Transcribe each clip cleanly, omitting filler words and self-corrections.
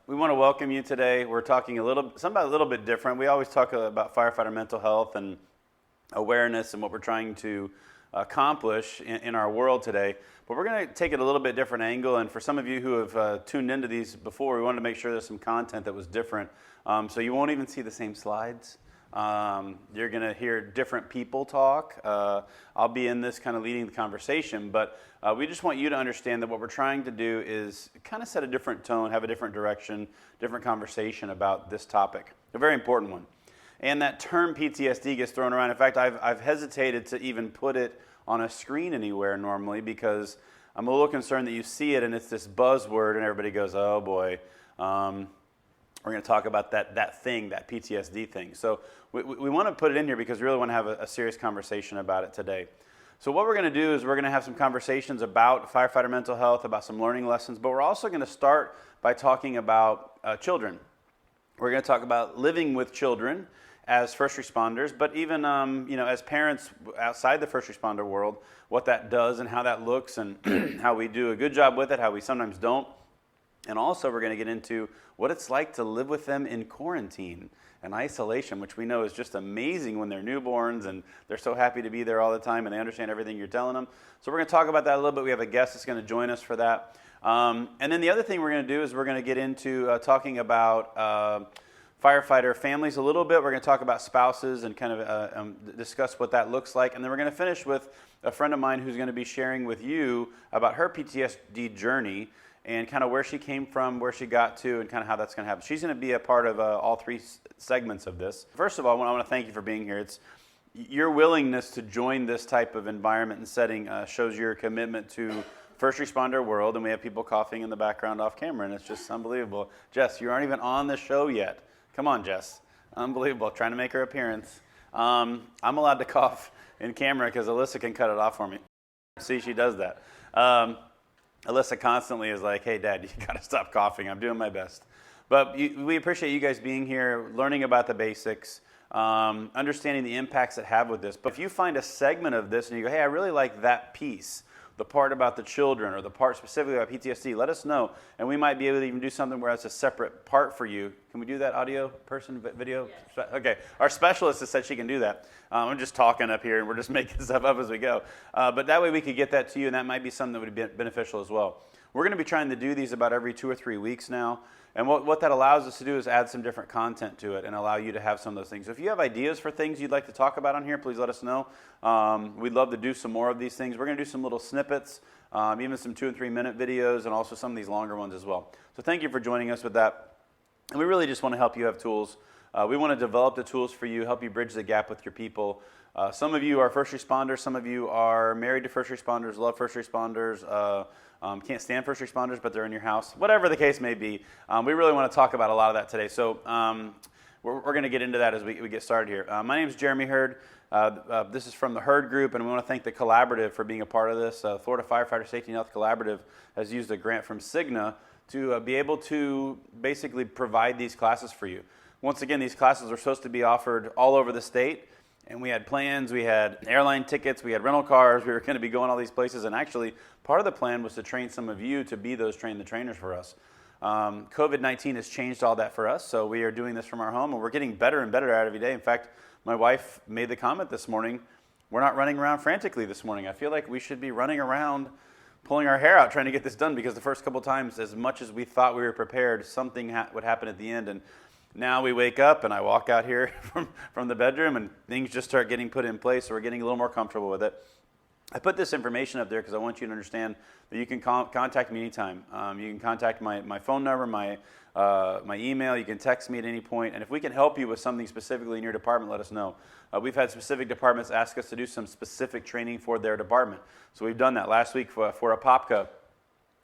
We want to welcome you today. We're talking something a little bit different. We always talk about firefighter mental health and awareness and what we're trying to accomplish in our world today. But we're going to take it a little bit different angle. And for some of you who have tuned into these before, we wanted to make sure there's some content that was different. So you won't even see the same slides. You're going to hear different people talk. I'll be in this kind of leading the conversation, but we just want you to understand that what we're trying to do is kind of set a different tone, have a different direction, different conversation about this topic, a very important one. And that term PTSD gets thrown around. In fact, I've hesitated to even put it on a screen anywhere normally because I'm a little concerned that you see it and it's this buzzword and everybody goes, oh boy. We're going to talk about that thing, that PTSD thing. So we want to put it in here because we really want to have a serious conversation about it today. So what we're going to do is we're going to have some conversations about firefighter mental health, about some learning lessons, but we're also going to start by talking about children. We're going to talk about living with children as first responders, but even as parents outside the first responder world, what that does and how that looks and how we do a good job with it, how we sometimes don't. And also we're going to get into what it's like to live with them in quarantine and isolation, which we know is just amazing when they're newborns and they're so happy to be there all the time and they understand everything you're telling them. So we're going to talk about that a little bit. We have a guest that's going to join us for that. And then the other thing we're going to do is we're going to get into talking about firefighter families a little bit. We're going to talk about spouses and kind of discuss what that looks like. And then we're going to finish with a friend of mine who's going to be sharing with you about her PTSD journey and kind of where she came from, where she got to, and kind of how that's going to happen. She's going to be a part of all three segments of this. First of all, I want to thank you for being here. It's your willingness to join this type of environment and setting shows your commitment to first responder world, and we have people coughing in the background off camera, and it's just unbelievable. Jess, you aren't even on the show yet. Come on, Jess. Unbelievable. Trying to make her appearance. I'm allowed to cough in camera because Alyssa can cut it off for me. See, she does that. Alyssa constantly is like, hey, Dad, you got to stop coughing. I'm doing my best. But we appreciate you guys being here, learning about the basics, understanding the impacts that have with this. But if you find a segment of this and you go, hey, I really like that piece, the part about the children or the part specifically about PTSD, let us know. And we might be able to even do something where it's a separate part for you. Can we do that audio person, video? Yes. Okay. Our specialist has said she can do that. I'm just talking up here and we're just making stuff up as we go. But that way we could get that to you, and that might be something that would be beneficial as well. We're going to be trying to do these about every 2 or 3 weeks now. And what that allows us to do is add some different content to it and allow you to have some of those things. So if you have ideas for things you'd like to talk about on here, please let us know. We'd love to do some more of these things. We're going to do some little snippets, even some 2 and 3 minute videos, and also some of these longer ones as well. So thank you for joining us with that. And we really just want to help you have tools. We want to develop the tools for you, help you bridge the gap with your people. Some of you are first responders. Some of you are married to first responders, love first responders, can't stand first responders, but they're in your house. Whatever the case may be, we really want to talk about a lot of that today. So we're going to get into that as we get started here. My name is Jeremy Hurd. This is from the Hurd Group, and we want to thank the Collaborative for being a part of this. Florida Firefighter Safety and Health Collaborative has used a grant from Cigna to be able to basically provide these classes for you. Once again, these classes are supposed to be offered all over the state. And we had plans, we had airline tickets, we had rental cars, we were going to be going all these places. And actually, part of the plan was to train some of you to be those trainers for us. COVID-19 has changed all that for us, so we are doing this from our home, and we're getting better and better at it every day. In fact, my wife made the comment this morning, we're not running around frantically this morning. I feel like we should be running around, pulling our hair out, trying to get this done, because the first couple times, as much as we thought we were prepared, something would happen at the end. And now we wake up and I walk out here from the bedroom and things just start getting put in place, so we're getting a little more comfortable with it. I put this information up there because I want you to understand that you can contact me anytime. You can contact my phone number, my email. You can text me at any point. And if we can help you with something specifically in your department, let us know. We've had specific departments ask us to do some specific training for their department. So we've done that. Last week for Apopka,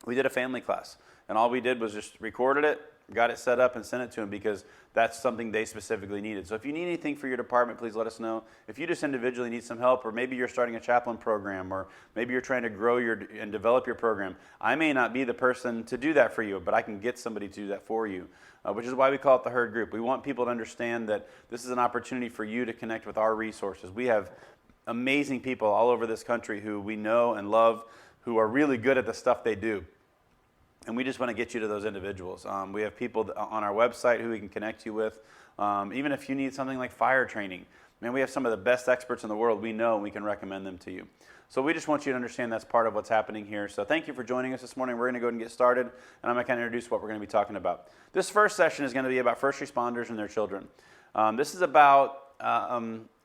we did a family class. And all we did was just recorded it, got it set up, and sent it to them because that's something they specifically needed. So if you need anything for your department, please let us know. If you just individually need some help, or maybe you're starting a chaplain program, or maybe you're trying to grow and develop your program, I may not be the person to do that for you, but I can get somebody to do that for you, which is why we call it the Hurd Group. We want people to understand that this is an opportunity for you to connect with our resources. We have amazing people all over this country who we know and love, who are really good at the stuff they do. And we just want to get you to those individuals. We have people on our website who we can connect you with. Even if you need something like fire training, man, we have some of the best experts in the world we know, and we can recommend them to you. So we just want you to understand that's part of what's happening here. So thank you for joining us this morning. We're going to go ahead and get started, and I'm going to kind of introduce what we're going to be talking about. This first session is going to be about first responders and their children. This is about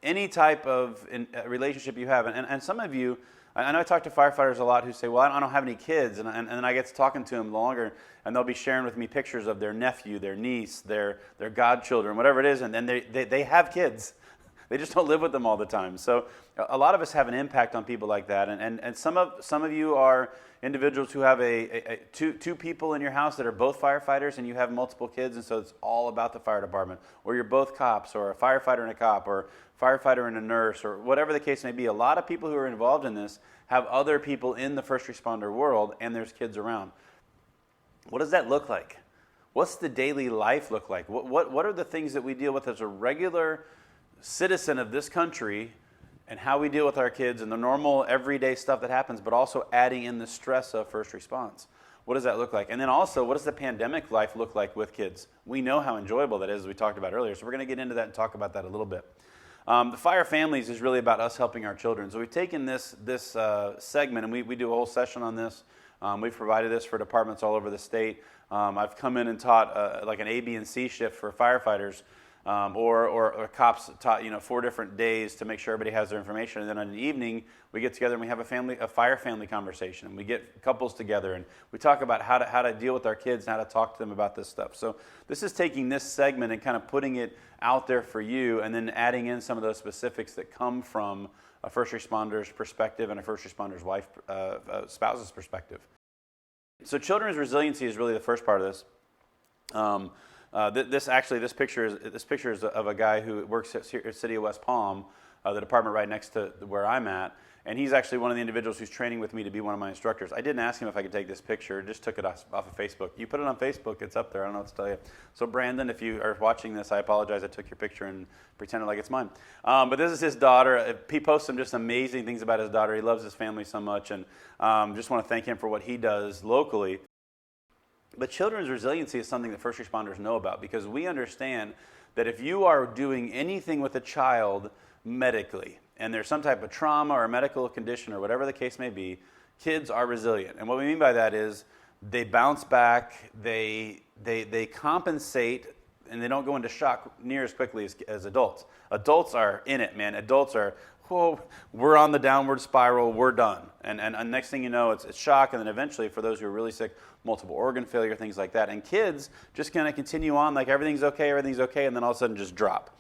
any type of relationship you have. And some of you, I know I talk to firefighters a lot who say, well, I don't have any kids. And then I get to talking to them longer, and they'll be sharing with me pictures of their nephew, their niece, their godchildren, whatever it is, and then they have kids. They just don't live with them all the time. So a lot of us have an impact on people like that. And some of you are individuals who have two people in your house that are both firefighters, and you have multiple kids, and so it's all about the fire department. Or you're both cops, or a firefighter and a cop, or firefighter and a nurse, or whatever the case may be. A lot of people who are involved in this have other people in the first responder world, and there's kids around. What does that look like? What's the daily life look like? What are the things that we deal with as a regular citizen of this country, and how we deal with our kids and the normal everyday stuff that happens, but also adding in the stress of first response? What does that look like? And then also, what does the pandemic life look like with kids? We know how enjoyable that is, as we talked about earlier, so we're going to get into that and talk about that a little bit. The Fire Families is really about us helping our children. So we've taken this segment, and we do a whole session on this. We've provided this for departments all over the state. I've come in and taught like an A, B, and C shift for firefighters, or cops taught 4 different days to make sure everybody has their information. And then in the evening, we get together and we have a fire family conversation. And we get couples together and we talk about how to deal with our kids and how to talk to them about this stuff. So this is taking this segment and kind of putting it out there for you, and then adding in some of those specifics that come from a first responder's perspective and a first responder's wife, spouse's perspective. So children's resiliency is really the first part of this. This picture is of a guy who works at City of West Palm, the department right next to where I'm at, and he's actually one of the individuals who's training with me to be one of my instructors. I didn't ask him if I could take this picture, just took it off of Facebook. You put it on Facebook, it's up there. I don't know what to tell you. So Brandon, if you are watching this, I apologize. I took your picture and pretended like it's mine. But this is his daughter. He posts some just amazing things about his daughter. He loves his family so much, and just want to thank him for what he does locally. But children's resiliency is something that first responders know about, because we understand that if you are doing anything with a child medically, and there's some type of trauma or medical condition or whatever the case may be, kids are resilient. And what we mean by that is they bounce back, they compensate, and they don't go into shock near as quickly as adults. Adults are in it, man. Adults are, whoa, we're on the downward spiral, we're done. And next thing you know, it's shock, and then eventually, for those who are really sick, multiple organ failure, things like that. And kids just kind of continue on like everything's okay, and then all of a sudden just drop.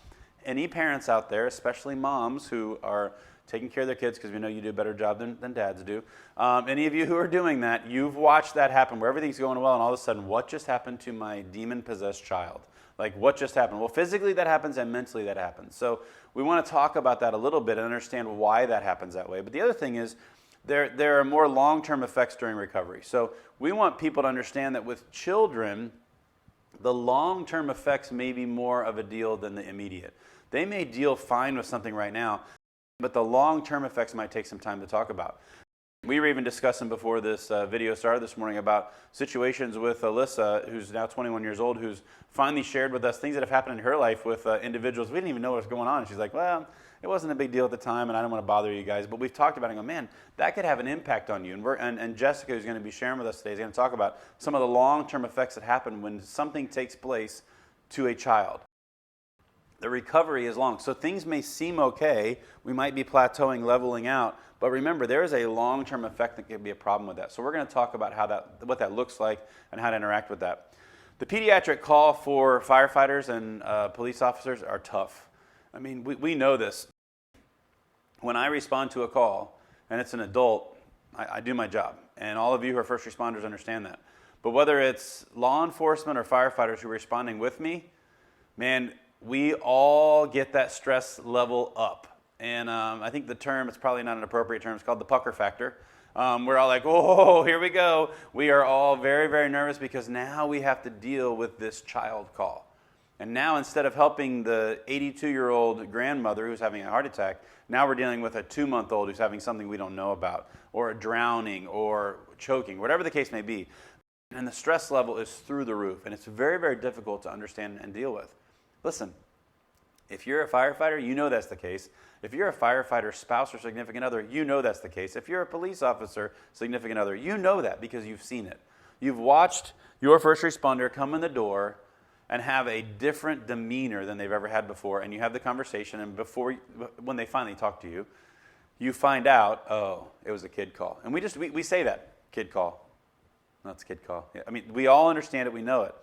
Any parents out there, especially moms who are taking care of their kids, because we know you do a better job than dads do. Any of you who are doing that, you've watched that happen where everything's going well, and all of a sudden, what just happened to my demon-possessed child? Like, what just happened? Well, physically that happens, and mentally that happens. So we want to talk about that a little bit and understand why that happens that way. But the other thing is, there are more long-term effects during recovery. So we want people to understand that with children, the long-term effects may be more of a deal than the immediate. They may deal fine with something right now, but the long-term effects might take some time to talk about. We were even discussing before this video started this morning about situations with Alyssa, who's now 21 years old, who's finally shared with us things that have happened in her life with individuals. We didn't even know what was going on. She's like, well, it wasn't a big deal at the time, and I don't want to bother you guys. But we've talked about it and go, man, that could have an impact on you. And Jessica, who's going to be sharing with us today, is going to talk about some of the long-term effects that happen when something takes place to a child. The recovery is long. So things may seem okay. We might be plateauing, leveling out. But remember, there is a long-term effect that could be a problem with that. So we're going to talk about what that looks like and how to interact with that. The pediatric call for firefighters and police officers are tough. I mean, we know this. When I respond to a call and it's an adult, I do my job. And all of you who are first responders understand that. But whether it's law enforcement or firefighters who are responding with me, man, we all get that stress level up. And I think the term, it's probably not an appropriate term, it's called the pucker factor. We're all like, oh, here we go. We are all very, very nervous because now we have to deal with this child call. And now instead of helping the 82-year-old grandmother who's having a heart attack, now we're dealing with a 2-month-old who's having something we don't know about, or a drowning, or choking, whatever the case may be. and the stress level is through the roof, and it's very, very difficult to understand and deal with. Listen, if you're a firefighter, you know that's the case. If you're a firefighter spouse or significant other, you know that's the case. If you're a police officer, significant other, you know that because you've seen it. You've watched your first responder come in the door and have a different demeanor than they've ever had before, and you have the conversation, and when they finally talk to you, you find out, oh, it was a kid call. And we say that, kid call. No, it's a kid call. Yeah, I mean, we all understand it, we know it.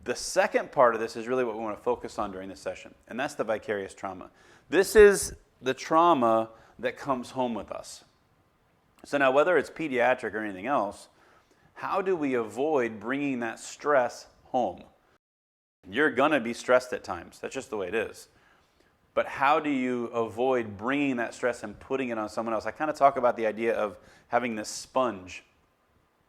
The second part of this is really what we want to focus on during this session, and that's the vicarious trauma. This is the trauma that comes home with us. So now, whether it's pediatric or anything else, how do we avoid bringing that stress home? You're going to be stressed at times. That's just the way it is. But how do you avoid bringing that stress and putting it on someone else? I kind of talk about the idea of having this sponge.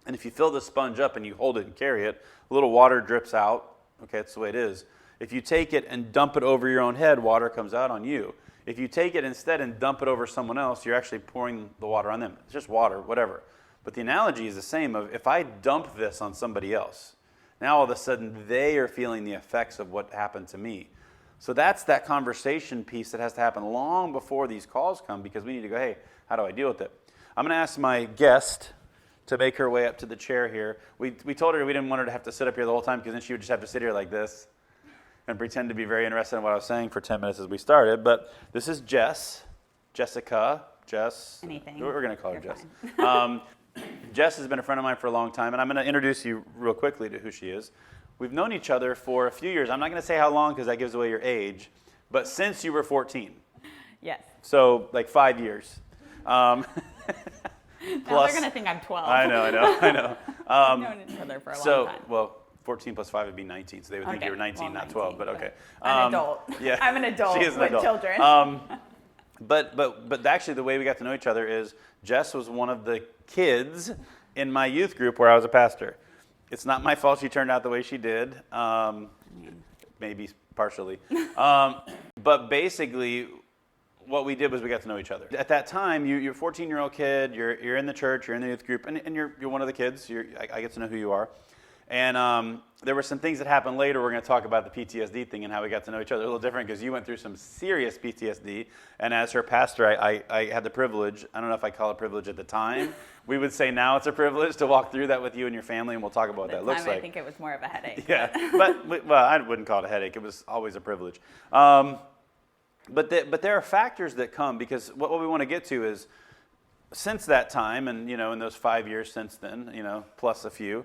And if you fill the sponge up and you hold it and carry it, a little water drips out. Okay, that's the way it is. If you take it and dump it over your own head, water comes out on you. If you take it instead and dump it over someone else, you're actually pouring the water on them. It's just water, whatever. But the analogy is the same of if I dump this on somebody else, now all of a sudden they are feeling the effects of what happened to me. So that's that conversation piece that has to happen long before these calls come, because we need to go, hey, how do I deal with it? I'm going to ask my guest to make her way up to the chair here. We told her we didn't want her to have to sit up here the whole time, because then she would just have to sit here like this and pretend to be very interested in what I was saying for 10 minutes as we started. But this is Jess. Jessica. Jess. Anything. We're going to call her You're Jess. Jess has been a friend of mine for a long time, and I'm going to introduce you real quickly to who she is. We've known each other for a few years. I'm not going to say how long because that gives away your age, but since you were 14. Yes. So like 5 years. Now they're going to think I'm 12. I know. We've known each other for a long time. Well, 14 plus 5 would be 19, so they would think you were 19, not 12, but okay. An adult. Yeah. I'm an adult She is an with adult. children. But actually the way we got to know each other is Jess was one of the kids in my youth group where I was a pastor. It's not my fault she turned out the way she did, maybe partially. But basically what we did was we got to know each other. At that time, you're a 14-year-old kid, you're in the church, you're in the youth group, and you're one of the kids. I get to know who you are. And there were some things that happened later. We're going to talk about the PTSD thing and how we got to know each other. A little different because you went through some serious PTSD. And as her pastor, I had the privilege, I don't know if I call it privilege at the time. We would say now it's a privilege to walk through that with you and your family, and we'll talk about what that looks like. I think it was more of a headache. Yeah, well, I wouldn't call it a headache. It was always a privilege. But there are factors that come, because what we want to get to is since that time, and in those 5 years since then, plus a few,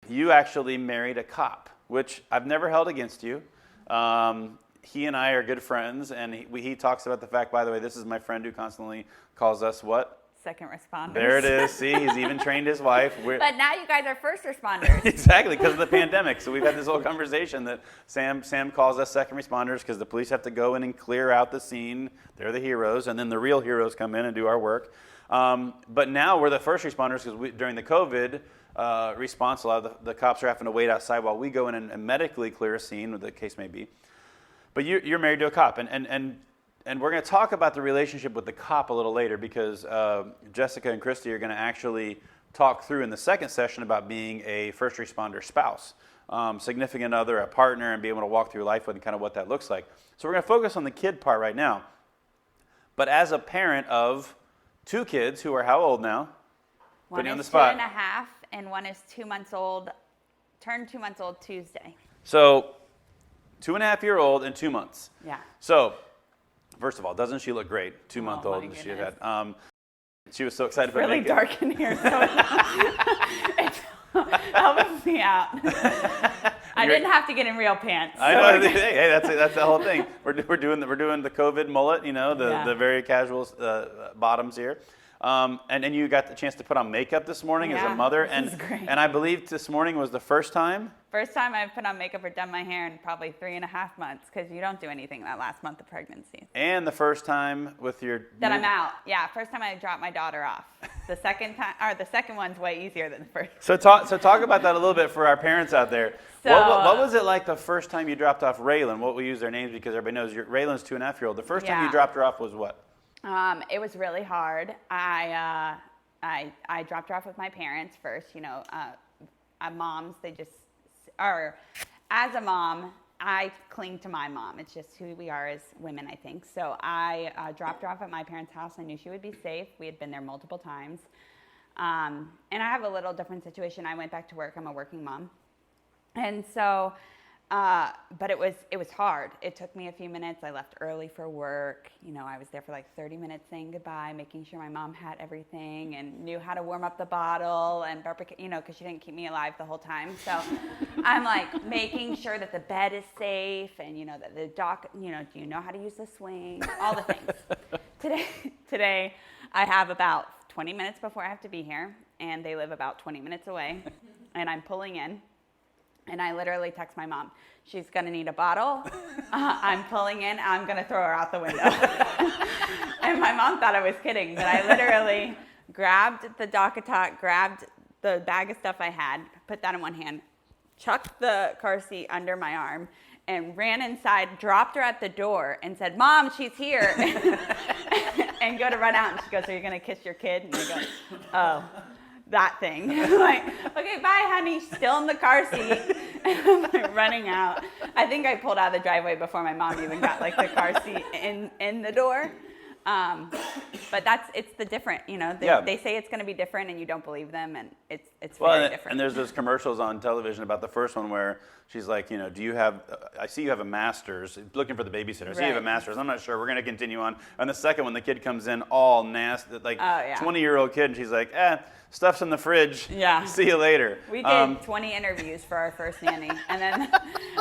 you actually married a cop, which I've never held against you. He and I are good friends, and he talks about the fact, by the way, this is my friend who constantly calls us what? Second responders. There it is. See, he's even trained his wife. But now you guys are first responders. Exactly, because of the pandemic. So we've had this whole conversation that Sam calls us second responders because the police have to go in and clear out the scene. They're the heroes, and then the real heroes come in and do our work. But now we're the first responders because during the COVID response, a lot of the cops are having to wait outside while we go in and medically clear a scene, what the case may be. But you're married to a cop, and we're going to talk about the relationship with the cop a little later, because Jessica and Christy are going to actually talk through in the second session about being a first responder spouse, significant other, a partner, and be able to walk through life with and kind of what that looks like. So we're going to focus on the kid part right now. But as a parent of 2 kids who are how old now? One Putting you on the is spot. 2.5, and one is 2 months old. Turned 2 months old Tuesday. So 2.5-year-old and 2 months. Yeah. So first of all, doesn't she look great? 2-month-old. My She had. goodness. She was so excited It's about really making dark in here, so it helps me out. I didn't have to get in real pants. I know. Hey, that's the whole thing. We're doing the COVID mullet. The very casual bottoms here. And you got the chance to put on makeup this morning as a mother, this is great. And I believe this morning was the first time. First time I've put on makeup or done my hair in probably 3.5 months, because you don't do anything that last month of pregnancy. And the first time with your that I'm out. Yeah, first time I dropped my daughter off. The second one's way easier than the first. So talk about that a little bit for our parents out there. So, what was it like the first time you dropped off Raylan? What we use their names because everybody knows Raylan's 2.5-year-old. The first time you dropped her off was what? It was really hard. I I dropped her off with my parents first. Moms, they just are. As a mom, I cling to my mom. It's just who we are as women, I think. So I dropped her off at my parents' house. I knew she would be safe. We had been there multiple times. And I have a little different situation. I went back to work. I'm a working mom. And so, but it was hard. It took me a few minutes. I left early for work. I was there for like 30 minutes saying goodbye, making sure my mom had everything and knew how to warm up the bottle and barbecue, because she didn't keep me alive the whole time. So I'm like making sure that the bed is safe and, that the dock, do you know how to use the swing? All the things. Today I have about 20 minutes before I have to be here, and they live about 20 minutes away, and I'm pulling in. And I literally text my mom, she's going to need a bottle. I'm pulling in. I'm going to throw her out the window. And my mom thought I was kidding, but I literally grabbed the dock-a-tot, grabbed the bag of stuff I had, put that in one hand, chucked the car seat under my arm, and ran inside, dropped her at the door, and said, Mom, she's here. And go to run out. And she goes, are you going to kiss your kid? And I go, oh. That thing. Like, okay, bye, honey. Still in the car seat. And I'm like running out. I think I pulled out of the driveway before my mom even got like the car seat in the door. But it's the different, they say it's going to be different and you don't believe them, and it's very different. And there's those commercials on television about the first one where she's like, do you have, I see you have a master's, looking for the babysitter. I see you have a master's. I'm not sure. We're going to continue on. And the second one, the kid comes in all nasty, like 20-year-old kid, and she's like, stuff's in the fridge. Yeah. See you later. We did 20 interviews for our first nanny, and then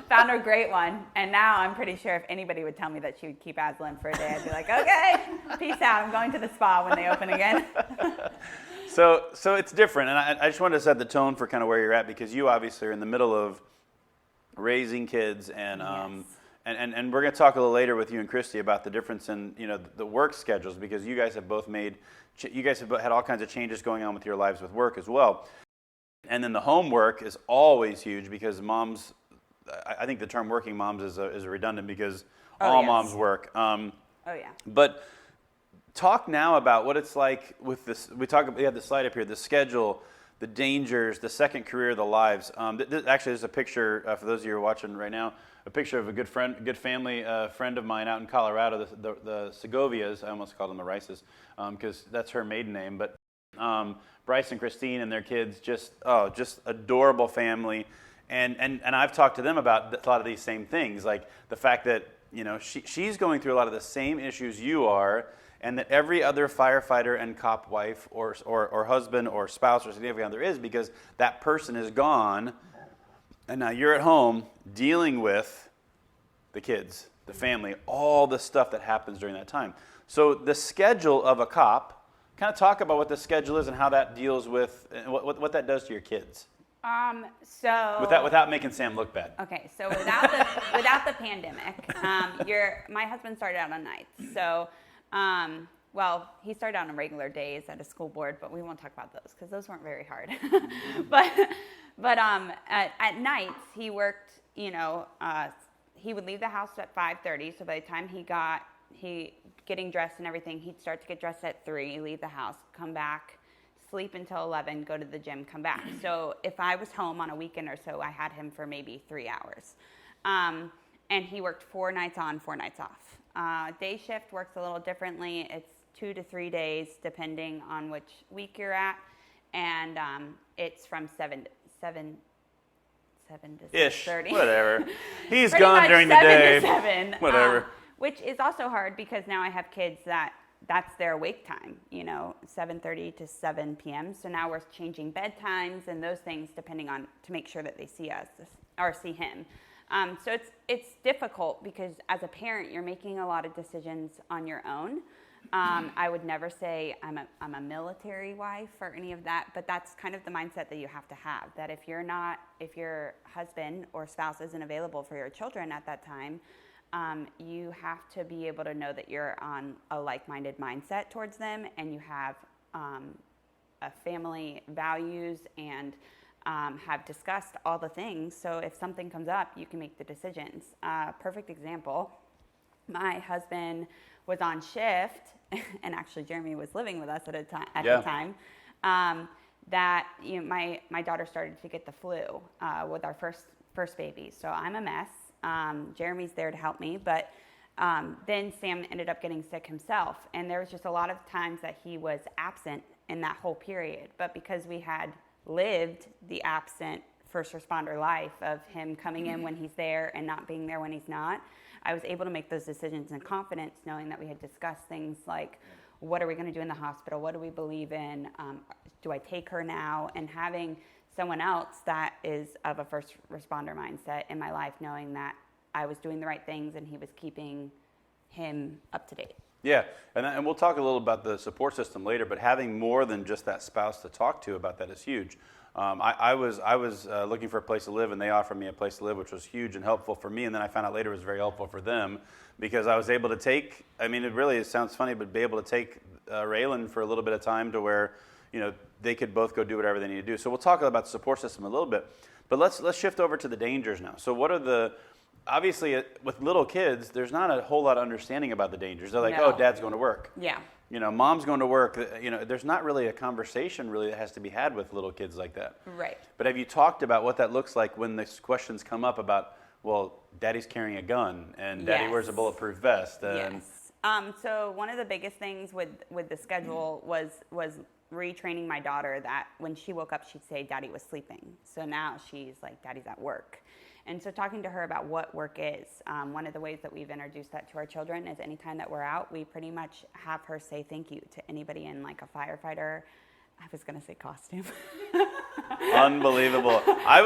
found a great one. And now I'm pretty sure if anybody would tell me that she would keep Aslan for a day, I'd be like, okay, peace out. I'm going to the spa when they open again. So it's different, and I just wanted to set the tone for kind of where you're at, because you obviously are in the middle of raising kids, and and we're going to talk a little later with you and Christy about the difference in the work schedules, because you guys have both had all kinds of changes going on with your lives with work as well, and then the homework is always huge, because moms, I think the term working moms is redundant, because all moms work. But talk now about what it's like with this. We have the slide up here, the schedule, the dangers, the second career, the lives. Actually, there's a picture, for those of you who are watching right now, a picture of a good family friend of mine out in Colorado, the Segovias. I almost called them the Rices, because that's her maiden name. But Bryce and Christine and their kids, just adorable family. And I've talked to them about a lot of these same things, like the fact that she's going through a lot of the same issues you are, and that every other firefighter and cop wife or husband or spouse or significant other is, because that person is gone, and now you're at home dealing with the kids, the family, all the stuff that happens during that time. So the schedule of a cop, kind of talk about what the schedule is and how that deals with, and what that does to your kids. Without making Sam look bad. Okay, so without the pandemic, my husband started out on nights. So, he started out on regular days at a school board, but we won't talk about those because those weren't very hard. but at nights he worked. He would leave the house at 5:30. So by the time he getting dressed and everything, he'd start to get dressed at 3, leave the house, come back, sleep until 11, go to the gym, come back. So if I was home on a weekend or so, I had him for maybe 3 hours. And he worked 4 nights on, 4 nights off. Day shift works a little differently. It's 2 to 3 days, depending on which week you're at. And it's from 7 to Ish, 6:30. Whatever. He's gone during the day. 7 to 7. Whatever. Which is also hard because now I have kids that's their awake time, 7:30 to 7 p.m. So now we're changing bedtimes and those things depending on to make sure that they see us or see him. So it's difficult because as a parent, you're making a lot of decisions on your own. I would never say I'm a military wife or any of that, but that's kind of the mindset that you have to have, that if your husband or spouse isn't available for your children at that time, you have to be able to know that you're on a like-minded mindset towards them and you have a family values and have discussed all the things. So if something comes up, you can make the decisions. Perfect example, my husband was on shift, and actually Jeremy was living with us at the time. that my daughter started to get the flu with our first baby. So I'm a mess. Jeremy's there to help me, but then Sam ended up getting sick himself, and there was just a lot of times that he was absent in that whole period. But because we had lived the absent first responder life of him coming in when he's there and not being there when he's not, I was able to make those decisions in confidence, knowing that we had discussed things like, what are we going to do in the hospital? What do we believe in? Do I take her now? And having someone else that is of a first responder mindset in my life, knowing that I was doing the right things and he was keeping him up to date. Yeah, and we'll talk a little about the support system later, but having more than just that spouse to talk to about that is huge. I was looking for a place to live, and they offered me a place to live, which was huge and helpful for me, and then I found out later it was very helpful for them, because I was able to take, it sounds funny, but be able to take Raylan for a little bit of time to where, they could both go do whatever they need to do. So we'll talk about the support system a little bit, but let's shift over to the dangers now. So what are obviously with little kids, there's not a whole lot of understanding about the dangers. They're like, No. oh, dad's going to work. Yeah. Mom's going to work. There's not really a conversation really that has to be had with little kids like that. Right. But have you talked about what that looks like when the questions come up about, well, daddy's carrying a gun and daddy Yes. wears a bulletproof vest? And Yes. So one of the biggest things with the schedule was retraining my daughter that when she woke up, she'd say daddy was sleeping. So now she's like, daddy's at work. And so talking to her about what work is, one of the ways that we've introduced that to our children is anytime that we're out, we pretty much have her say thank you to anybody in like a firefighter. I was going to say costume. Unbelievable. I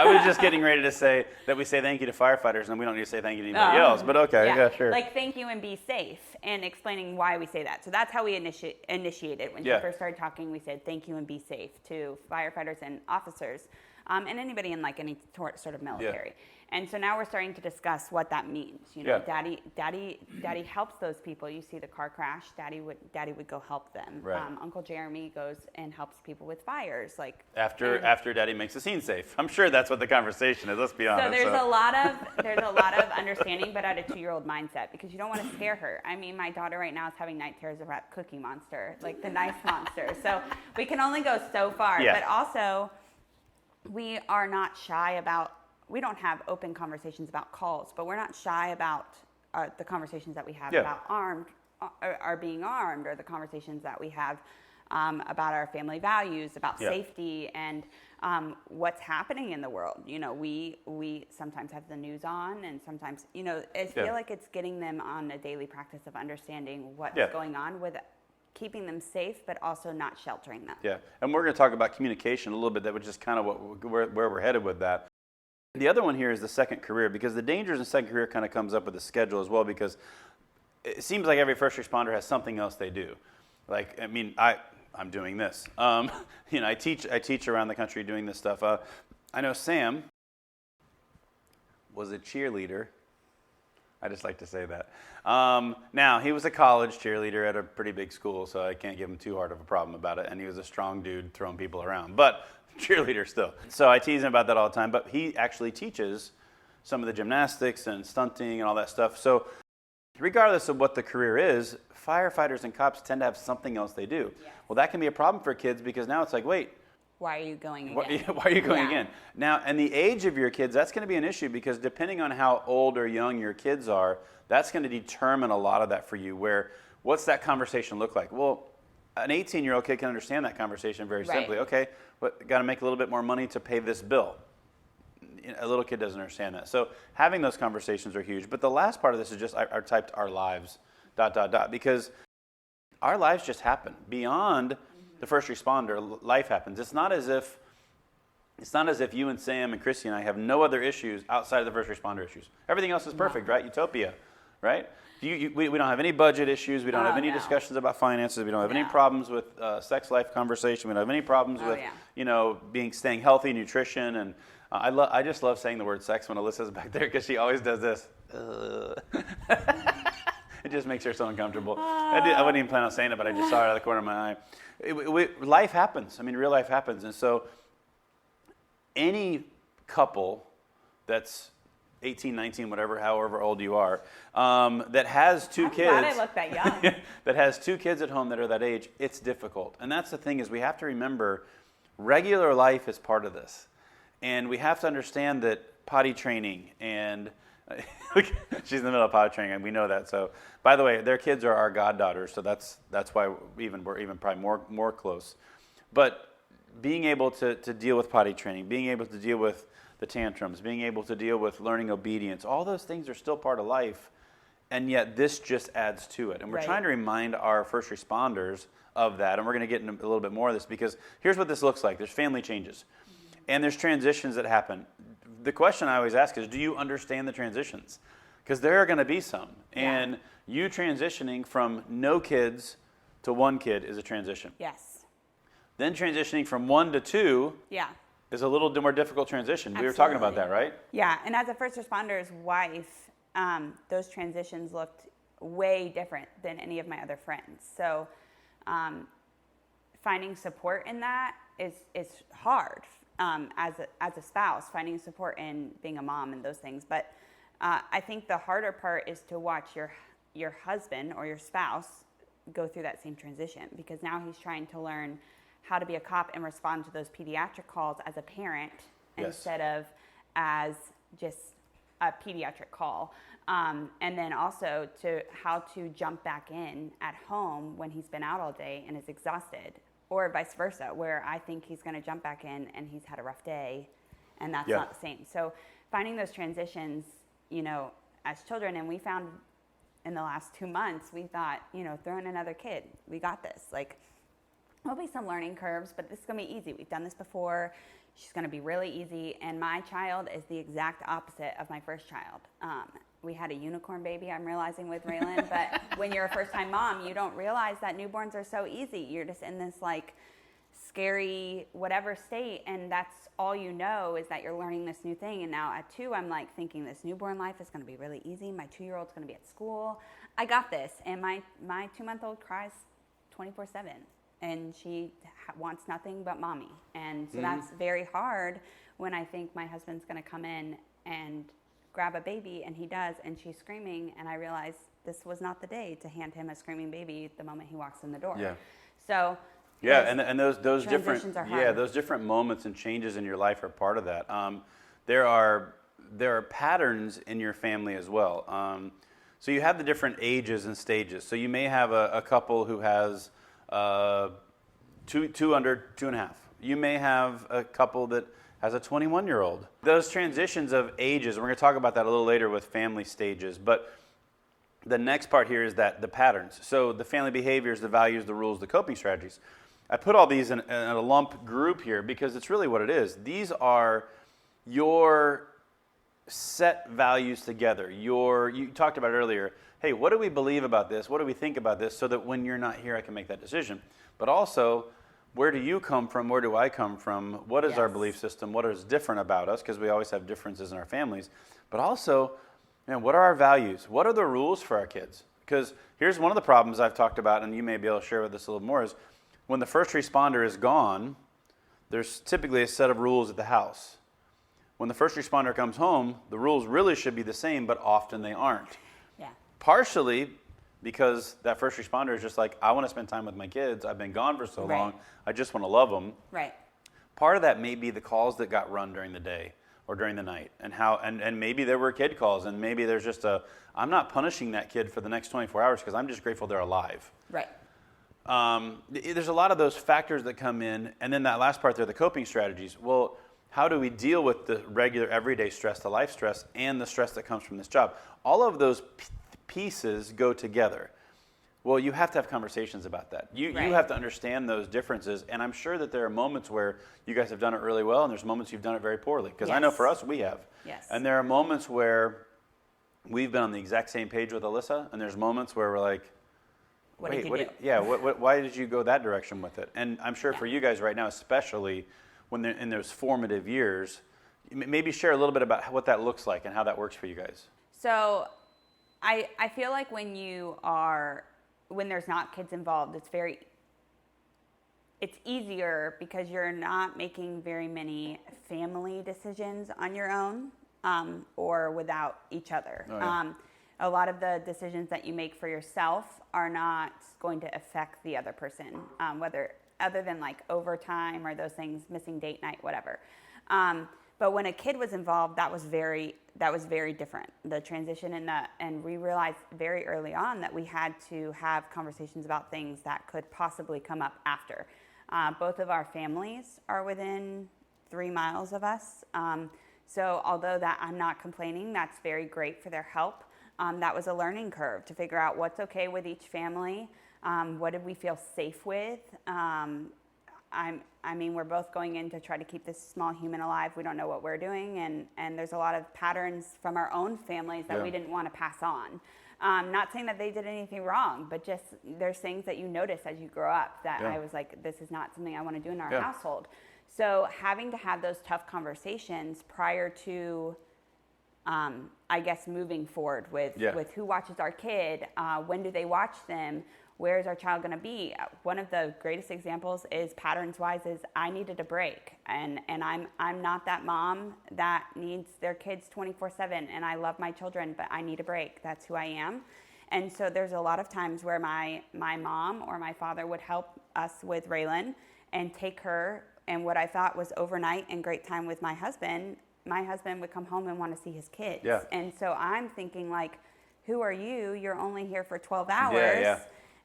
was just getting ready to say that we say thank you to firefighters and we don't need to say thank you to anybody else, but okay, yeah, sure. Like thank you and be safe, and explaining why we say that. So that's how we initiated. When she first started talking, we said thank you and be safe to firefighters and officers. And anybody in like any sort of military. Yeah. And so now we're starting to discuss what that means. Daddy helps those people. You see the car crash, daddy would go help them. Right. Uncle Jeremy goes and helps people with fires. Like after daddy makes the scene safe. I'm sure that's what the conversation is. Let's be honest. So there's a lot of understanding, but at a 2-year-old mindset, because you don't want to scare her. My daughter right now is having night terrors about Cookie Monster, like the nice monster. So we can only go so far. Yeah. But also, we are not shy about, we don't have open conversations about calls, but we're not shy about the conversations that we have about being armed, or the conversations that we have about our family values, about safety, and what's happening in the world. We sometimes have the news on, and sometimes, I feel like it's getting them on a daily practice of understanding what's going on with keeping them safe, but also not sheltering them. Yeah, and we're going to talk about communication a little bit, which is kind of where we're headed with that. The other one here is the second career, because the dangers in second career kind of comes up with the schedule as well, because it seems like every first responder has something else they do. Like, I'm doing this. I teach around the country doing this stuff. I know Sam was a cheerleader. I just like to say that. Now, he was a college cheerleader at a pretty big school, so I can't give him too hard of a problem about it. And he was a strong dude throwing people around, but cheerleader still. So I tease him about that all the time, but he actually teaches some of the gymnastics and stunting and all that stuff. So regardless of what the career is, firefighters and cops tend to have something else they do. Yes. Well, that can be a problem for kids, because now it's like, wait, why are you going again? Why are you going again? Now, and the age of your kids, that's going to be an issue, because depending on how old or young your kids are, that's going to determine a lot of that for you. What's that conversation look like? Well, an 18-year-old kid can understand that conversation very simply. Okay, got to make a little bit more money to pay this bill. A little kid doesn't understand that. So having those conversations are huge. But the last part of this is just I typed our lives, ... because our lives just happen. Beyond the first responder, life happens. It's not as if you and Sam and Christy and I have no other issues outside of the first responder issues. Everything else is perfect, right? Utopia, right? We don't have any budget issues. We don't have any discussions about finances. We don't have any problems with sex life conversation. We don't have any problems with staying healthy, nutrition, and I just love saying the word sex when Alyssa's back there, because she always does this. It just makes her so uncomfortable. I wouldn't even plan on saying it, but I just saw it out of the corner of my eye. Life happens. Real life happens. And so any couple that's 18, 19, whatever, however old you are, that has two kids. I'm glad I look that young. That has two kids at home that are that age, it's difficult. And that's the thing is we have to remember regular life is part of this. And we have to understand that potty training and she's in the middle of potty training and we know that. So by the way, their kids are our goddaughters, so that's why we're even probably more close. But being able to deal with potty training, being able to deal with the tantrums, being able to deal with learning obedience, all those things are still part of life, and yet this just adds to it. And we're trying to remind our first responders of that, and we're going to get into a little bit more of this because here's what this looks like. There's family changes, and there's transitions that happen. The question I always ask is, do you understand the transitions? Because there are going to be some, and you transitioning from no kids to one kid is a transition. Yes. Then transitioning from 1 to 2 is a little more difficult transition. Absolutely. We were talking about that, right? Yeah, and as a first responder's wife, those transitions looked way different than any of my other friends. So finding support in that is hard as a spouse, finding support in being a mom and those things. But I think the harder part is to watch your husband or your spouse go through that same transition, because now he's trying to learn how to be a cop and respond to those pediatric calls as a parent instead of as just a pediatric call. And then also to how to jump back in at home when he's been out all day and is exhausted, or vice versa, where I think he's going to jump back in and he's had a rough day and that's not the same. So finding those transitions, as children, and we found in the last 2 months, we thought, throw in another kid. We got this. There'll be some learning curves, but this is going to be easy. We've done this before. She's going to be really easy. And my child is the exact opposite of my first child. We had a unicorn baby, I'm realizing, with Raylan. But when you're a first-time mom, you don't realize that newborns are so easy. You're just in this, scary whatever state, and that's all you know is that you're learning this new thing. And now at 2, I'm, thinking this newborn life is going to be really easy. My 2-year-old's going to be at school. I got this. And my 2-month-old cries 24/7. And she wants nothing but mommy. And so that's very hard when I think my husband's going to come in and grab a baby, and he does, and she's screaming, and I realize this was not the day to hand him a screaming baby the moment he walks in the door. Yeah. So and those different those different moments and changes in your life are part of that. There are patterns in your family as well. So you have the different ages and stages. So you may have a couple who has 2 under 2.5. You may have a couple that has a 21-year-old. Those transitions of ages, and we're going to talk about that a little later with family stages, but the next part here is that the patterns. So the family behaviors, the values, the rules, the coping strategies. I put all these in a lump group here because it's really what it is. These are your set values together. You talked about it earlier. Hey, what do we believe about this? What do we think about this? So that when you're not here, I can make that decision. But also, where do you come from? Where do I come from? What is our belief system? What is different about us? Because we always have differences in our families. But also, what are our values? What are the rules for our kids? Because here's one of the problems I've talked about, and you may be able to share with us a little more, is when the first responder is gone, there's typically a set of rules at the house. When the first responder comes home, the rules really should be the same, but often they aren't. Yeah. Partially because that first responder is just I want to spend time with my kids. I've been gone for so long. I just want to love them. Right. Part of that may be the calls that got run during the day or during the night, and maybe there were kid calls, and maybe there's just I'm not punishing that kid for the next 24 hours because I'm just grateful they're alive. Right. There's a lot of those factors that come in, and then that last part there, the coping strategies. Well, how do we deal with the regular everyday stress, the life stress, and the stress that comes from this job? All of those pieces go together. Well, you have to have conversations about that. You have to understand those differences, and I'm sure that there are moments where you guys have done it really well, and there's moments you've done it very poorly, because I know for us, we have. Yes. And there are moments where we've been on the exact same page with Alyssa, and there's moments where we're like, what did you do? Why did you go that direction with it? And I'm sure for you guys right now, especially when they're in those formative years, maybe share a little bit about what that looks like and how that works for you guys. So I feel like when there's not kids involved, it's easier because you're not making very many family decisions on your own. or without each other. Oh, yeah. A lot of the decisions that you make for yourself are not going to affect the other person, whether other than like overtime or those things, missing date night, whatever. But when a kid was involved, that was very different. The transition and we realized very early on that we had to have conversations about things that could possibly come up after. Both of our families are within 3 miles of us. So although that I'm not complaining, that's very great for their help. That was a learning curve to figure out what's okay with each family. What did we feel safe with? I mean, we're both going in to try to keep this small human alive. We don't know what we're doing, and there's a lot of patterns from our own families that we didn't want to pass on. Not saying that they did anything wrong, but just there's things that you notice as you grow up that I was like, this is not something I want to do in our household. So having to have those tough conversations prior to, I guess, moving forward with who watches our kid, when do they watch them, where is our child going to be? One of the greatest examples is patterns-wise is I needed a break, and I'm not that mom that needs their kids 24/7, and I love my children, but I need a break. That's who I am. And so there's a lot of times where my mom or my father would help us with Raylan and take her, and what I thought was overnight and great time with my husband would come home and want to see his kids. Yeah. And so I'm thinking like, who are you? You're only here for 12 hours.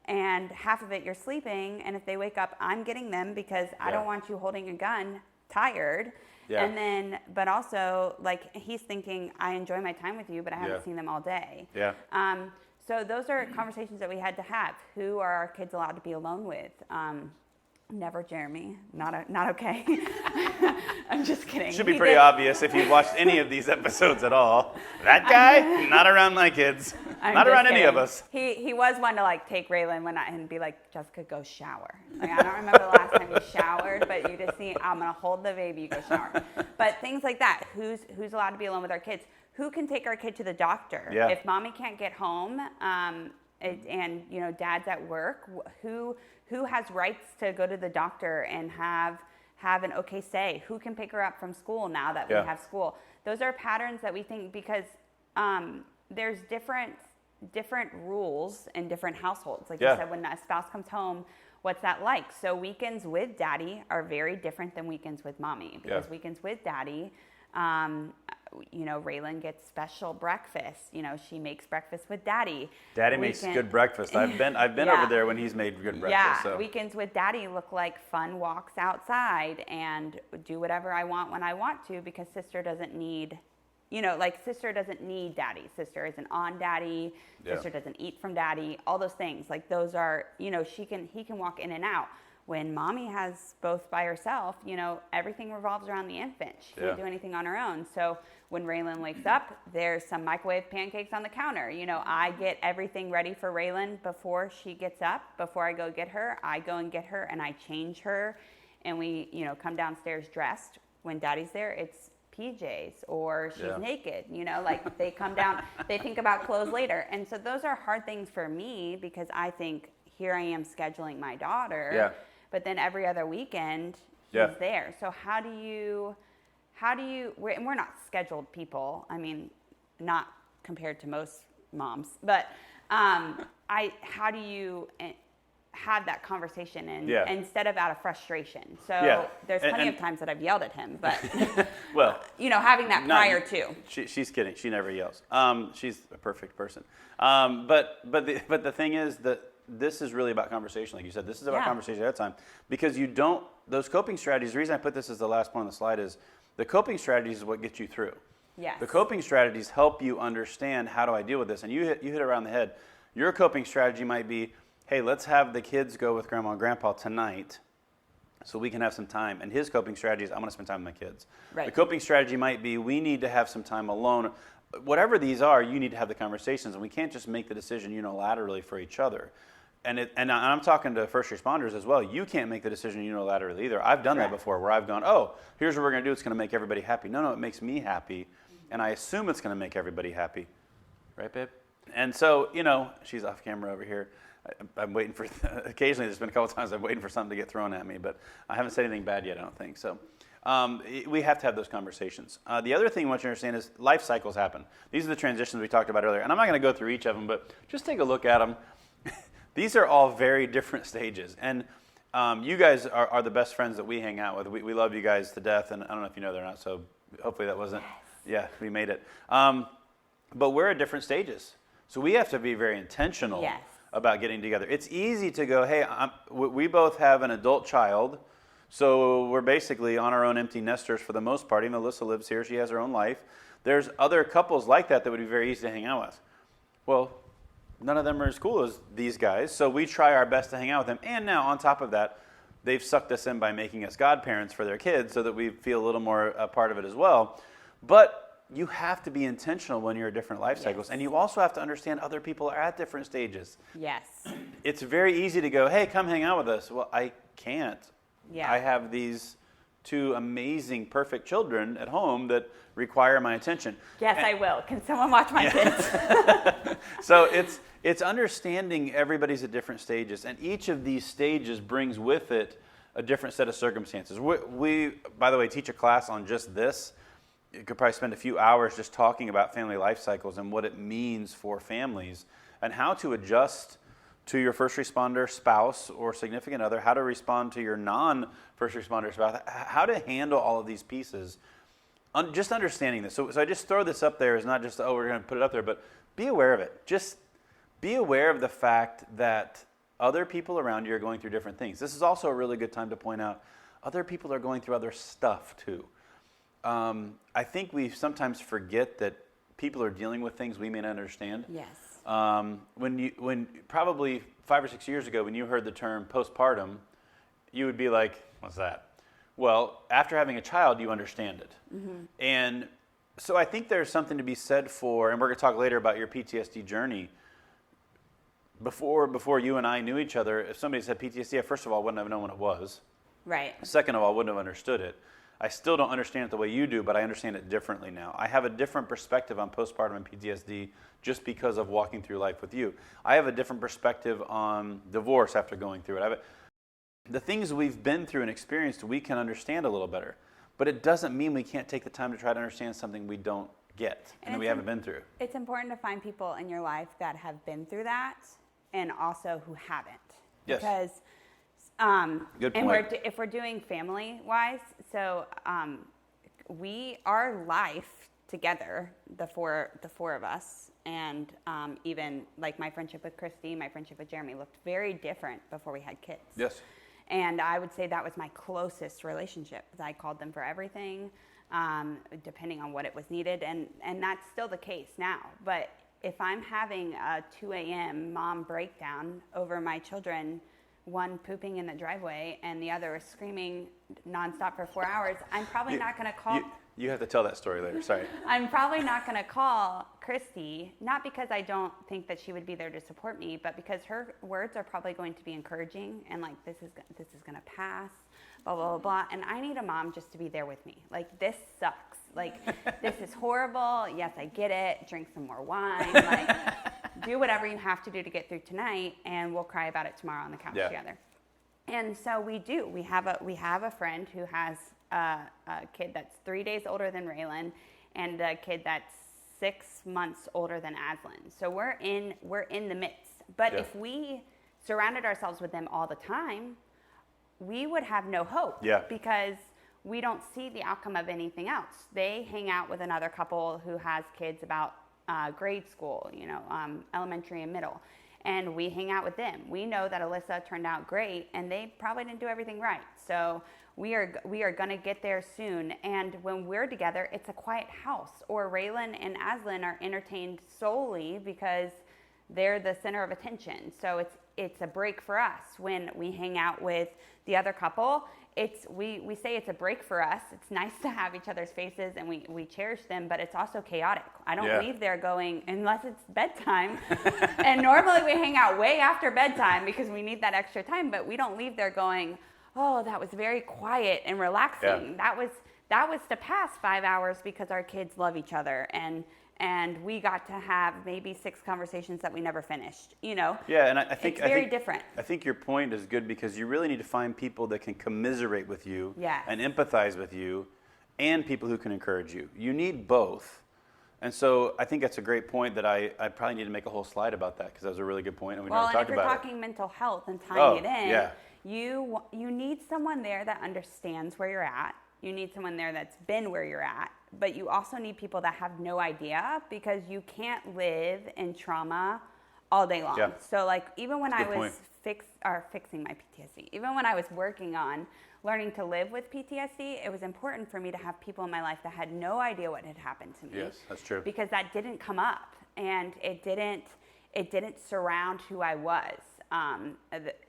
And half of it you're sleeping, and if they wake up, I'm getting them because I don't want you holding a gun tired. And then, but also, like, he's thinking, I enjoy my time with you, but I haven't seen them all day. So those are conversations that we had to have. Who are our kids allowed to be alone with? Never Jeremy. Not okay. I'm just kidding. Should be pretty obvious if you've watched any of these episodes at all. That guy, not around my kids. Not around any of us. He was one to like take Raylan and be like, Jessica, go shower. Like, I don't remember the last time you showered, but you just see, I'm gonna hold the baby, you go shower. But things like that. Who's allowed to be alone with our kids? Who can take our kid to the doctor? If mommy can't get home, and you know dad's at work, who has rights to go to the doctor and have an okay say? Who can pick her up from school now that we have school? Those are patterns that we think because there's different rules in different households. Like you said, when a spouse comes home, what's that like? So weekends with daddy are very different than weekends with mommy, because weekends with daddy, you know, Raylan gets special breakfast. You know, she makes breakfast with daddy. Daddy makes good breakfast. I've been over there when he's made good breakfast. So. Weekends with daddy look like fun walks outside and do whatever I want when I want to, because sister doesn't need, you know, like sister doesn't need daddy. Sister isn't on daddy. Sister doesn't eat from daddy. All those things, like those are, you know, he can walk in and out. When mommy has both by herself, you know, everything revolves around the infant. She can't do anything on her own. So when Raylan wakes up, there's some microwave pancakes on the counter. You know, I get everything ready for Raylan before she gets up. Before I go get her, I go and get her and I change her. And we, you know, come downstairs dressed. When daddy's there, it's PJs or she's naked. You know, like they come down, they think about clothes later. And so those are hard things for me because I think here I am scheduling my daughter. But then every other weekend, he's there. So how do you, and we're not scheduled people. I mean, not compared to most moms, but how do you have that conversation instead of out of frustration? So there's plenty of times that I've yelled at him, but well, you know, having that prior to. She's kidding. She never yells. She's a perfect person. But the thing is that this is really about conversation. Like you said, this is about conversation at a time, because those coping strategies, the reason I put this as the last point on the slide is the coping strategies is what gets you through. Yes. The coping strategies help you understand, how do I deal with this? And you hit it around the head. Your coping strategy might be, hey, let's have the kids go with grandma and grandpa tonight so we can have some time. And his coping strategy is, I'm going to spend time with my kids. Right. The coping strategy might be, we need to have some time alone. Whatever these are, you need to have the conversations, and we can't just make the decision unilaterally for each other. And I'm talking to first responders as well. You can't make the decision unilaterally either. I've done that before, where I've gone, oh, here's what we're going to do. It's going to make everybody happy. No, it makes me happy, and I assume it's going to make everybody happy. Right, babe? And so, you know, she's off camera over here. I'm waiting for, occasionally there's been a couple times I'm waiting for something to get thrown at me, but I haven't said anything bad yet, I don't think. So We have to have those conversations. The other thing I want you to understand is life cycles happen. These are the transitions we talked about earlier. And I'm not going to go through each of them, but just take a look at them. These are all very different stages. And you guys are the best friends that we hang out with. We love you guys to death. And I don't know if you know that or not, so hopefully that wasn't, yeah, we made it. But we're at different stages. So we have to be very intentional about getting together. It's easy to go, hey, we both have an adult child, so we're basically on our own empty nesters for the most part. Even Alyssa lives here. She has her own life. There's other couples like that would be very easy to hang out with. Well, none of them are as cool as these guys, so we try our best to hang out with them. And now, on top of that, they've sucked us in by making us godparents for their kids so that we feel a little more a part of it as well. But you have to be intentional when you're at different life cycles. And you also have to understand other people are at different stages. Yes. It's very easy to go, hey, come hang out with us. Well, I can't. Yeah. I have these two amazing, perfect children at home that require my attention. Yes, I will. Can someone watch my kids? So it's understanding everybody's at different stages. And each of these stages brings with it a different set of circumstances. We by the way, teach a class on just this. You could probably spend a few hours just talking about family life cycles and what it means for families and how to adjust to your first responder spouse or significant other, how to respond to your non-first responder spouse, how to handle all of these pieces. Just understanding this. So I just throw this up there as not just, oh, we're going to put it up there, but be aware of it. Just be aware of the fact that other people around you are going through different things. This is also a really good time to point out other people are going through other stuff too. I think we sometimes forget that people are dealing with things we may not understand. Yes. When probably 5 or 6 years ago, when you heard the term postpartum, you would be like, "What's that?" Well, after having a child, you understand it, and so I think there's something to be said for, and we're going to talk later about your PTSD journey. Before you and I knew each other, if somebody said PTSD, I first of all wouldn't have known what it was. Right. Second of all, I wouldn't have understood it. I still don't understand it the way you do, but I understand it differently now. I have a different perspective on postpartum and PTSD just because of walking through life with you. I have a different perspective on divorce after going through it. The things we've been through and experienced, we can understand a little better. But it doesn't mean we can't take the time to try to understand something we don't get and that we haven't been through. It's important to find people in your life that have been through that and also who haven't. Yes. Because good point. And if we're doing family-wise, so our life together, the four of us, and even like my friendship with Christy, my friendship with Jeremy looked very different before we had kids. Yes. And I would say that was my closest relationship. I called them for everything, depending on what it was needed, and that's still the case now. But if I'm having a 2 a.m. mom breakdown over my children, one pooping in the driveway and the other screaming nonstop for 4 hours, I'm probably not going to call. You have to tell that story later. Sorry. I'm probably not going to call Christy, not because I don't think that she would be there to support me, but because her words are probably going to be encouraging and like, this is going to pass, blah, blah, blah, blah. And I need a mom just to be there with me. Like, this sucks. Like, this is horrible. Yes, I get it. Drink some more wine. Like, do whatever you have to do to get through tonight, and we'll cry about it tomorrow on the couch together. And so we do. We have a friend who has a kid that's 3 days older than Raylan, and a kid that's 6 months older than Aslan. So we're in the midst. But if we surrounded ourselves with them all the time, we would have no hope. Yeah. Because we don't see the outcome of anything else. They hang out with another couple who has kids about grade school, elementary and middle. And we hang out with them. We know that Alyssa turned out great, and they probably didn't do everything right. So we are going to get there soon. And when we're together, it's a quiet house. Or Raylan and Aslan are entertained solely because they're the center of attention. So it's a break for us when we hang out with the other couple. We say it's a break for us. It's nice to have each other's faces and we cherish them, but it's also chaotic. I don't leave there going, unless it's bedtime. And normally we hang out way after bedtime because we need that extra time, but we don't leave there going, oh, that was very quiet and relaxing. Yeah. That was to pass 5 hours because our kids love each other. And and we got to have maybe 6 conversations that we never finished, you know? Yeah, and I think it's very different. I think your point is good because you really need to find people that can commiserate with you Yes. and empathize with you, and people who can encourage you. You need both. And so I think that's a great point that I probably need to make a whole slide about that, because that was a really good point, and we never talked and if about you're it. talking mental health and tying it in, yeah. you need someone there that understands where you're at. You need someone there that's been where you're at, but you also need people that have no idea, because you can't live in trauma all day long. Yeah. So like even when I Good was fixing my PTSD, even when I was working on learning to live with PTSD, it was important for me to have people in my life that had no idea what had happened to me. Yes, that's true. Because that didn't come up, and it didn't surround who I was.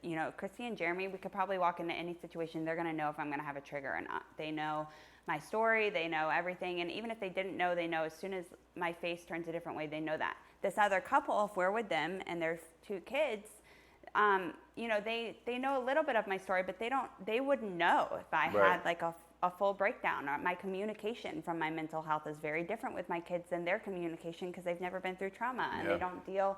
You know, Christy and Jeremy, we could probably walk into any situation. They're going to know if I'm going to have a trigger or not. They know my story. They know everything. And even if they didn't know, they know as soon as my face turns a different way, they know that. This other couple, if we're with them and there's 2 kids, you know, they know a little bit of my story, but they wouldn't know if I had like a full breakdown. Or my communication from my mental health is very different with my kids than their communication, because they've never been through trauma, and they don't deal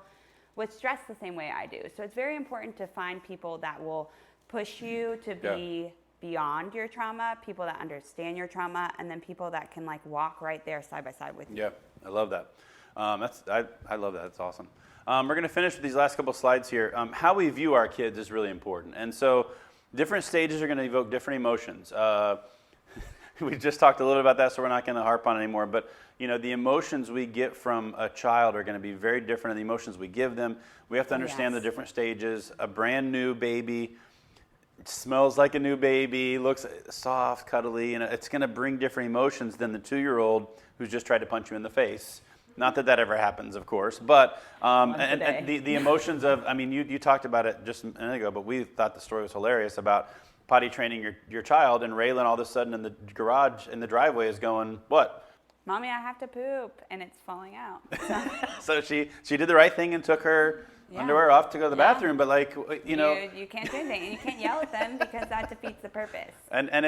with stress the same way I do. So it's very important to find people that will push you to be beyond your trauma, people that understand your trauma, and then people that can like walk right there side by side with you. Yeah, I love that. I love that. That's awesome. We're going to finish with these last couple slides here. How we view our kids is really important. And so different stages are going to evoke different emotions. We just talked a little about that, so we're not going to harp on it anymore. But you know, the emotions we get from a child are going to be very different than the emotions we give them. We have to understand the different stages. A brand new baby smells like a new baby, looks soft, cuddly, and it's going to bring different emotions than the 2-year-old who's just tried to punch you in the face. Not that that ever happens, of course, but and the emotions of, I mean, you talked about it just a minute ago, but we thought the story was hilarious about potty training your child, and Raylan all of a sudden in the garage, in the driveway, is going, what? Mommy, I have to poop, and it's falling out. So she did the right thing and took her underwear off to go to the bathroom, but like, you know. You can't do anything, and you can't yell at them, because that defeats the purpose. And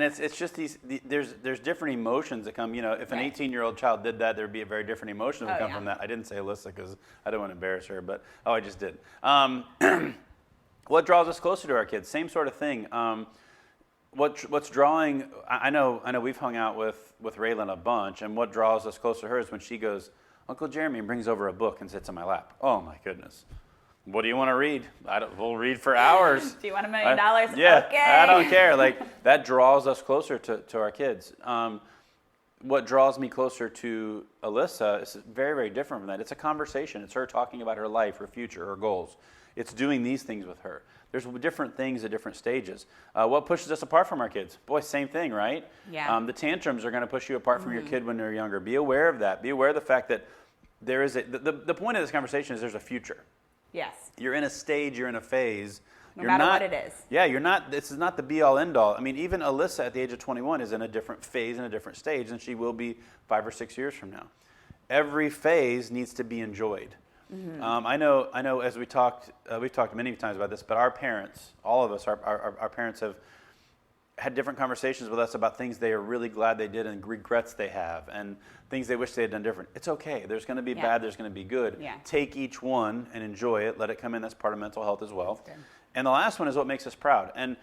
it's just there's different emotions that come. You know, if an 18-year-old child did that, there'd be a very different emotion that would come from that. I didn't say Alyssa because I don't want to embarrass her, but I just did. What draws us closer to our kids? Same sort of thing. What's drawing? I know we've hung out with Raylan a bunch, and what draws us closer to her is when she goes, Uncle Jeremy, and brings over a book and sits on my lap. Oh my goodness. What do you want to read? We'll read for hours. Do you want $1 million? Yeah, okay. I don't care. Like, that draws us closer to our kids. What draws me closer to Alyssa is very, very different from that. It's a conversation. It's her talking about her life, her future, her goals. It's doing these things with her. There's different things at different stages. What pushes us apart from our kids? Boy, same thing, right? Yeah. The tantrums are going to push you apart from your kid when they're younger. Be aware of that. Be aware of the fact that there is the point of this conversation is there's a future. Yes. You're in a stage, you're in a phase. No matter what it is. Yeah, you're not, this is not the be-all, end-all. I mean, even Alyssa at the age of 21 is in a different phase, in a different stage, than she will be 5 or 6 years from now. Every phase needs to be enjoyed. Mm-hmm. I know as we've talked many times about this, but our parents, all of us, our parents have had different conversations with us about things they are really glad they did and regrets they have, and things they wish they had done different. It's okay. There's going to be bad. There's going to be good. Yeah. Take each one and enjoy it. Let it come in. That's part of mental health as well. And the last one is what makes us proud. And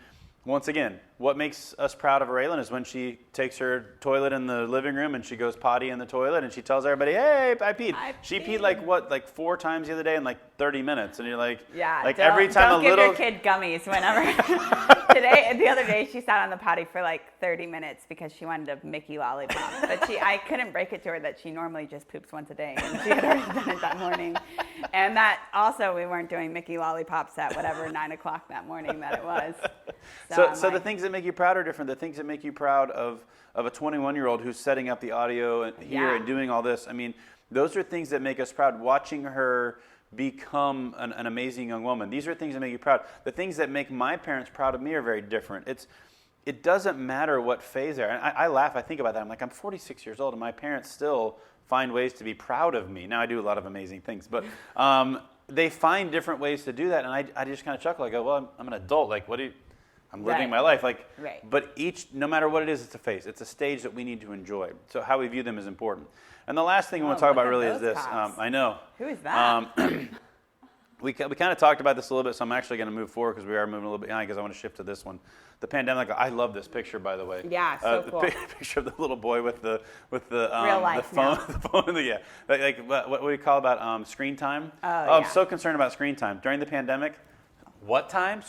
once again, what makes us proud of Raylan is when she takes her toilet in the living room and she goes potty in the toilet and she tells everybody, hey, I peed. She peed like 4 times the other day in like 30 minutes. And you're like, every time don't give your kid gummies whenever. The other day, she sat on the potty for like 30 minutes because she wanted a Mickey lollipop. But I couldn't break it to her that she normally just poops once a day. And she had already done it that morning. And that also, we weren't doing Mickey lollipops at whatever 9 o'clock that morning that it was. So the things that make you proud are different. The things that make you proud of a 21-year-old who's setting up the audio here and doing all this, I mean, those are things that make us proud. Watching her become an amazing young woman. These are things that make you proud. The things that make my parents proud of me are very different. It doesn't matter what phase they're in. I laugh, I think about that. I'm like, I'm 46 years old, and my parents still find ways to be proud of me. Now, I do a lot of amazing things, but they find different ways to do that, and I just kind of chuckle. I go, well, I'm an adult. Like, I'm living my life. But no matter what it is, it's a phase. It's a stage that we need to enjoy. So how we view them is important. And the last thing we want to talk about really is this. I know. Who is that? We kind of talked about this a little bit, so I'm actually going to move forward because we are moving a little bit behind because I want to shift to this one. The pandemic. I love this picture, by the way. Yeah, so cool. The picture of the little boy with the real life the phone, now. the phone. Yeah, like what do we call about screen time? Oh, I'm so concerned about screen time during the pandemic. What time?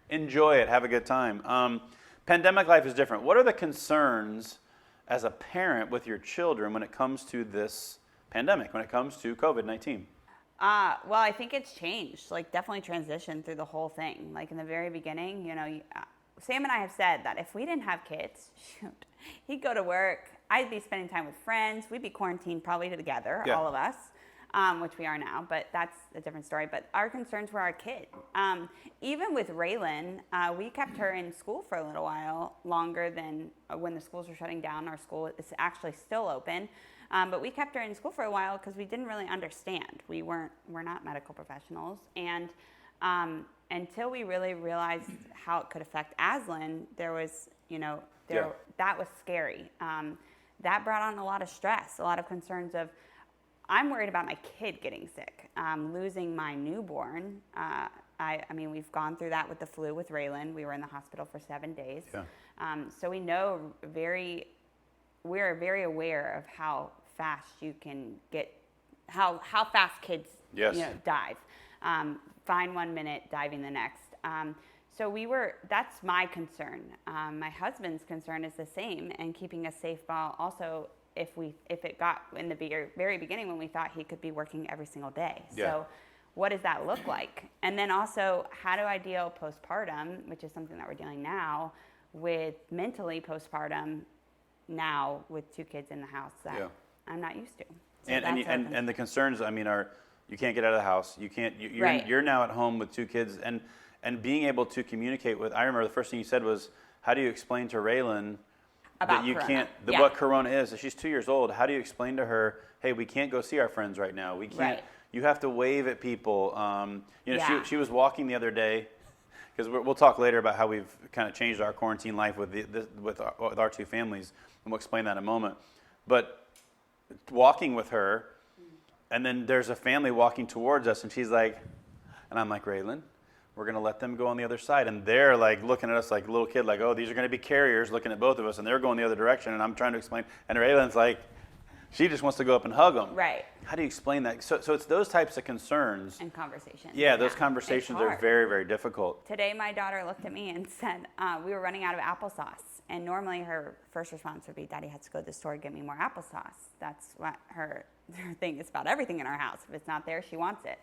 Enjoy it. Have a good time. Pandemic life is different. What are the concerns as a parent with your children when it comes to this pandemic? When it comes to COVID-19? Well, I think it's changed, like definitely transitioned through the whole thing. Like in the very beginning, Sam and I have said that if we didn't have kids, shoot, he'd go to work, I'd be spending time with friends, we'd be quarantined probably together, all of us, which we are now, but that's a different story. But our concerns were our kid. Even with Raylan, we kept her in school for a little while longer than when the schools were shutting down. Our school is actually still open. But we kept her in school for a while because we didn't really understand. We're not medical professionals. And until we really realized how it could affect Aslan, there was, that was scary. That brought on a lot of stress, a lot of concerns of, I'm worried about my kid getting sick, losing my newborn. I mean, we've gone through that with the flu with Raylan. We were in the hospital for 7 days. Yeah. So we know we're very aware of how fast you can get, how fast kids dive. Fine 1 minute, diving the next. So that's my concern. My husband's concern is the same, and keeping us safe while also if it got in the very beginning when we thought he could be working every single day. Yeah. So what does that look like? And then also, how do I deal postpartum, which is something that we're dealing now, with mentally postpartum now with 2 kids in the house that I'm not used to. So and the concerns, I mean, are you can't get out of the house. You can't. You're now at home with 2 kids, and being able to communicate with. I remember the first thing you said was, "How do you explain to Raylan that you can't what Corona is?" She's 2 years old. How do you explain to her, "Hey, we can't go see our friends right now. We can't. Right. You have to wave at people." She was walking the other day. Because we'll talk later about how we've kind of changed our quarantine life with our 2 families, and we'll explain that in a moment. But walking with her, and then there's a family walking towards us, and she's like, and I'm like, Raylan, we're going to let them go on the other side. And they're like looking at us like a little kid, like, oh, these are going to be carriers, looking at both of us, and they're going the other direction, and I'm trying to explain. And Raylan's like, she just wants to go up and hug them. Right. How do you explain that? So it's those types of concerns. And conversations. Yeah, those conversations are very, very difficult. Today, my daughter looked at me and said, we were running out of applesauce. And normally her first response would be, Daddy has to go to the store and get me more applesauce. That's what her thing is about everything in our house. If it's not there, she wants it.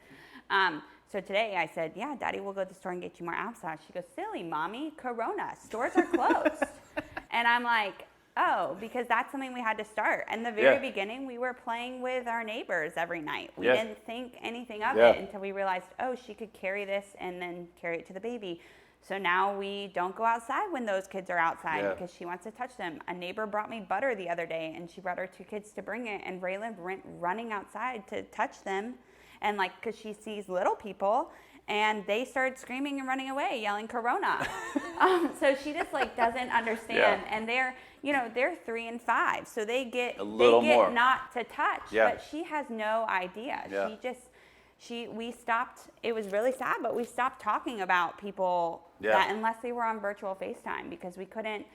So today I said, yeah, Daddy, we'll go to the store and get you more applesauce. She goes, silly, Mommy, Corona. Stores are closed. And I'm like, oh, because that's something we had to start. In the very beginning, we were playing with our neighbors every night. We didn't think anything of it until we realized, oh, she could carry this and then carry it to the baby. So now we don't go outside when those kids are outside because she wants to touch them. A neighbor brought me butter the other day, and she brought her 2 kids to bring it, and Raylan went running outside to touch them, and because she sees little people, and they started screaming and running away, yelling Corona. So she just doesn't understand, and they're 3 and 5, so they get more. Not to touch, but she has no idea. We stopped. It was really sad, but we stopped talking about people that unless they were on virtual FaceTime, because we couldn't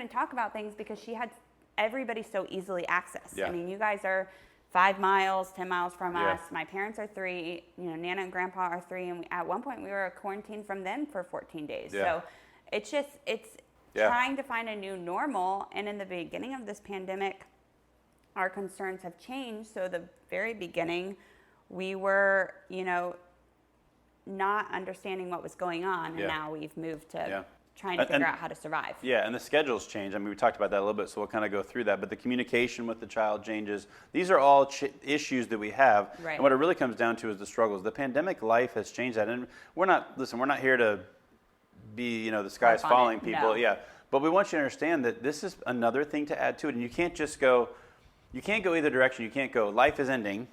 talk about things because she had everybody so easily accessed. I mean, you guys are 5 miles, 10 miles from us. My parents are 3. Nana and Grandpa are 3, and at one point we were quarantined from them for 14 days. So it's trying to find a new normal. And in the beginning of this pandemic, our concerns have changed. So the very beginning, we were, not understanding what was going on, and now we've moved to trying to figure out how to survive. Yeah, and the schedules change. I mean, we talked about that a little bit, so we'll kind of go through that. But the communication with the child changes. These are all issues that we have. Right. And what it really comes down to is the struggles. The pandemic life has changed that. And we're not here to be, the sky's falling people. No. Yeah. But we want you to understand that this is another thing to add to it. And you can't go either direction. You can't go, life is ending,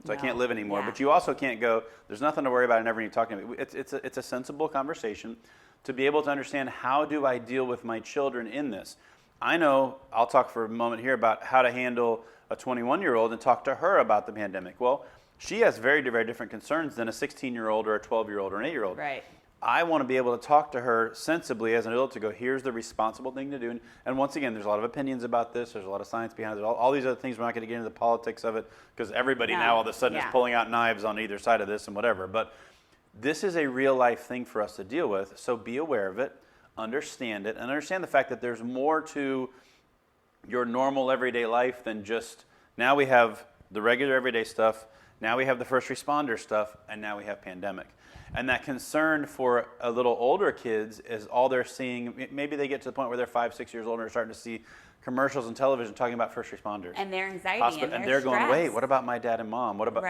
so I can't live anymore. But you also can't go, there's nothing to worry about, and never need to talk to me. It's a sensible conversation to be able to understand, how do I deal with my children in this? I know, I'll talk for a moment here about how to handle a 21-year-old and talk to her about the pandemic. Well, she has very, very different concerns than a 16-year-old or a 12-year-old or an 8-year-old. Right. I want to be able to talk to her sensibly as an adult to go, here's the responsible thing to do. And once again, there's a lot of opinions about this. There's a lot of science behind it. All these other things, we're not going to get into the politics of it because everybody now all of a sudden is pulling out knives on either side of this and whatever. But this is a real life thing for us to deal with. So be aware of it, understand it, and understand the fact that there's more to your normal everyday life than just, now we have the regular everyday stuff, now we have the first responder stuff, and now we have pandemic. And that concern for a little older kids is all they're seeing. Maybe they get to the point where they're 5, 6 years old and they're starting to see commercials on television talking about first responders. And their anxiety and they're stress. going, wait, what about my dad and mom? What about,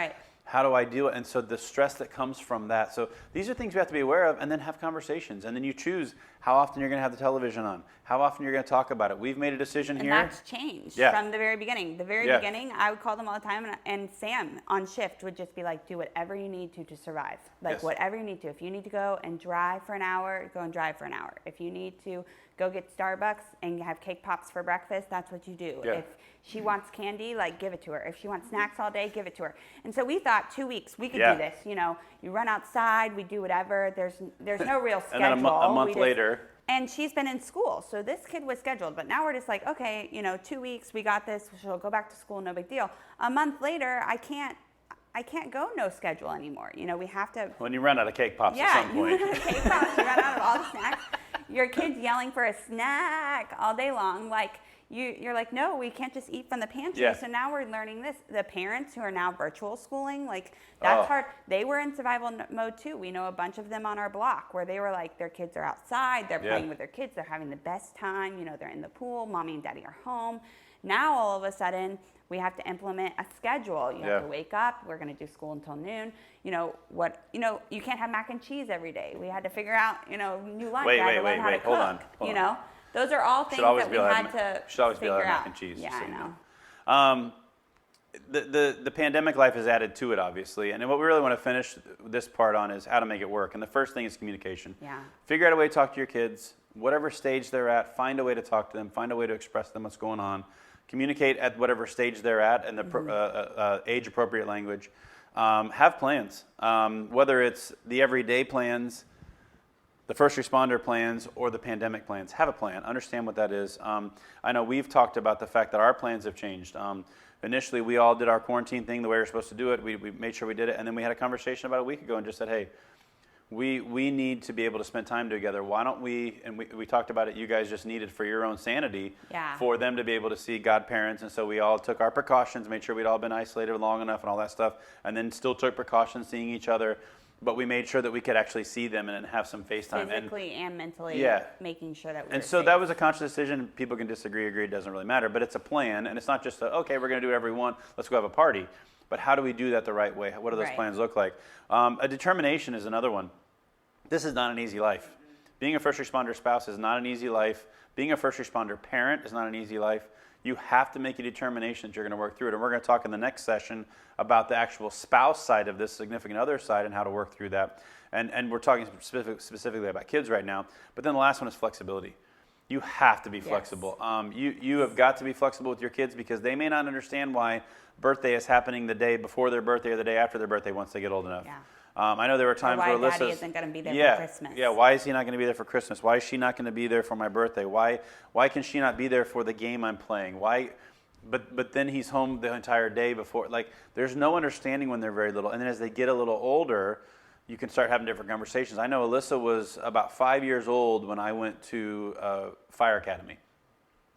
how do I deal? And so the stress that comes from that. So these are things we have to be aware of and then have conversations. And then you choose how often you're going to have the television on, how often you're going to talk about it. We've made a decision here. And that's changed from the very beginning. The very beginning, I would call them all the time, and Sam on shift would just be like, do whatever you need to survive. Like whatever you need to. If you need to go and drive for an hour, go and drive for an hour. If you need to go get Starbucks and have cake pops for breakfast, that's what you do. If she wants candy, like give it to her. If she wants snacks all day, give it to her. And so we thought 2 weeks, we could do this. You know, you run outside, we do whatever. There's no real schedule. And then a month later. And she's been in school, so this kid was scheduled. But now we're just like, okay, 2 weeks, we got this. She'll go back to school, no big deal. A month later, I can't go no schedule anymore. We have to. When you run out of cake pops at some point. You run out of cake pops, you run out of all the snacks. Your kid's yelling for a snack all day long. Like, you're like, no, we can't just eat from the pantry. So now we're learning this. The parents who are now virtual schooling, like, that's hard. They were in survival mode too. We know a bunch of them on our block where they were like, their kids are outside, they're playing with their kids, they're having the best time, they're in the pool, mommy and daddy are home. Now all of a sudden, we have to implement a schedule. You have to wake up. We're going to do school until noon. You can't have mac and cheese every day. We had to figure out, new lunch. Wait, how to cook. Hold on. Those are all things that we had to should always be figure allowed out. Mac and cheese. Yeah, I know. The pandemic life has added to it, obviously. And what we really want to finish this part on is how to make it work. And the first thing is communication. Yeah. Figure out a way to talk to your kids, whatever stage they're at. Find a way to talk to them. Find a way to express to them what's going on. Communicate at whatever stage they're at in the age-appropriate language. Have plans, whether it's the everyday plans, the first responder plans, or the pandemic plans. Have a plan. Understand what that is. I know we've talked about the fact that our plans have changed. Initially, we all did our quarantine thing the way we were supposed to do it. We made sure we did it, and then we had a conversation about a week ago and just said, hey, we need to be able to spend time together. Why don't we, and we talked about it, you guys just needed for your own sanity, for them to be able to see godparents. And so we all took our precautions, made sure we'd all been isolated long enough and all that stuff, and then still took precautions seeing each other. But we made sure that we could actually see them and have some FaceTime. Physically and mentally, making sure that we And so that was a conscious decision. People can disagree, agree, it doesn't really matter. But it's a plan, and it's not just, okay, we're going to do whatever we want, let's go have a party. But how do we do that the right way? What do those plans look like? A determination is another one. This is not an easy life. Being a first responder spouse is not an easy life. Being a first responder parent is not an easy life. You have to make a determination that you're going to work through it. And we're going to talk in the next session about the actual spouse side of this, significant other side, and how to work through that. And we're talking specifically about kids right now. But then the last one is flexibility. You have to be flexible. You have got to be flexible with your kids because they may not understand why birthday is happening the day before their birthday or the day after their birthday once they get old enough. Yeah. I know there were times where Daddy Alyssa isn't going to be there for Christmas. Yeah, why is he not going to be there for Christmas? Why is she not going to be there for my birthday? Why can she not be there for the game I'm playing? But then he's home the entire day before. Like, there's no understanding when they're very little. And then as they get a little older, you can start having different conversations. I know Alyssa was about 5 years old when I went to Fire Academy.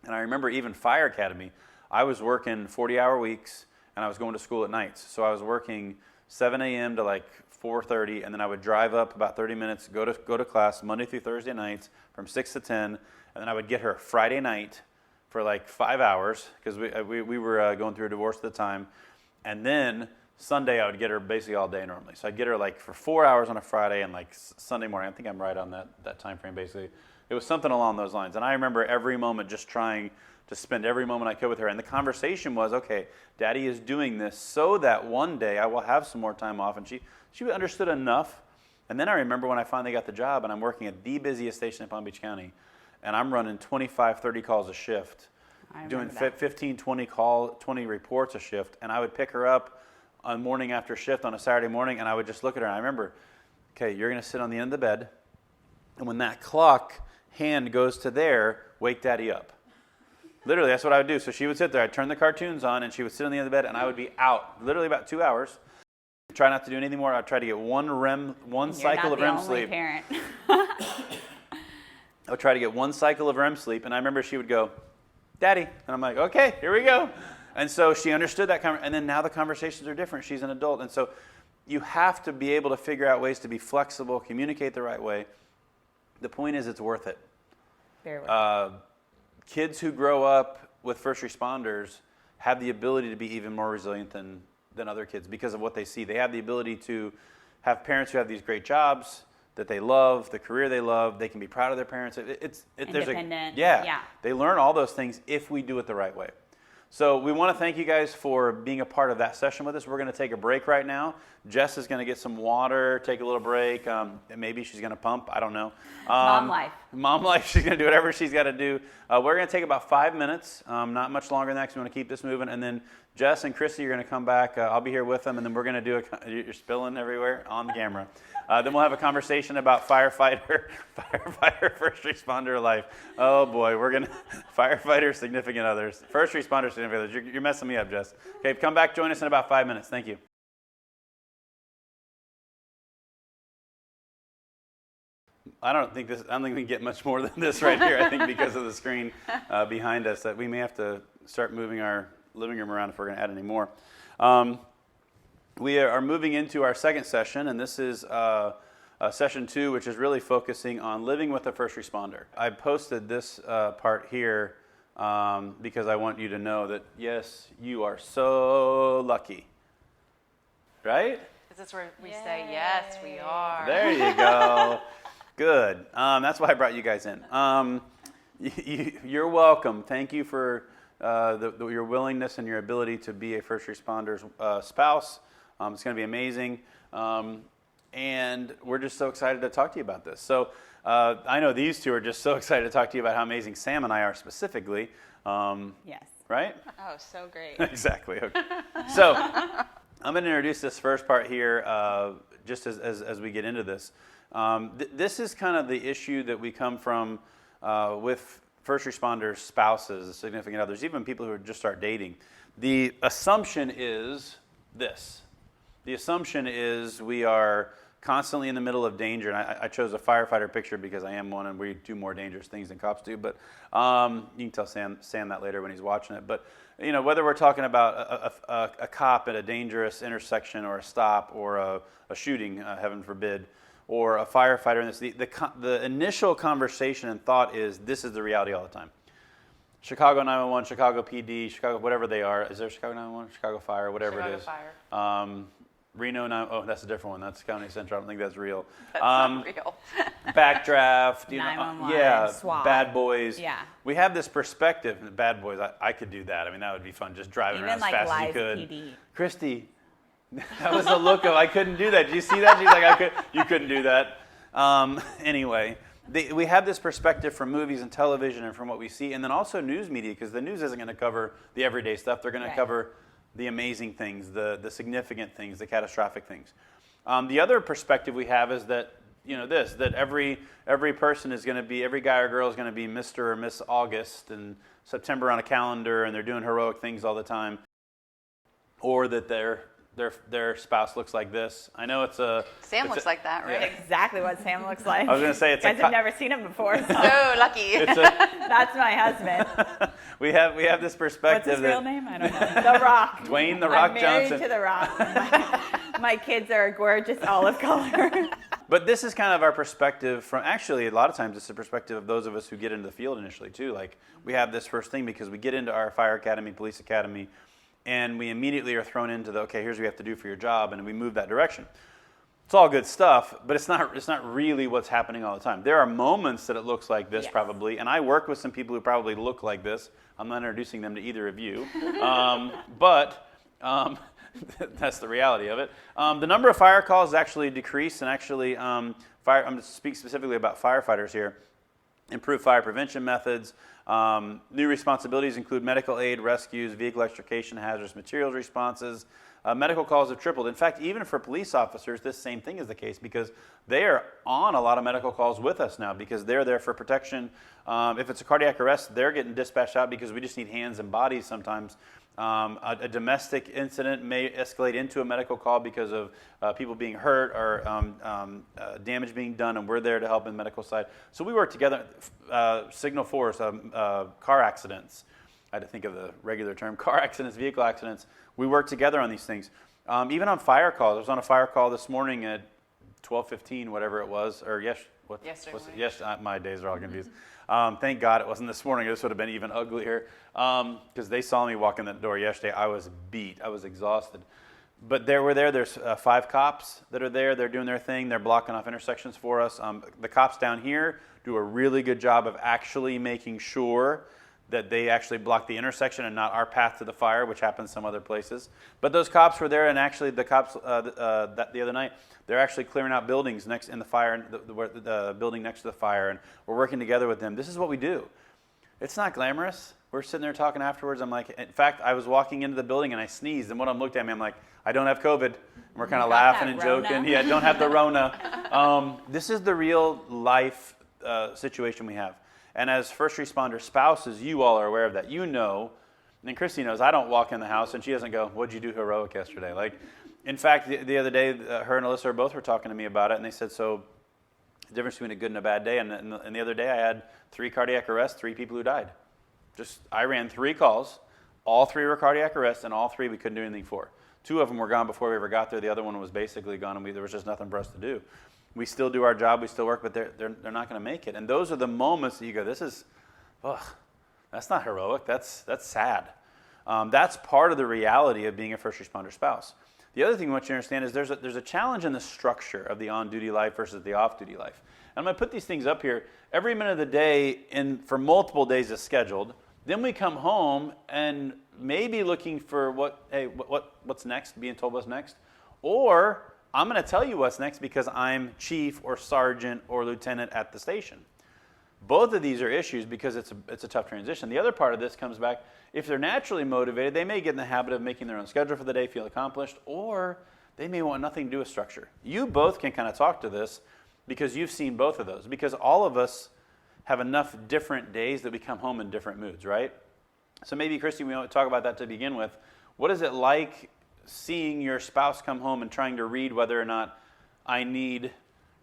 And I remember even Fire Academy, I was working 40-hour weeks, and I was going to school at nights. So I was working 7 a.m. to like 4:30, and then I would drive up about 30 minutes, go to class Monday through Thursday nights from 6 to 10, and then I would get her Friday night for like 5 hours because we were going through a divorce at the time, and then Sunday I would get her basically all day normally. So I'd get her like for 4 hours on a Friday and like Sunday morning. I think I'm right on that time frame basically. It was something along those lines, and I remember every moment just trying to spend every moment I could with her. And the conversation was, okay, Daddy is doing this so that one day I will have some more time off. And she understood enough. And then I remember when I finally got the job and I'm working at the busiest station in Palm Beach County. and I'm running 25, 30 calls a shift, doing 15, 20 reports a shift, and I would pick her up on morning after shift on a Saturday morning, and I would just look at her, and I remember, okay, you're going to sit on the end of the bed, and when that clock hand goes to there, wake Daddy up. Literally, that's what I would do. So she would sit there, I'd turn the cartoons on, and she would sit on the end of the bed, and I would be out, literally about 2 hours. Try not to do anything more. I'd try to get one cycle of REM sleep. Parent. I would try to get one cycle of REM sleep, and I remember she would go, Daddy. And I'm like, okay, here we go. And so she understood that, and then now the conversations are different. She's an adult. And so you have to be able to figure out ways to be flexible, communicate the right way. The point is it's worth it. Very worth it. Kids who grow up with first responders have the ability to be even more resilient than other kids because of what they see. They have the ability to have parents who have these great jobs that they love, the career they love. They can be proud of their parents. Independent. Yeah. They learn all those things if we do it the right way. So we want to thank you guys for being a part of that session with us. We're going to take a break right now. Jess is going to get some water, take a little break. Maybe she's going to pump. I don't know. Mom life. Mom life. She's going to do whatever she's got to do. We're going to take about 5 minutes, not much longer than that because we want to keep this moving. And then Jess and Christy are going to come back. I'll be here with them, and then we're going to do you're spilling everywhere on the camera. Then we'll have a conversation about firefighter, first responder life. Oh boy, we're going to, firefighter, significant others. First responder, significant others. You're messing me up, Jess. Okay, come back, join us in about 5 minutes. Thank you. I don't think we can get much more than this right here. I think because of the screen behind us that we may have to start moving our living room around if we're going to add any more. We are moving into our second session, and this is session 2, which is really focusing on living with a first responder. I posted this part here because I want you to know that, yes, you are so lucky. Right? Is this where we say, yes, we are? There you go. Good. That's why I brought you guys in. You're welcome. Thank you for your willingness and your ability to be a first responder's spouse. It's going to be amazing. And we're just so excited to talk to you about this. So I know these two are just so excited to talk to you about how amazing Sam and I are specifically. Yes. Right? Oh, so great. Exactly. Okay. So I'm going to introduce this first part here just as we get into this. This is kind of the issue that we come from with first responders, spouses, significant others, even people who just start dating. The assumption is this. The assumption is we are constantly in the middle of danger. And I chose a firefighter picture because I am one and we do more dangerous things than cops do. But you can tell Sam that later when he's watching it. But you know, whether we're talking about a cop at a dangerous intersection or a stop or a shooting, heaven forbid, or a firefighter in this, the initial conversation and thought is this is the reality all the time. Chicago 911, Chicago PD, Chicago, whatever they are. Is there Chicago 911, Chicago Fire, whatever Chicago it is? Fire. Reno 9, oh, that's a different one. That's County Central. I don't think that's real. That's not real. Backdraft, 911, yeah, SWAT. Bad Boys. Yeah. We have this perspective. Bad Boys, I could do that. I mean, that would be fun, just driving around as fast as you could. PD. Christy, that was the look of I couldn't do that. Did you see that? She's like, you couldn't do that. Anyway, we have this perspective from movies and television and from what we see, and then also news media, because the news isn't going to cover the everyday stuff. They're going to cover the amazing things, the significant things, the catastrophic things. The other perspective we have is that, you know, that every person is going to be, every guy or girl is going to be Mr. or Miss August and September on a calendar, and they're doing heroic things all the time, or that their spouse looks like this. I know Sam looks like that, right? That's exactly what Sam looks like. I was going to say you guys have never seen him before. So. So lucky. That's my husband. We have this perspective. What's his real name? I don't know. The Rock. Dwayne The Rock I'm married Johnson. to The Rock. My kids are gorgeous olive color. But this is kind of our perspective from, actually, a lot of times it's the perspective of those of us who get into the field initially too. Like, we have this first thing because we get into our fire academy, police academy, and we immediately are thrown into here's what you have to do for your job, and we move that direction. It's all good stuff, but it's not really what's happening all the time. There are moments that it looks like this probably, and I work with some people who probably look like this. I'm not introducing them to either of you, but that's the reality of it. The number of fire calls actually decreased, and actually, I'm going to speak specifically about firefighters here. improve fire prevention methods. New responsibilities include medical aid, rescues, vehicle extrication, hazardous materials responses. Medical calls have tripled. In fact, even for police officers, this same thing is the case because they are on a lot of medical calls with us now because they're there for protection. If it's a cardiac arrest, they're getting dispatched out because we just need hands and bodies sometimes. A domestic incident may escalate into a medical call because of people being hurt or damage being done, and we're there to help in the medical side. So we work together. Signal force, car accidents. I had to think of the regular term, car accidents, vehicle accidents. We work together on these things. Even on fire calls. I was on a fire call this morning at 12:15, whatever it was, or yesterday. My days are all confused. Thank God it wasn't this morning. This would have been even uglier because they saw me walk in the door yesterday. I was beat. I was exhausted. But there's 5 cops that are there. They're doing their thing. They're blocking off intersections for us. The cops down here do a really good job of actually making sure that they actually block the intersection and not our path to the fire, which happens some other places. But those cops were there, and actually the cops the other night, they're actually clearing out buildings next in the fire, the building next to the fire, and we're working together with them. This is what we do. It's not glamorous. We're sitting there talking afterwards. I'm like, in fact, I was walking into the building and I sneezed, and one of them looked at me. I'm like, I don't have COVID. And we're kind of laughing and joking. Yeah, don't have the Rona. This is the real life situation we have. And as first responder spouses, you all are aware of that. You know, and Christy knows, I don't walk in the house and she doesn't go, what'd you do heroic yesterday? Like, in fact, the other day, her and Alyssa both were talking to me about it, and they said, so the difference between a good and a bad day. And the other day I had 3 cardiac arrests, 3 people who died. I ran 3 calls. All 3 were cardiac arrests, and all 3 we couldn't do anything for. 2 of them were gone before we ever got there. The other one was basically gone, and there was just nothing for us to do. We still do our job, we still work, but they're not going to make it. And those are the moments that you go, that's not heroic, that's sad. That's part of the reality of being a first responder spouse. The other thing I want you to understand is there's a challenge in the structure of the on-duty life versus the off-duty life. And I'm going to put these things up here. Every minute of the day for multiple days is scheduled. Then we come home and maybe looking for what's next, being told what's next. Or I'm going to tell you what's next because I'm chief or sergeant or lieutenant at the station. Both of these are issues because it's a tough transition. The other part of this comes back, if they're naturally motivated, they may get in the habit of making their own schedule for the day, feel accomplished, or they may want nothing to do with structure. You both can kind of talk to this because you've seen both of those, because all of us have enough different days that we come home in different moods, right? So maybe, Christy, we want to talk about that to begin with. What is it like seeing your spouse come home and trying to read whether or not I need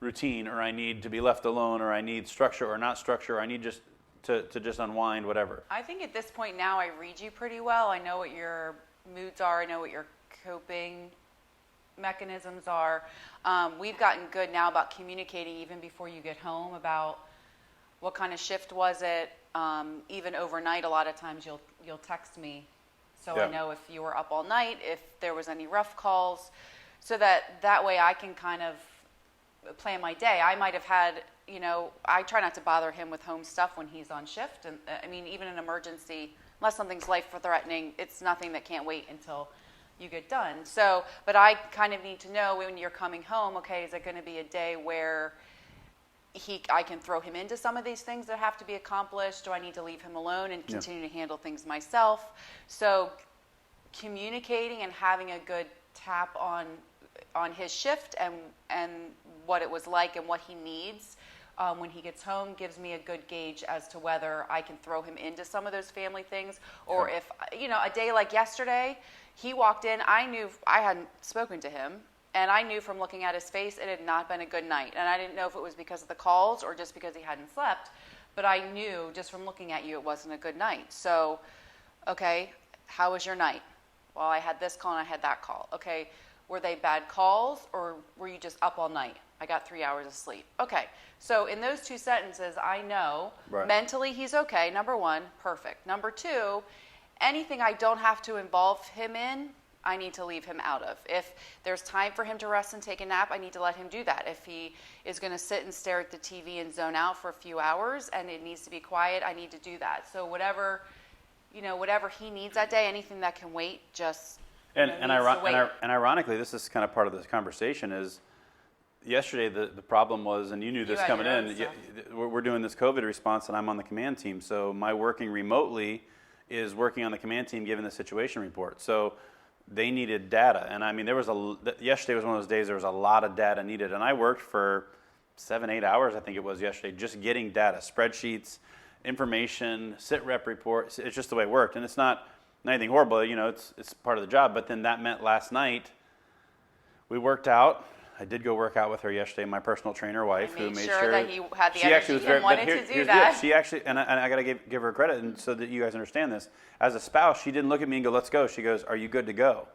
routine, or I need to be left alone, or I need structure or not structure, or I need just to just unwind, whatever? I think at this point now I read you pretty well. I know what your moods are. I know what your coping mechanisms are. We've gotten good now about communicating even before you get home about what kind of shift was it. Even overnight, a lot of times you'll text me, so I know if you were up all night, if there was any rough calls, so that way I can kind of plan my day. I might have had, I try not to bother him with home stuff when he's on shift. And I mean, even an emergency, unless something's life-threatening, it's nothing that can't wait until you get done. So, but I kind of need to know when you're coming home, okay, is it going to be a day where I can throw him into some of these things that have to be accomplished? Do I need to leave him alone and continue to handle things myself? So communicating and having a good tap on his shift and what it was like and what he needs when he gets home gives me a good gauge as to whether I can throw him into some of those family things, or if, a day like yesterday, he walked in, I knew I hadn't spoken to him, and I knew from looking at his face it had not been a good night. And I didn't know if it was because of the calls or just because he hadn't slept, but I knew just from looking at you it wasn't a good night. So, okay, how was your night? Well, I had this call and I had that call. Okay, were they bad calls, or were you just up all night? I got 3 hours of sleep. Okay, so in those 2 sentences, I know mentally he's okay, number 1, perfect. Number 2, anything I don't have to involve him in, I need to leave him out of. If there's time for him to rest and take a nap, I need to let him do that. If he is going to sit and stare at the TV and zone out for a few hours and it needs to be quiet, I need to do that. So whatever he needs that day, anything that can wait, just and ironically, this is kind of part of this conversation is, yesterday the problem was, and you knew this had coming your own in, stuff. we're doing this COVID response, and I'm on the command team. So my working remotely is working on the command team, giving the situation report. So they needed data, and I mean, yesterday was one of those days there was a lot of data needed, and I worked for 7-8 hours, I think it was yesterday, just getting data, spreadsheets, information, sit rep reports. It's just the way it worked, and it's not anything horrible, it's part of the job. But then that meant last night we worked out. I did go work out with her yesterday, my personal trainer wife, who made sure that you had the she actually was energy very, and wanted to do that. She actually, and I got to give her credit, and so that you guys understand this. As a spouse, she didn't look at me and go, "Let's go." She goes, "Are you good to go?"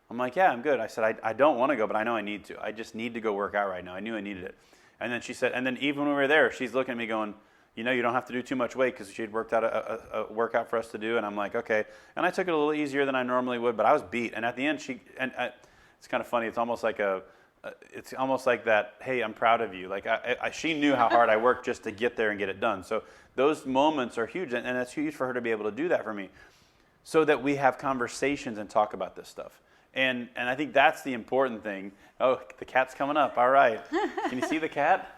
I'm like, "Yeah, I'm good." I said, I don't want to go, but I know I need to. I just need to go work out right now. I knew I needed it. And then she said, and then even when we were there, she's looking at me going, "You don't have to do too much weight," because she had worked out a workout for us to do. And I'm like, okay. And I took it a little easier than I normally would, but I was beat. And at the end, it's kind of funny. It's almost like that, "Hey, I'm proud of you." Like she knew how hard I worked just to get there and get it done. So those moments are huge, and it's huge for her to be able to do that for me, so that we have conversations and talk about this stuff. And I think that's the important thing. Oh, the cat's coming up. All right. Can you see the cat?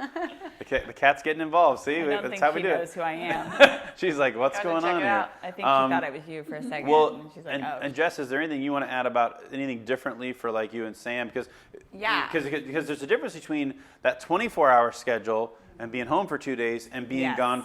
The cat's getting involved. See, that's how we do it. I don't think she knows who I am. She's like, "What's going on here?" I think she thought it was you for a second. Well, and she's like, and Jess, is there anything you want to add about anything differently for like you and Sam? Because there's a difference between that 24-hour schedule and being home for 2 days and being gone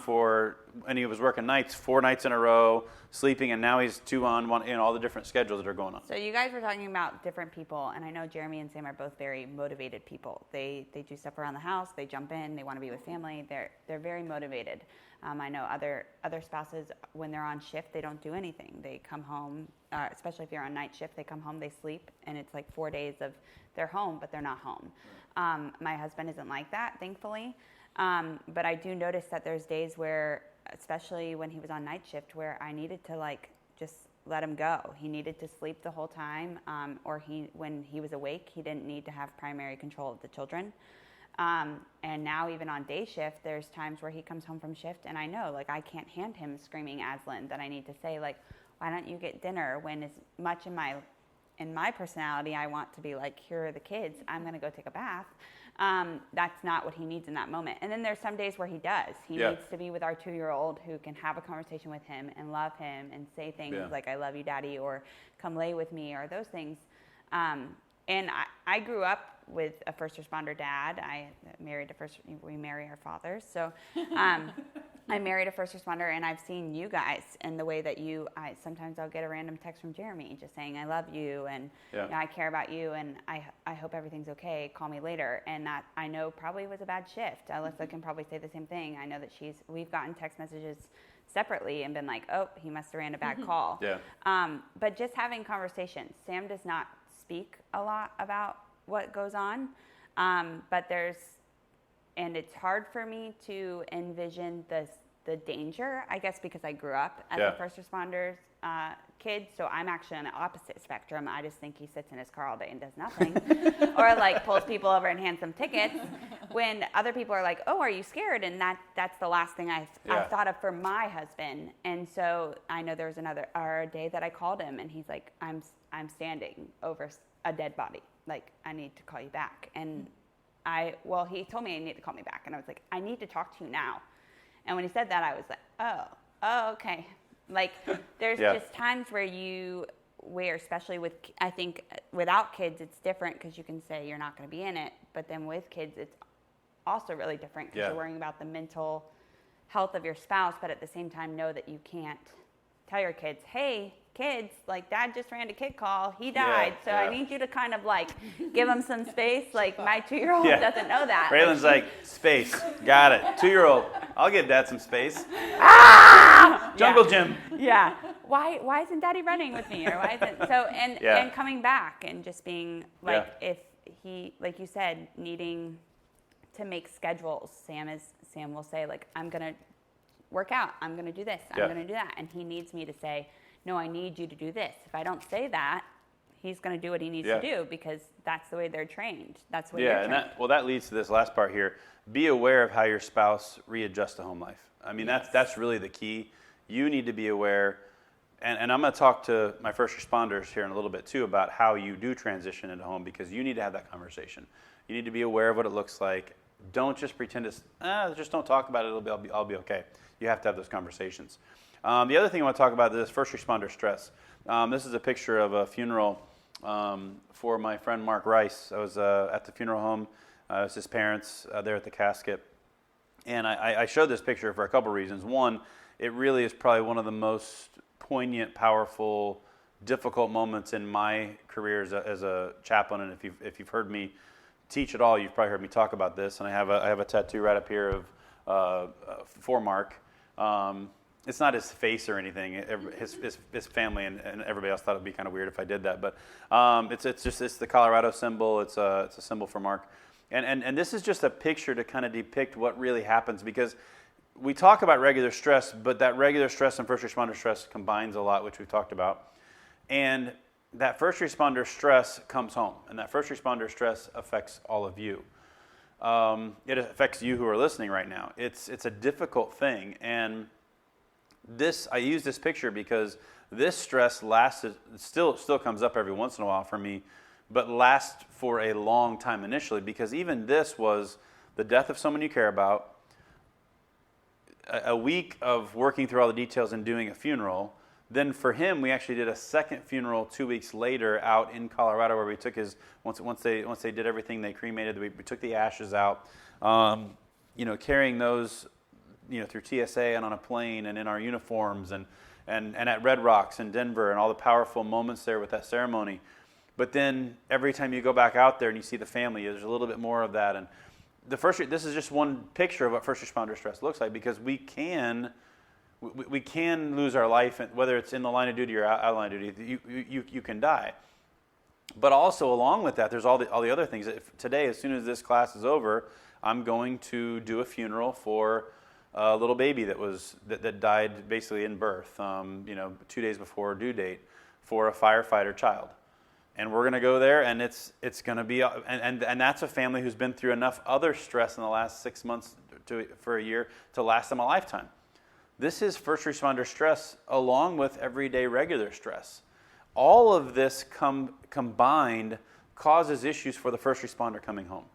and he was working nights, 4 nights in a row, sleeping, and now he's 2 on 1, all the different schedules that are going on. So you guys were talking about different people, and I know Jeremy and Sam are both very motivated people. They do stuff around the house, they jump in, they want to be with family. They're very motivated. I know other spouses, when they're on shift, they don't do anything. They come home, especially if you're on night shift, they come home, they sleep, and it's like 4 days of they're home, but they're not home. My husband isn't like that, thankfully. But I do notice that there's days where, especially when he was on night shift, where I needed to just let him go. He needed to sleep the whole time, or when he was awake, he didn't need to have primary control of the children. And now even on day shift, there's times where he comes home from shift, and I know I can't hand him screaming Aslan, that I need to say why don't you get dinner, when as much in my personality I want to be here are the kids, I'm going to go take a bath. That's not what he needs in that moment. And then there's some days where he does. He needs to be with our 2-year-old, who can have a conversation with him and love him and say things like, "I love you, Daddy," or "Come lay with me," or those things. And I grew up with a first responder dad. We marry our fathers. So I married a first responder, and I've seen you guys and the way that sometimes I'll get a random text from Jeremy just saying, "I love you," and I care about you, and I hope everything's okay. Call me later. And that I know probably was a bad shift. Alyssa can probably say the same thing. I know that we've gotten text messages separately and been like, "Oh, he must have ran a bad call." But just having conversations. Sam does not speak a lot about what goes on, but and it's hard for me to envision the danger, I guess, because I grew up as a first responders kid, so I'm actually on the opposite spectrum. I just think he sits in his car all day and does nothing, or pulls people over and hands them tickets, when other people are like, "Oh, are you scared?" And that's the last thing I thought of for my husband. And so I know there was a day that I called him, and he's like, I'm standing over a dead body. I need to call you back. And he told me I need to call me back. And I was like, I need to talk to you now. And when he said that, I was like, oh, okay. There's just times where especially I think without kids, it's different because you can say you're not going to be in it. But then with kids, it's also really different because you're worrying about the mental health of your spouse, but at the same time know that you can't tell your kids, "Hey, kids, Dad just ran a kid call. He died. So I need you to kind of give him some space." My 2-year-old doesn't know that. Raylan's space. Got it. 2-year-old. I'll give Dad some space. Jungle Gym. Yeah. Why isn't Daddy running with me? Or why isn't and coming back and just being if he, like you said, needing to make schedules. Sam will say I'm gonna work out. I'm gonna do this. I'm gonna do that. And he needs me to say, "No, I need you to do this." If I don't say that, he's going to do what he needs to do because that's the way they're trained. That's the way they're trained. And that leads to this last part here. Be aware of how your spouse readjusts to home life. I mean, that's really the key. You need to be aware, And I'm going to talk to my first responders here in a little bit too about how you do transition into home, because you need to have that conversation. You need to be aware of what it looks like. Don't just pretend to, just don't talk about it. I'll be okay. You have to have those conversations. The other thing I want to talk about is first responder stress. This is a picture of a funeral for my friend Mark Rice. I was at the funeral home. It was his parents there at the casket. And I showed this picture for a couple reasons. One, it really is probably one of the most poignant, powerful, difficult moments in my career as a chaplain. And if you've heard me teach at all, you've probably heard me talk about this. And I have a tattoo right up here of for Mark. It's not his face or anything. His family and everybody else thought it'd be kind of weird if I did that. But it's the Colorado symbol. It's a symbol for Mark. And this is just a picture to kind of depict what really happens, because we talk about regular stress, but that regular stress and first responder stress combines a lot, which we've talked about. And that first responder stress comes home, and that first responder stress affects all of you. It affects you who are listening right now. It's a difficult thing, and I use this picture because this stress still comes up every once in a while for me, but lasts for a long time initially, because even this was the death of someone you care about, a week of working through all the details and doing a funeral. Then for him, we actually did a second funeral 2 weeks later out in Colorado, where we took once they did everything, they cremated, we took the ashes out, carrying those, through TSA and on a plane and in our uniforms and at Red Rocks in Denver, and all the powerful moments there with that ceremony. But then every time you go back out there and you see the family, there's a little bit more of that. And this is just one picture of what first responder stress looks like, because we can lose our life, whether it's in the line of duty or out of line of duty. You can die. But also along with that, there's all the other things. Today, as soon as this class is over, I'm going to do a funeral for a little baby that died basically in birth, 2 days before due date, for a firefighter child. And we're going to go there, and it's going to be, and that's a family who's been through enough other stress in the last 6 months for a year to last them a lifetime. This is first responder stress along with everyday regular stress. All of this combined causes issues for the first responder coming home.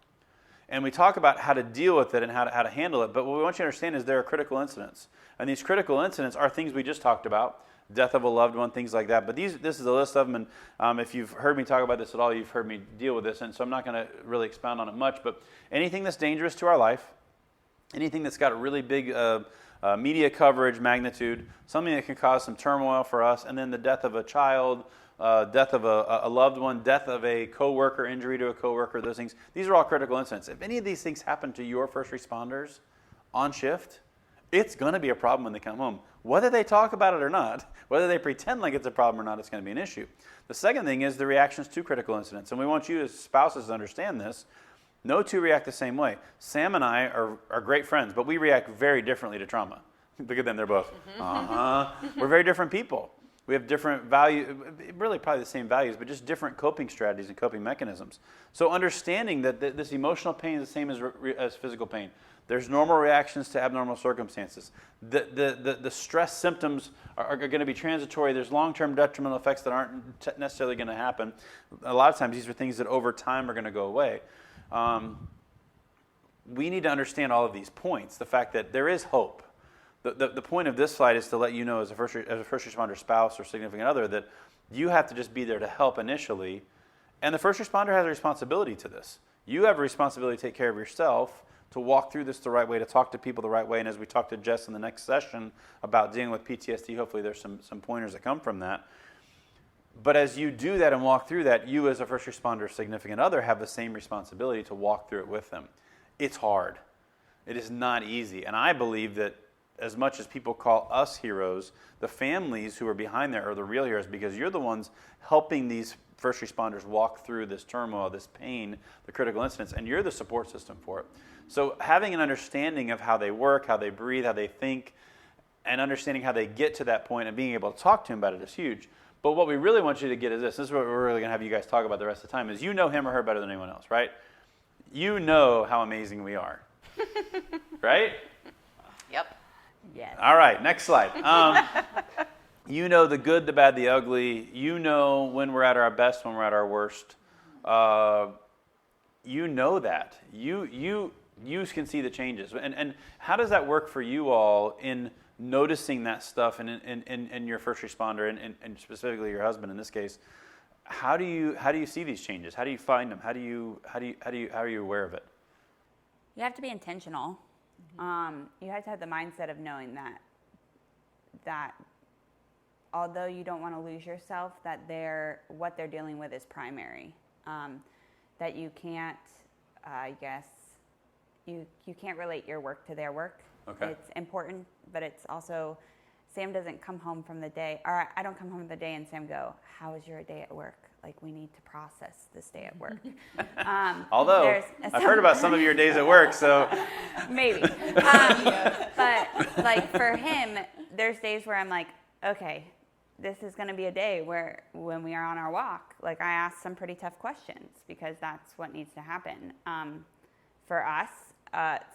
And we talk about how to deal with it and how to handle it, but what we want you to understand is there are critical incidents. And these critical incidents are things we just talked about. Death of a loved one, things like that. But this is a list of them, and if you've heard me talk about this at all, you've heard me deal with this, and so I'm not going to really expound on it much, but anything that's dangerous to our life, anything that's got a really big media coverage, magnitude, something that can cause some turmoil for us, and then the death of a child, death of a loved one, death of a coworker, injury to a coworker, those things, these are all critical incidents. If any of these things happen to your first responders on shift, it's going to be a problem when they come home. Whether they talk about it or not, whether they pretend like it's a problem or not, it's going to be an issue. The second thing is the reactions to critical incidents. And we want you as spouses to understand this. No two react the same way. Sam and I are great friends, but we react very differently to trauma. Look at them, they're both, We're very different people. We have different values, really probably the same values, but just different coping strategies and coping mechanisms. So understanding that this emotional pain is the same as physical pain. There's normal reactions to abnormal circumstances. The stress symptoms are going to be transitory. There's long-term detrimental effects that aren't necessarily going to happen. A lot of times these are things that over time are going to go away. We need to understand all of these points. The fact that there is hope. The point of this slide is to let you know as a first responder spouse or significant other that you have to just be there to help initially. And the first responder has a responsibility to this. You have a responsibility to take care of yourself, to walk through this the right way, to talk to people the right way. And as we talk to Jess in the next session about dealing with PTSD, hopefully there's some pointers that come from that. But as you do that and walk through that, you as a first responder significant other have the same responsibility to walk through it with them. It's hard. It is not easy. And I believe that as much as people call us heroes, the families who are behind there are the real heroes, because you're the ones helping these first responders walk through this turmoil, this pain, the critical incidents, and you're the support system for it. So having an understanding of how they work, how they breathe, how they think, and understanding how they get to that point and being able to talk to him about it is huge. But what we really want you to get is this is what we're really going to have you guys talk about the rest of the time, is you know him or her better than anyone else, right? You know how amazing we are, right? Yep. Yes. All right, next slide. You know the good, the bad, the ugly. You know when we're at our best, when we're at our worst. You know that. You can see the changes. And how does that work for you all in noticing that stuff in your first responder and specifically your husband in this case? How do you see these changes? How do you find them? How are you aware of it? You have to be intentional. You have to have the mindset of knowing that although you don't want to lose yourself, that what they're dealing with is primary. That you can't, you can't relate your work to their work. Okay. It's important, but it's also, Sam doesn't come home from the day, or I don't come home from the day and Sam go, how was your day at work? Like, we need to process this day at work. Although, I've heard about some of your days at work, so. Maybe. But like for him, there's days where I'm like, okay, this is going to be a day where when we are on our walk, like I ask some pretty tough questions because that's what needs to happen. For us,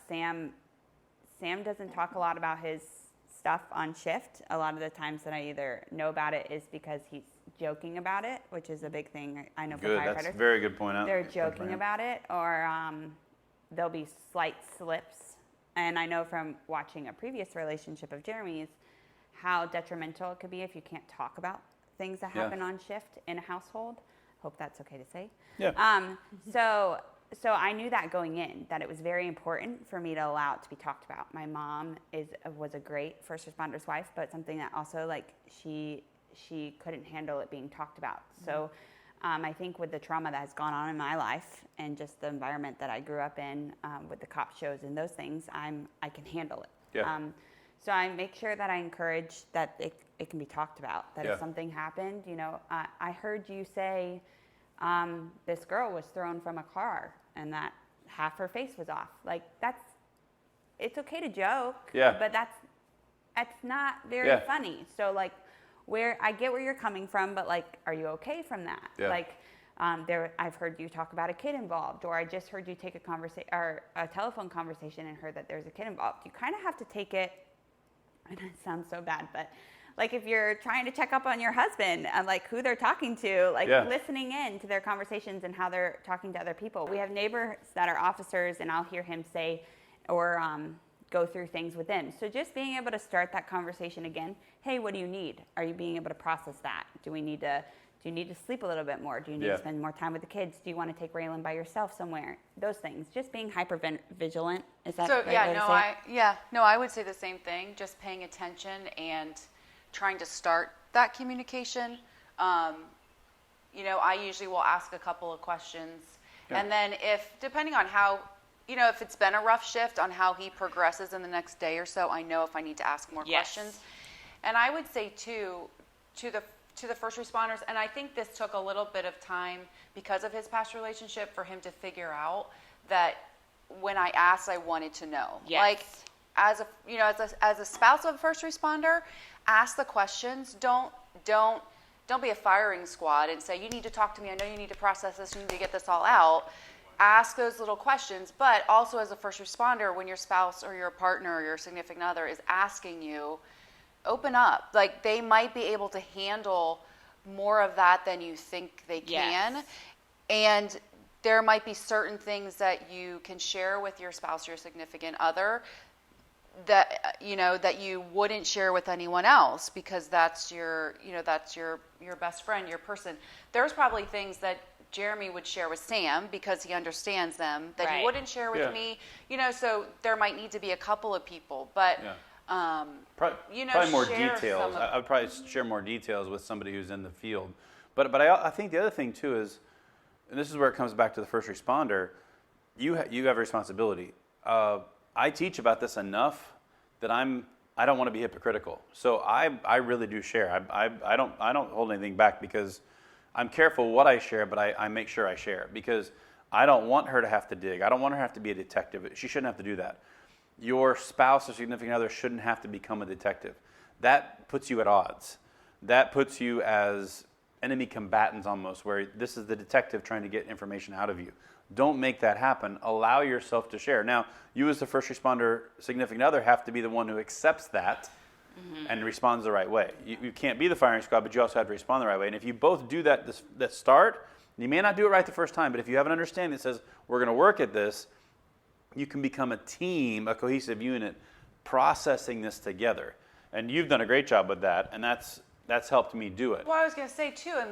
Sam doesn't talk a lot about his stuff on shift. A lot of the times that I either know about it is because he's joking about it, which is a big thing I know for firefighters. That's a very good point out. They're joking about it, or there'll be slight slips. And I know from watching a previous relationship of Jeremy's how detrimental it could be if you can't talk about things that happen on shift in a household. Hope that's okay to say. Yeah. So I knew that going in, that it was very important for me to allow it to be talked about. My mom was a great first responder's wife, but something that also like she couldn't handle it being talked about. So I think with the trauma that has gone on in my life and just the environment that I grew up in with the cop shows and those things, I can handle it. Yeah. So I make sure that I encourage that it can be talked about, that if something happened, I heard you say this girl was thrown from a car and that half her face was off. Like it's okay to joke, but that's not very funny. So like I get where you're coming from, but like, are you okay from that? Yeah. Like I've heard you talk about a kid involved, or I just heard you take a telephone conversation and heard that there's a kid involved. You kind of have to take it, and it sounds so bad, but like if you're trying to check up on your husband and like who they're talking to, like listening in to their conversations and how they're talking to other people. We have neighbors that are officers, and I'll hear him say or go through things with them. So just being able to start that conversation again. Hey, what do you need? Are you being able to process that? Do you need to sleep a little bit more? Do you need to spend more time with the kids? Do you want to take Raylan by yourself somewhere? Those things. Just being hyper vigilant. Is that so? The right way to say it? I would say the same thing. Just paying attention and trying to start that communication. I usually will ask a couple of questions, and then depending on how, if it's been a rough shift, on how he progresses in the next day or so, I know if I need to ask more questions. And I would say too, to the first responders, and I think this took a little bit of time because of his past relationship for him to figure out that when I asked, I wanted to know. Yes. Like as a spouse of a first responder, ask the questions. Don't be a firing squad and say, you need to talk to me. I know you need to process this. You need to get this all out. Ask those little questions. But also as a first responder, when your spouse or your partner or your significant other is asking you, open up. Like they might be able to handle more of that than you think they can. Yes. And there might be certain things that you can share with your spouse or your significant other that you wouldn't share with anyone else because that's your best friend, your person. There's probably things that Jeremy would share with Sam because he understands them that he wouldn't share with me. So there might need to be a couple of people, but probably more details. I would probably share more details with somebody who's in the field. But I think the other thing too is, and this is where it comes back to the first responder, you have a responsibility. I teach about this enough that I don't want to be hypocritical. So I really do share. I don't hold anything back because I'm careful what I share, but I make sure I share because I don't want her to have to dig. I don't want her to have to be a detective. She shouldn't have to do that. Your spouse or significant other shouldn't have to become a detective. That puts you at odds. That puts you as enemy combatants almost, where this is the detective trying to get information out of you. Don't make that happen. Allow yourself to share. Now, you as the first responder significant other have to be the one who accepts that and responds the right way. You can't be the firing squad, but you also have to respond the right way. And if you both do that start, you may not do it right the first time, but if you have an understanding that says, we're going to work at this, you can become a team, a cohesive unit, processing this together. And you've done a great job with that, and that's helped me do it. Well, I was going to say, too, and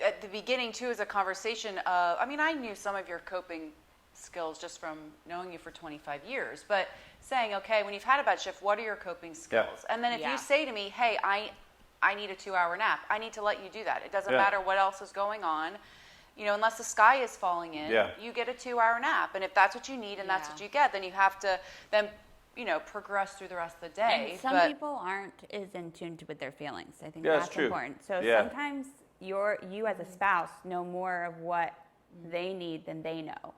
at the beginning, too, is a conversation of, I knew some of your coping skills just from knowing you for 25 years, but saying, okay, when you've had a bad shift, what are your coping skills? Yeah. And then if you say to me, hey, I need a 2-hour nap, I need to let you do that. It doesn't matter what else is going on. Unless the sky is falling in, you get a 2-hour nap. And if that's what you need and that's what you get, then you have to progress through the rest of the day. And some people aren't as in tune with their feelings. I think that's true. important. So sometimes you as a spouse know more of what they need than they know,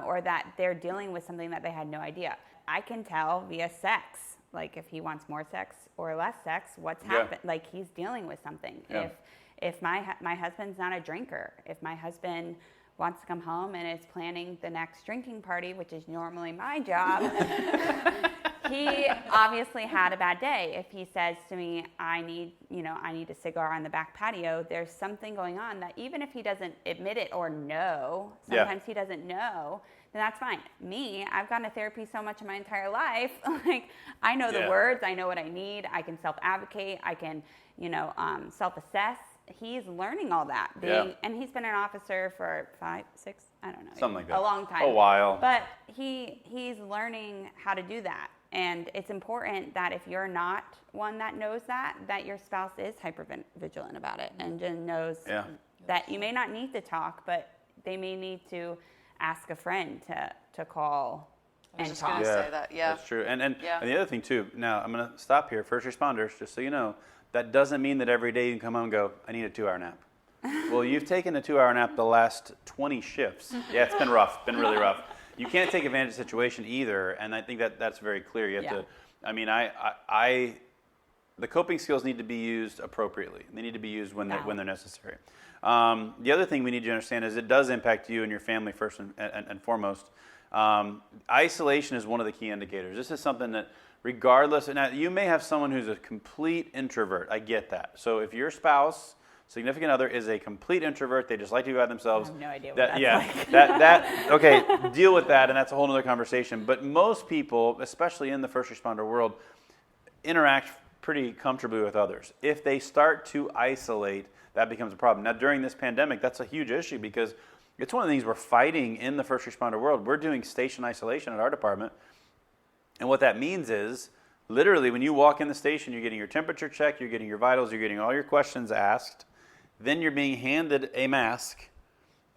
or that they're dealing with something that they had no idea. I can tell via sex, like if he wants more sex or less sex, what's happened. Like he's dealing with something. Yeah. If my husband's not a drinker, if my husband wants to come home and is planning the next drinking party, which is normally my job, he obviously had a bad day. If he says to me, I need a cigar on the back patio, there's something going on that even if he doesn't admit it or know, sometimes he doesn't know, then that's fine. Me, I've gone to therapy so much in my entire life. Like I know the words, I know what I need, I can self-advocate, I can, self-assess. He's learning all that. And he's been an officer for 5, 6, I don't know. Something like that. A long time. A while. But he's learning how to do that. And it's important that if you're not one that knows that your spouse is hyper vigilant about it and just knows that you may not need to talk, but they may need to ask a friend to call and talk. I was just going to say that, That's true. And the other thing, too, now I'm going to stop here. First responders, just so you know, that doesn't mean that every day you can come home and go, I need a 2-hour nap. Well, you've taken a 2-hour nap the last 20 shifts. Yeah, it's been rough, been really rough. You can't take advantage of the situation either, and I think that's very clear. You have to, the coping skills need to be used appropriately. They need to be used when they're necessary. The other thing we need to understand is it does impact you and your family first and foremost. Isolation is one of the key indicators. This is something that regardless, now you may have someone who's a complete introvert. I get that. So if your spouse, significant other, is a complete introvert, they just like to be by themselves. I have no idea what that's like. Okay, deal with that, and that's a whole other conversation. But most people, especially in the first responder world, interact pretty comfortably with others. If they start to isolate, that becomes a problem. Now, during this pandemic, that's a huge issue because it's one of the things we're fighting in the first responder world. We're doing station isolation at our department. And what that means is, literally, when you walk in the station, you're getting your temperature checked, you're getting your vitals, you're getting all your questions asked. Then you're being handed a mask,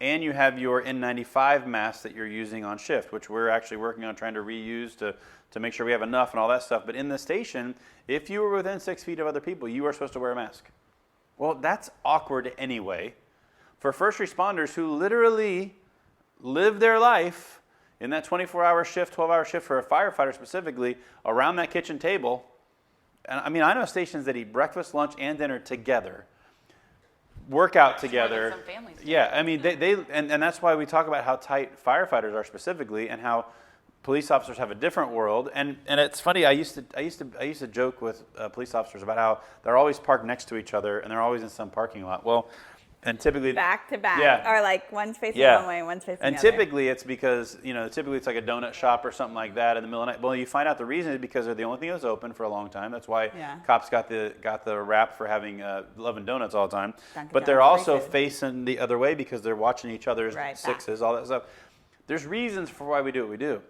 and you have your N95 mask that you're using on shift, which we're actually working on trying to reuse to make sure we have enough and all that stuff. But in the station, if you were within 6 feet of other people, you are supposed to wear a mask. Well, that's awkward anyway. For first responders who literally live their life in that 24-hour shift, 12-hour shift for a firefighter specifically, around that kitchen table. And I know stations that eat breakfast, lunch, and dinner together, work out together. Some families do. Yeah, and that's why we talk about how tight firefighters are specifically, and how police officers have a different world. And it's funny. I used to joke with police officers about how they're always parked next to each other, and they're always in some parking lot. Well. And typically back to back, or like one's facing one way, one's facing the other. And typically it's because typically it's like a donut shop or something like that in the middle of the night. Well, you find out the reason is because they're the only thing that was open for a long time. That's why cops got the rap for having loving donuts all the time. But they're also facing the other way because they're watching each other's sixes, all that stuff. There's reasons for why we do what we do.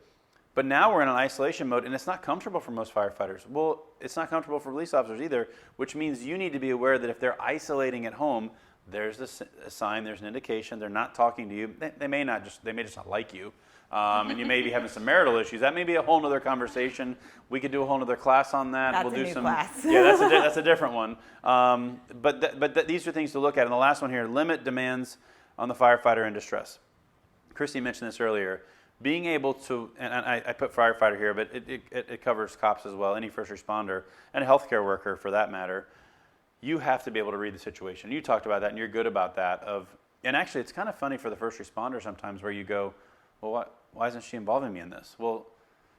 But now we're in an isolation mode, and it's not comfortable for most firefighters. Well, it's not comfortable for police officers either, which means you need to be aware that if they're isolating at home, there's a sign, there's an indication they're not talking to you. They may just not like you, and you may be having some marital issues. That may be a whole other conversation. We could do a whole other class on that. That's we'll a do new some class. Yeah, that's a different one. But these are things to look at. And the last one here: limit demands on the firefighter in distress. Christy mentioned this earlier. Being able to, and I put firefighter here, but it covers cops as well, any first responder, and a healthcare worker for that matter. You have to be able to read the situation. You talked about that, and you're good about that. And actually, it's kind of funny for the first responder sometimes where you go, well, why isn't she involving me in this? Well,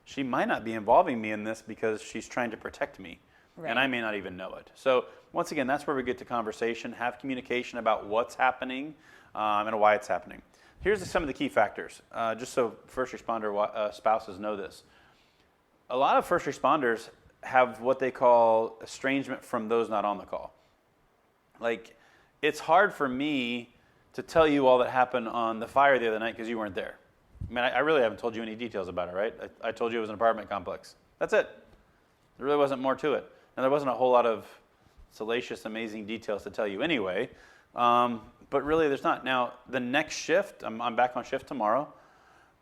she might not be involving me in this because she's trying to protect me. Right. And I may not even know it. So once again, that's where we get to conversation, have communication about what's happening and why it's happening. Here's some of the key factors, just so first responder spouses know this. A lot of first responders have what they call estrangement from those not on the call. Like, it's hard for me to tell you all that happened on the fire the other night because you weren't there. I mean, I really haven't told you any details about it, right? I told you it was an apartment complex. That's it. There really wasn't more to it. And there wasn't a whole lot of salacious, amazing details to tell you anyway. But really, there's not. Now, the next shift, I'm back on shift tomorrow.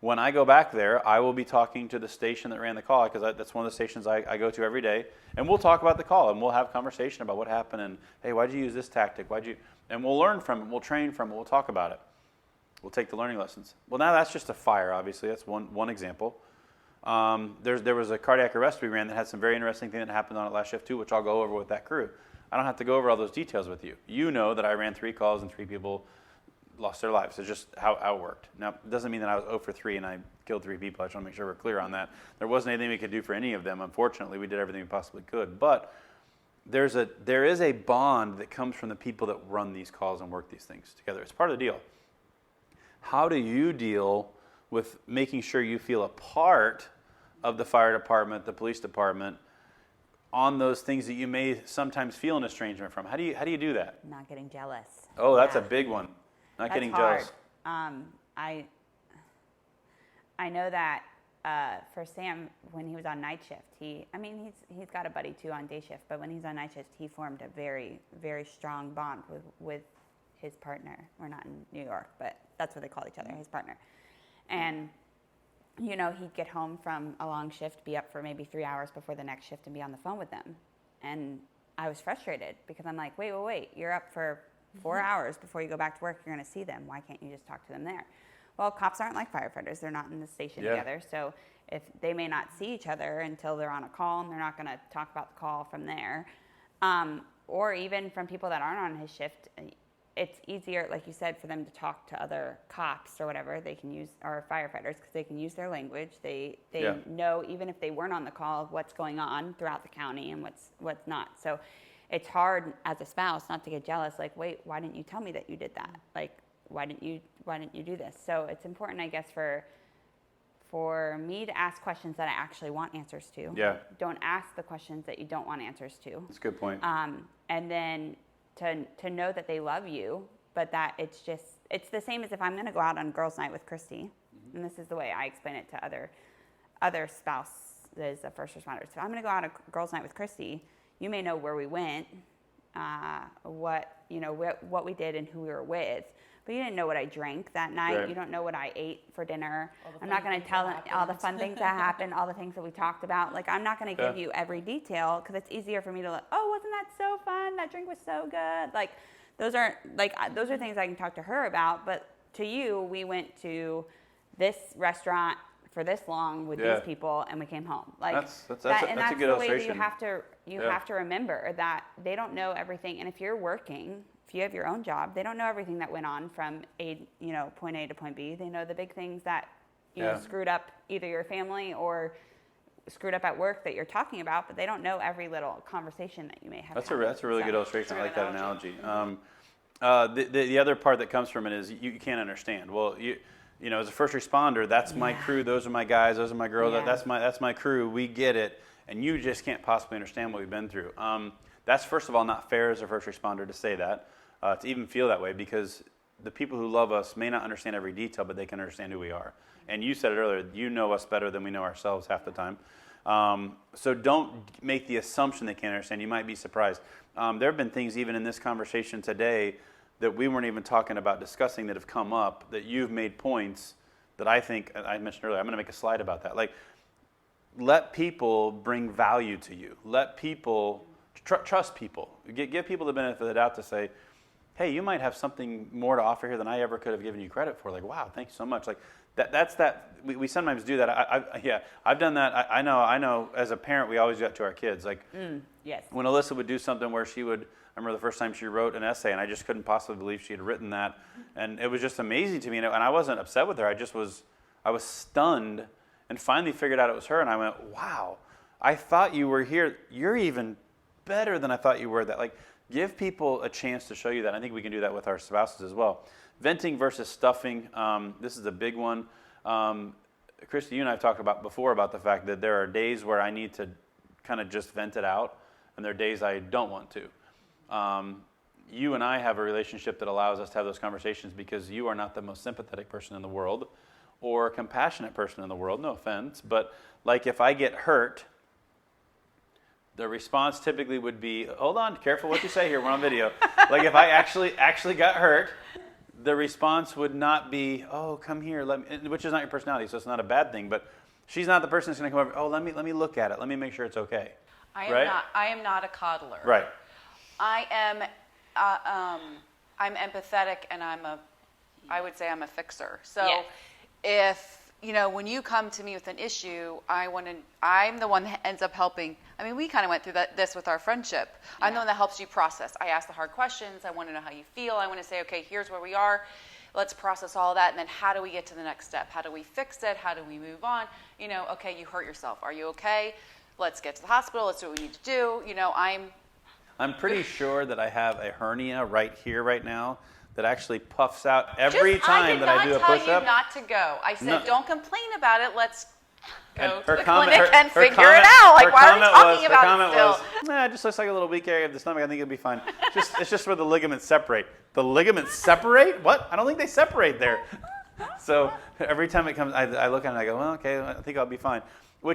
When I go back there, I will be talking to the station that ran the call, because that's one of the stations I go to every day. And we'll talk about the call, and we'll have conversation about what happened, and, hey, why'd you use this tactic? And we'll learn from it. We'll train from it. We'll talk about it. We'll take the learning lessons. Well, now that's just a fire, obviously. That's one example. There was a cardiac arrest we ran that had some very interesting thing that happened on it last shift too, which I'll go over with that crew. I don't have to go over all those details with you. You know that I ran 3 calls and 3 people lost their lives. It's just how it worked. Now, it doesn't mean that I was 0 for 3 and I killed 3 people. I just want to make sure we're clear on that. There wasn't anything we could do for any of them. Unfortunately, we did everything we possibly could. But there is a bond that comes from the people that run these calls and work these things together. It's part of the deal. How do you deal with making sure you feel a part of the fire department, the police department, on those things that you may sometimes feel an estrangement from? How do you do that? Not getting jealous. Oh, that's a big one. Not getting jealous. I know that for Sam, when he was on night shift, he's got a buddy too on day shift, but when he's on night shift, he formed a very, very strong bond with his partner. We're not in New York, but that's what they call each other, his partner. And you know, he'd get home from a long shift, be up for maybe 3 hours before the next shift, and be on the phone with them. And I was frustrated because I'm like, wait, you're up for 4 hours before you go back to work. You're going to see them. Why can't you just talk to them there? Well, cops aren't like firefighters. They're not in the station together. So if they may not see each other until they're on a call, and they're not going to talk about the call from there. Or even from people that aren't on his shift, it's easier, like you said, for them to talk to other cops or whatever they can use, or firefighters, because they can use their language. They know, even if they weren't on the call, what's going on throughout the county and what's not. So it's hard as a spouse not to get jealous. Like, wait, why didn't you tell me that you did that? Like, why didn't you do this? So it's important, I guess, for me to ask questions that I actually want answers to. Yeah. Don't ask the questions that you don't want answers to. That's a good point. And then to know that they love you, but that it's the same as if I'm going to go out on girls' night with Christy, and this is the way I explain it to other spouses of first responders. If I'm going to go out on girls' night with Christy, you may know where we went, what we did, and who we were with, but you didn't know what I drank that night. Right. You don't know what I ate for dinner. I'm not going to tell all the fun things that happened, all the things that we talked about. Like, I'm not going to give you every detail, because it's easier for me to like, oh, wasn't that so fun? That drink was so good. Like, those are things I can talk to her about. But to you, we went to this restaurant for this long with these people, and we came home. Like, that's a good illustration. Way that you have to remember that they don't know everything. And if you're working, if you have your own job, they don't know everything that went on from point A to point B. They know the big things that screwed up either your family or screwed up at work that you're talking about, but they don't know every little conversation that you may have. That's a really good illustration. I like that analogy. The other part that comes from it is you can't understand. Well, you know, as a first responder, that's my crew. Those are my guys. Those are my girls. Yeah. That's my crew. We get it, and you just can't possibly understand what we've been through. That's, first of all, not fair as a first responder to say that, to even feel that way, because the people who love us may not understand every detail, but they can understand who we are. And you said it earlier, you know us better than we know ourselves half the time. So don't make the assumption they can't understand. You might be surprised. There have been things even in this conversation today that we weren't even talking about discussing that have come up, that you've made points that I think, I mentioned earlier, I'm going to make a slide about that. Like, let people bring value to you. Let people, trust people. Give people the benefit of the doubt to say, hey, you might have something more to offer here than I ever could have given you credit for. Like, wow, thank you so much. Like, that's that. We sometimes do that. I've done that. I know. As a parent, we always do that to our kids. Like, yes. When Alyssa would do something where she would, I remember the first time she wrote an essay, and I just couldn't possibly believe she had written that, and it was just amazing to me. And I wasn't upset with her. I was stunned and finally figured out it was her. And I went, wow, I thought you were here. You're even better than I thought you were. That, like, give people a chance to show you that. I think we can do that with our spouses as well. Venting versus stuffing. This is a big one. Christy, you and I have talked about before about the fact that there are days where I need to kind of just vent it out, and there are days I don't want to. You and I have a relationship that allows us to have those conversations because you are not the most sympathetic person in the world or compassionate person in the world, no offense, but like if I get hurt, the response typically would be, hold on, careful what you say here, we're on video. Like if I actually got hurt, the response would not be, oh, come here, which is not your personality, so it's not a bad thing, but she's not the person that's going to come over, oh, let me look at it, let me make sure it's okay. I am not a coddler. Right. I am I'm empathetic, and I would say I'm a fixer. So if, when you come to me with an issue, I'm the one that ends up helping. I mean, we kind of went through this with our friendship. Yeah. I'm the one that helps you process. I ask the hard questions. I want to know how you feel. I want to say, okay, here's where we are. Let's process all of that. And then how do we get to the next step? How do we fix it? How do we move on? Okay, you hurt yourself. Are you okay? Let's get to the hospital. Let's do what we need to do. I'm pretty sure that I have a hernia right here, right now, that actually puffs out every time that I do a push-up. I did not tell you not to go. I said, don't complain about it. Let's go to the clinic and figure it out. Like, why are we talking about it still? Nah, it just looks like a little weak area of the stomach. I think it'll be fine. It's just where the ligaments separate. The ligaments separate? What? I don't think they separate there. So every time it comes, I look at it and I go, well, okay, I think I'll be fine.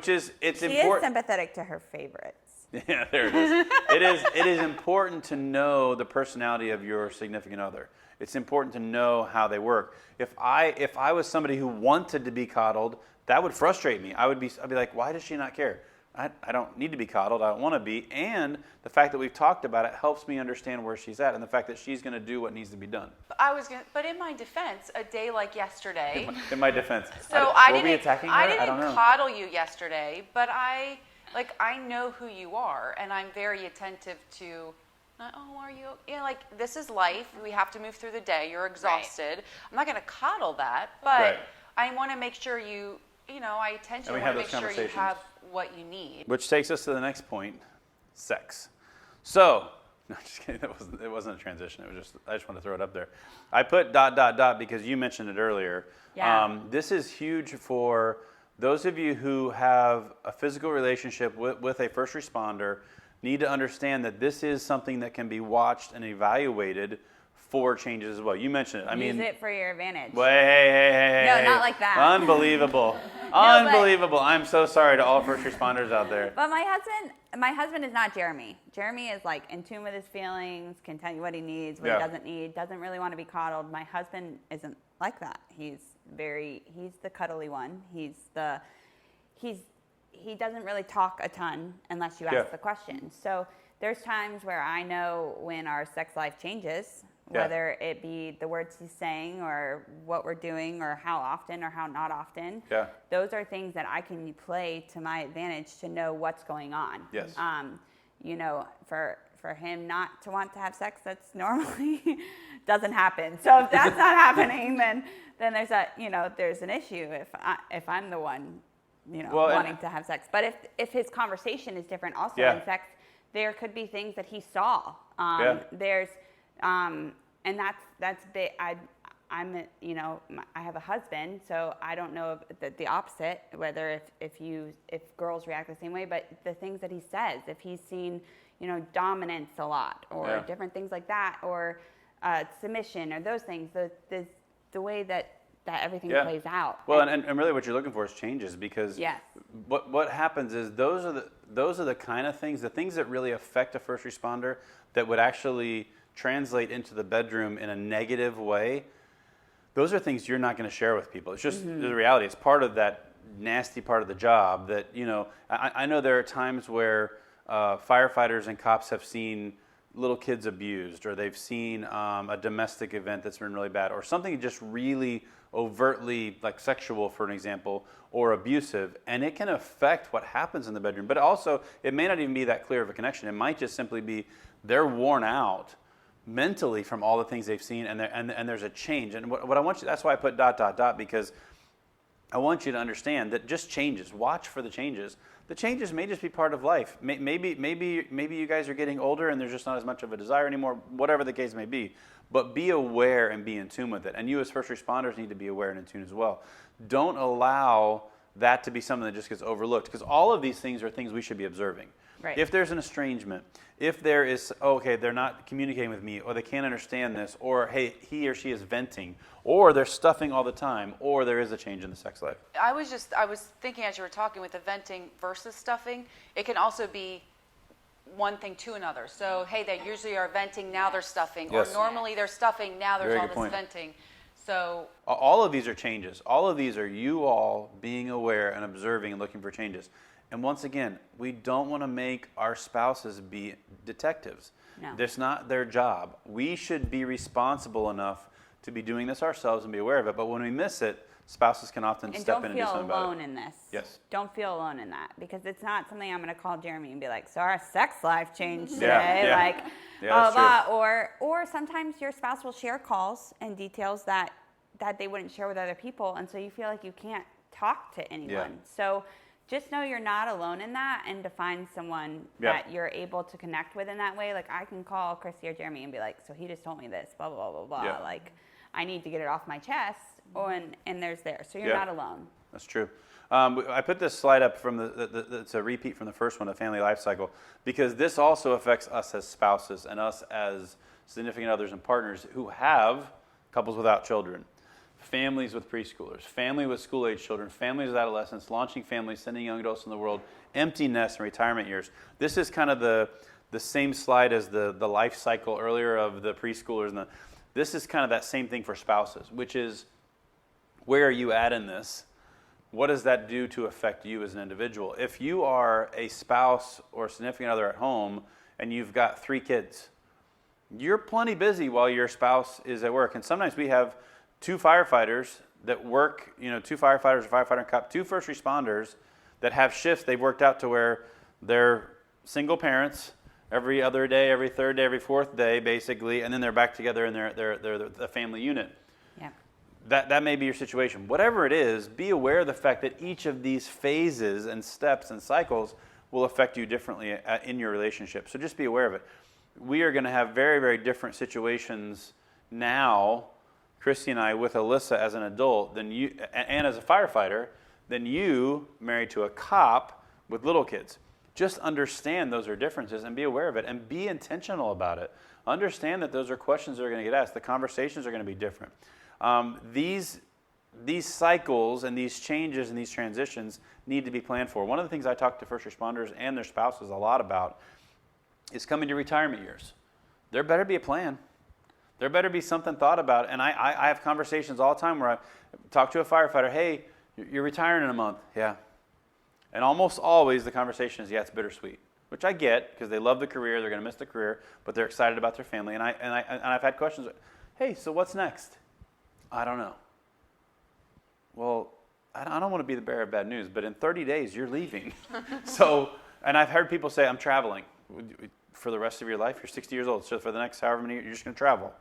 She is sympathetic to her favorites. Yeah, there it is. It is important to know the personality of your significant other. It's important to know how they work. If I was somebody who wanted to be coddled, that would frustrate me. I'd be like, why does she not care? I don't need to be coddled. I don't want to be. And the fact that we've talked about it helps me understand where she's at, and the fact that she's going to do what needs to be done. But in my defense, a day like yesterday. In my defense. So I didn't coddle you yesterday, but I know who you are, and I'm very attentive to. Oh, are you? This is life. We have to move through the day. You're exhausted. Right. I'm not going to coddle that, but I want to make sure you. I intentionally want to make sure you have what you need. Which takes us to the next point: sex. So, no, just kidding. It wasn't a transition. I just want to throw it up there. I put ... because you mentioned it earlier. Yeah. This is huge for those of you who have a physical relationship with a first responder. Need to understand that this is something that can be watched and evaluated for changes as well. You mentioned it. Use it for your advantage. Hey. No, not like that. Unbelievable. Unbelievable. I'm so sorry to all first responders out there. But my husband is not Jeremy. Jeremy is in tune with his feelings, can tell you what he needs, what he doesn't need, doesn't really want to be coddled. My husband isn't like that. He's the cuddly one. He doesn't really talk a ton unless you ask the question. So there's times where I know when our sex life changes, whether it be the words he's saying or what we're doing or how often or how not often. Yeah. Those are things that I can play to my advantage to know what's going on. Yes. For him not to want to have sex, that's normally doesn't happen. So if that's not happening, then there's an issue if I'm the one wanting to have sex. But if his conversation is different also in sex, there could be things that he saw. There's and that's big. I have a husband, so I don't know the opposite, whether if girls react the same way, but the things that he says, if he's seen, dominance a lot or different things like that, or submission or those things, the way that everything plays out. Well, and really what you're looking for is changes, because what happens is those are the kind of things, the things that really affect a first responder that would actually translate into the bedroom in a negative way. Those are things you're not going to share with people. It's just the reality. It's part of that nasty part of the job that, I know there are times where firefighters and cops have seen little kids abused, or they've seen a domestic event that's been really bad, or something just really overtly like sexual, for an example, or abusive, and it can affect what happens in the bedroom. But also, it may not even be that clear of a connection. It might just simply be they're worn out mentally from all the things they've seen, and there's a change. And what I want you, that's why I put ... because I want you to understand that just changes. Watch for the changes. The changes may just be part of life. Maybe you guys are getting older and there's just not as much of a desire anymore, whatever the case may be. But be aware and be in tune with it. And you as first responders need to be aware and in tune as well. Don't allow that to be something that just gets overlooked, because all of these things are things we should be observing. Right. If there's an estrangement, if there is, okay, they're not communicating with me, or they can't understand this, or hey, he or she is venting, or they're stuffing all the time, or there is a change in the sex life. I was thinking as you were talking with the venting versus stuffing, it can also be one thing to another. So, hey, they usually are venting, now they're stuffing, Yes. or normally they're stuffing, now there's Very all good this point. venting. So, All of these are changes. All of these are you all being aware and observing and looking for changes. And once again, we don't want to make our spouses be detectives. No. That's not their job. We should be responsible enough to be doing this ourselves and be aware of it. But when we miss it, spouses can often And step don't in and do feel something about alone it. in this. Yes. Don't feel alone in that, because it's not something I'm going to call Jeremy and be like, so our sex life changed today. Yeah, yeah. Like, Yeah, that's true. or sometimes your spouse will share calls and details that they wouldn't share with other people. And so you feel like you can't talk to anyone. Yeah. So just know you're not alone in that, and to find someone Yeah. that you're able to connect with in that way. Like, I can call Chrissy or Jeremy and be like, so he just told me this, blah, blah, blah, blah, blah. Yeah. Like, I need to get it off my chest. And there's there. So you're Yeah. not alone. That's true. I put this slide up from it's a repeat from the first one, the family life cycle, because this also affects us as spouses and us as significant others and partners who have couples without children, families with preschoolers, family with school-age children, families with adolescents, launching families, sending young adults in the world, empty nests and retirement years. This is kind of the same slide as the life cycle earlier of the preschoolers. And this is kind of that same thing for spouses, which is, where are you at in this? What does that do to affect you as an individual? If you are a spouse or significant other at home and you've got 3 kids, you're plenty busy while your spouse is at work. And sometimes we have 2 firefighters that work, 2 firefighters, a firefighter and cop, 2 first responders that have shifts they've worked out to where they're single parents every other day, every third day, every fourth day, basically, and then they're back together in they're the family unit. Yeah. That may be your situation. Whatever it is, be aware of the fact that each of these phases and steps and cycles will affect you differently in your relationship. So just be aware of it. We are going to have very, very different situations now, Christy and I, with Alyssa as an adult than you, and as a firefighter, than you married to a cop with little kids. Just understand those are differences and be aware of it and be intentional about it. Understand that those are questions that are going to get asked. The conversations are going to be different. These cycles and these changes and these transitions need to be planned for. One of the things I talk to first responders and their spouses a lot about is coming to retirement years. There better be a plan. There better be something thought about. And I have conversations all the time where I talk to a firefighter, hey, you're retiring in a month. Yeah. And almost always the conversation is, yeah, it's bittersweet, which I get because they love the career, they're going to miss the career, but they're excited about their family. And I've had questions, hey, so what's next? I don't know. Well, I don't want to be the bearer of bad news, but in 30 days, you're leaving. So, and I've heard people say, I'm traveling. For the rest of your life, you're 60 years old, so for the next however many years, you're just going to travel.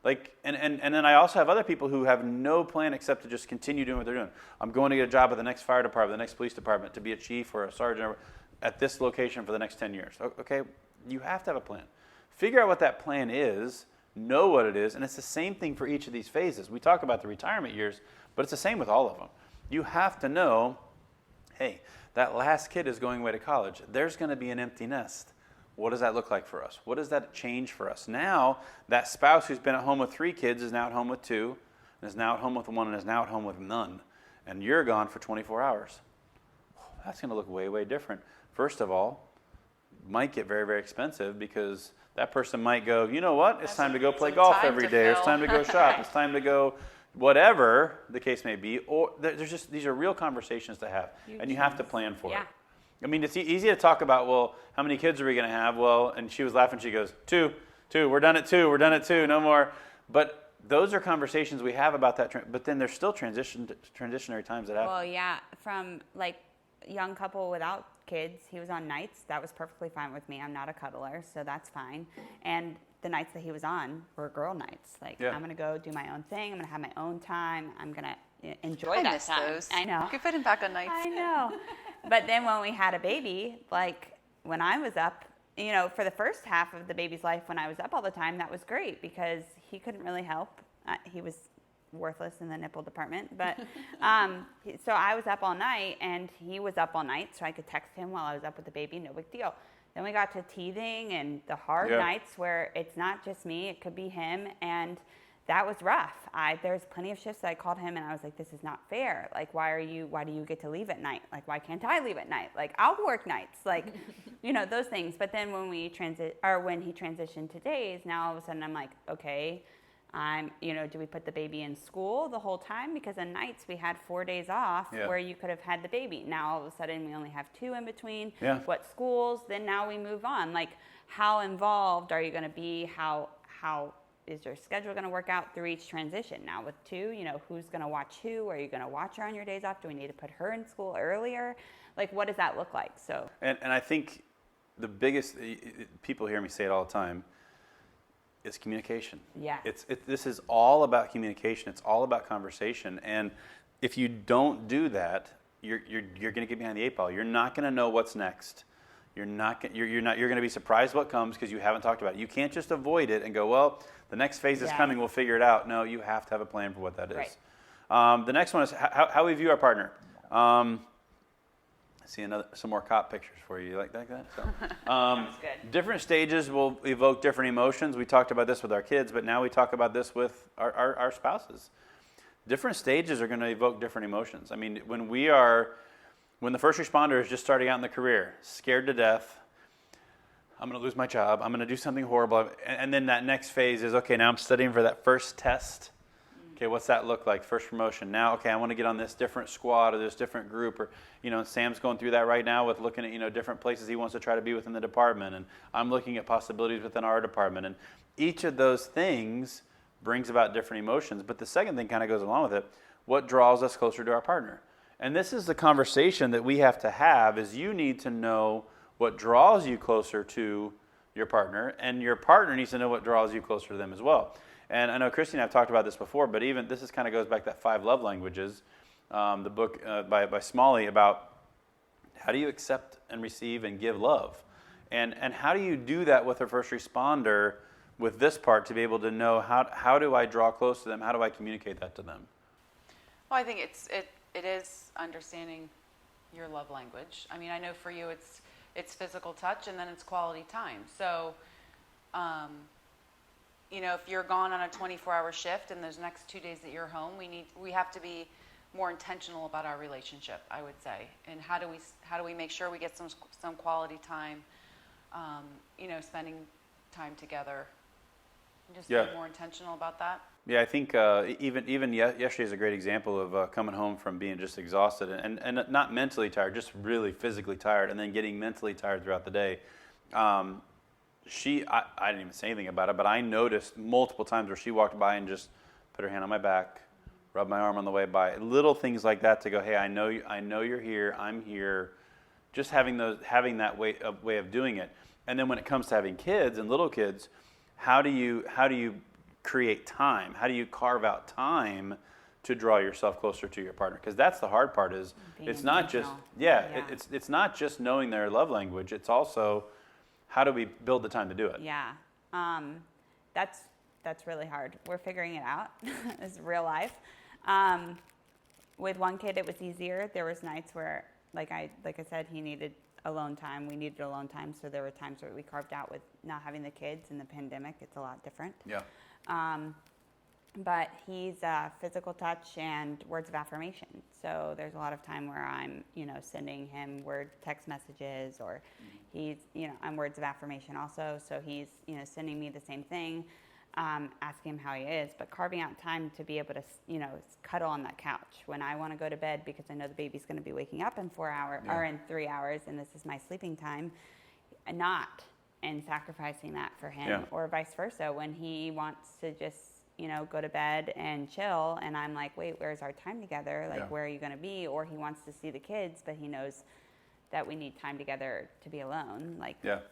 Like, and then I also have other people who have no plan except to just continue doing what they're doing. I'm going to get a job at the next fire department, the next police department, to be a chief or a sergeant at this location for the next 10 years. Okay, you have to have a plan. Figure out what that plan is, know what it is, and it's the same thing for each of these phases. We talk about the retirement years, but it's the same with all of them. You have to know, hey, that last kid is going away to college. There's going to be an empty nest. What does that look like for us? What does that change for us? Now, that spouse who's been at home with 3 kids is now at home with 2, and is now at home with 1, and is now at home with none. And you're gone for 24 hours. That's going to look way, way different. First of all, might get very, very expensive because that person might go, you know what? It's time to go play golf every day. Or it's time to go shop. It's time to go whatever the case may be. Or there's just, these are real conversations to have, and you have to plan for it. I mean, it's easy to talk about, well, how many kids are we going to have? Well, and she was laughing. She goes, 2. We're done at 2. We're done at 2. No more. But those are conversations we have about that. But then there's still transitionary times that happen. Well, yeah, from like young couple without kids, he was on nights. That was perfectly fine with me. I'm not a cuddler, so that's fine. And the nights that he was on were girl nights. Like, I'm going to go do my own thing. I'm going to have my own time. I'm going to, enjoy I that miss time. those. I know. You could put him back on nights. I know. But then when we had a baby, like when I was up, for the first half of the baby's life, when I was up all the time, that was great because he couldn't really help. He was worthless in the nipple department. But so I was up all night and he was up all night, so I could text him while I was up with the baby, no big deal. Then we got to teething and the hard nights where it's not just me, it could be him. And that was rough. There's plenty of shifts that I called him and I was like, this is not fair. Like, why do you get to leave at night? Like, why can't I leave at night? Like, I'll work nights, like, those things. But then when he transitioned to days, now all of a sudden I'm like, okay, do we put the baby in school the whole time? Because on nights we had 4 days off where you could have had the baby. Now all of a sudden we only have 2 in between. Yeah. What schools? Then now we move on. Like, how involved are you going to be? How is your schedule going to work out through each transition? Now with 2, who's going to watch who? Are you going to watch her on your days off? Do we need to put her in school earlier? Like, what does that look like? So. And I think the biggest, people hear me say it all the time, is communication. Yeah. This is all about communication. It's all about conversation. And if you don't do that, you're going to get behind the 8 ball. You're not going to know what's next. You're going to be surprised what comes because you haven't talked about it. You can't just avoid it and go, well, the next phase is coming. We'll figure it out. No, you have to have a plan for what that is. Right. The next one is how we view our partner. I see some more cop pictures for you. You like that? So, Sounds good. different stages will evoke different emotions. We talked about this with our kids, but now we talk about this with our spouses. Different stages are going to evoke different emotions. I mean, when the first responder is just starting out in the career, scared to death, I'm going to lose my job, I'm going to do something horrible, and then that next phase is, okay, now I'm studying for that first test. Okay, what's that look like? First promotion. Now, okay, I want to get on this different squad or this different group, or Sam's going through that right now with looking at different places he wants to try to be within the department, and I'm looking at possibilities within our department, and each of those things brings about different emotions. But the second thing kind of goes along with it: what draws us closer to our partner? And this is the conversation that we have to have. Is you need to know what draws you closer to your partner, and your partner needs to know what draws you closer to them as well. And I know Christy and I have talked about this before, but even this kind of goes back to that 5 love languages, the book by Smalley, about how do you accept and receive and give love, and how do you do that with a first responder with this part to be able to know how do I draw close to them, how do I communicate that to them? Well, I think it is understanding your love language. I mean, I know for you it's physical touch and then it's quality time. So, if you're gone on a 24-hour shift and those next 2 days that you're home, we have to be more intentional about our relationship, I would say. And how do we make sure we get some quality time, spending time together, and just being more intentional about that. Yeah, I think even yesterday is a great example of coming home from being just exhausted and not mentally tired, just really physically tired, and then getting mentally tired throughout the day. I didn't even say anything about it, but I noticed multiple times where she walked by and just put her hand on my back, rubbed my arm on the way by, little things like that to go, hey, I know you're here, I'm here. Just having that way of doing it. And then when it comes to having kids and little kids, how do you create time? How do you carve out time to draw yourself closer to your partner? Because that's the hard part. Is it's not just it's not just knowing their love language. It's also how do we build the time to do it? Yeah, that's really hard. We're figuring it out. It's real life. With one kid, it was easier. There was nights where, like I said, he needed alone time. We needed alone time, so there were times where we carved out with not having the kids in the pandemic. It's a lot different. Yeah. But he's physical touch and words of affirmation. So there's a lot of time where I'm, sending him text messages, or he's, I'm words of affirmation also. So he's, sending me the same thing, asking him how he is, but carving out time to be able to, cuddle on that couch when I want to go to bed because I know the baby's going to be waking up in 4 hours or in 3 hours, and this is my sleeping time, and sacrificing that for him, or vice versa when he wants to just, go to bed and chill, and I'm like, wait, where's our time together? Like, where are you going to be? Or he wants to see the kids, but he knows that we need time together to be alone,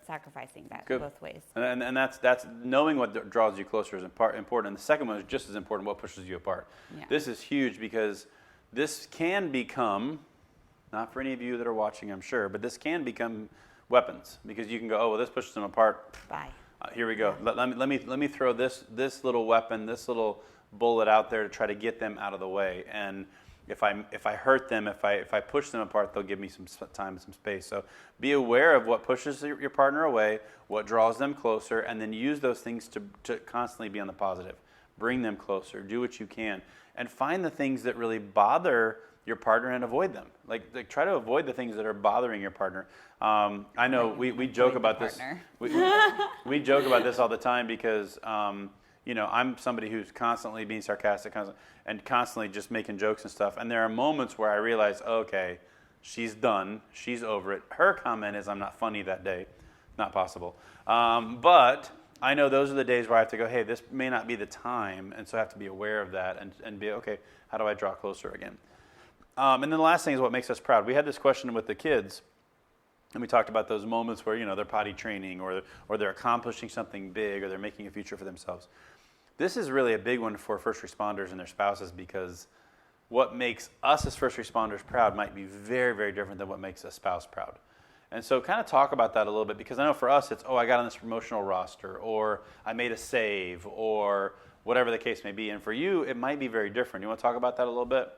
sacrificing that both ways. And that's knowing what draws you closer is important. And the second one is just as important, what pushes you apart. Yeah. This is huge because this can become, not for any of you that are watching, I'm sure, but this can become weapons, because you can go, oh, well, this pushes them apart. Bye. Here we go. Let me throw this little weapon, this little bullet out there to try to get them out of the way. And if I hurt them, if I push them apart, they'll give me some time and some space. So be aware of what pushes your partner away, what draws them closer, and then use those things to constantly be on the positive. Bring them closer. Do what you can, and find the things that really bother your partner and avoid them. Like try to avoid the things that are bothering your partner. I know we joke about this. We joke about this all the time because I'm somebody who's constantly being sarcastic and constantly just making jokes and stuff. And there are moments where I realize, okay, she's done. She's over it. Her comment is, I'm not funny that day. Not possible. But I know those are the days where I have to go, hey, this may not be the time. And so I have to be aware of that and be, okay, how do I draw closer again? And then the last thing is what makes us proud. We had this question with the kids, and we talked about those moments where, they're potty training or they're accomplishing something big or they're making a future for themselves. This is really a big one for first responders and their spouses, because what makes us as first responders proud might be very, very different than what makes a spouse proud. And so kind of talk about that a little bit, because I know for us it's, I got on this promotional roster, or I made a save, or whatever the case may be. And for you, it might be very different. You want to talk about that a little bit?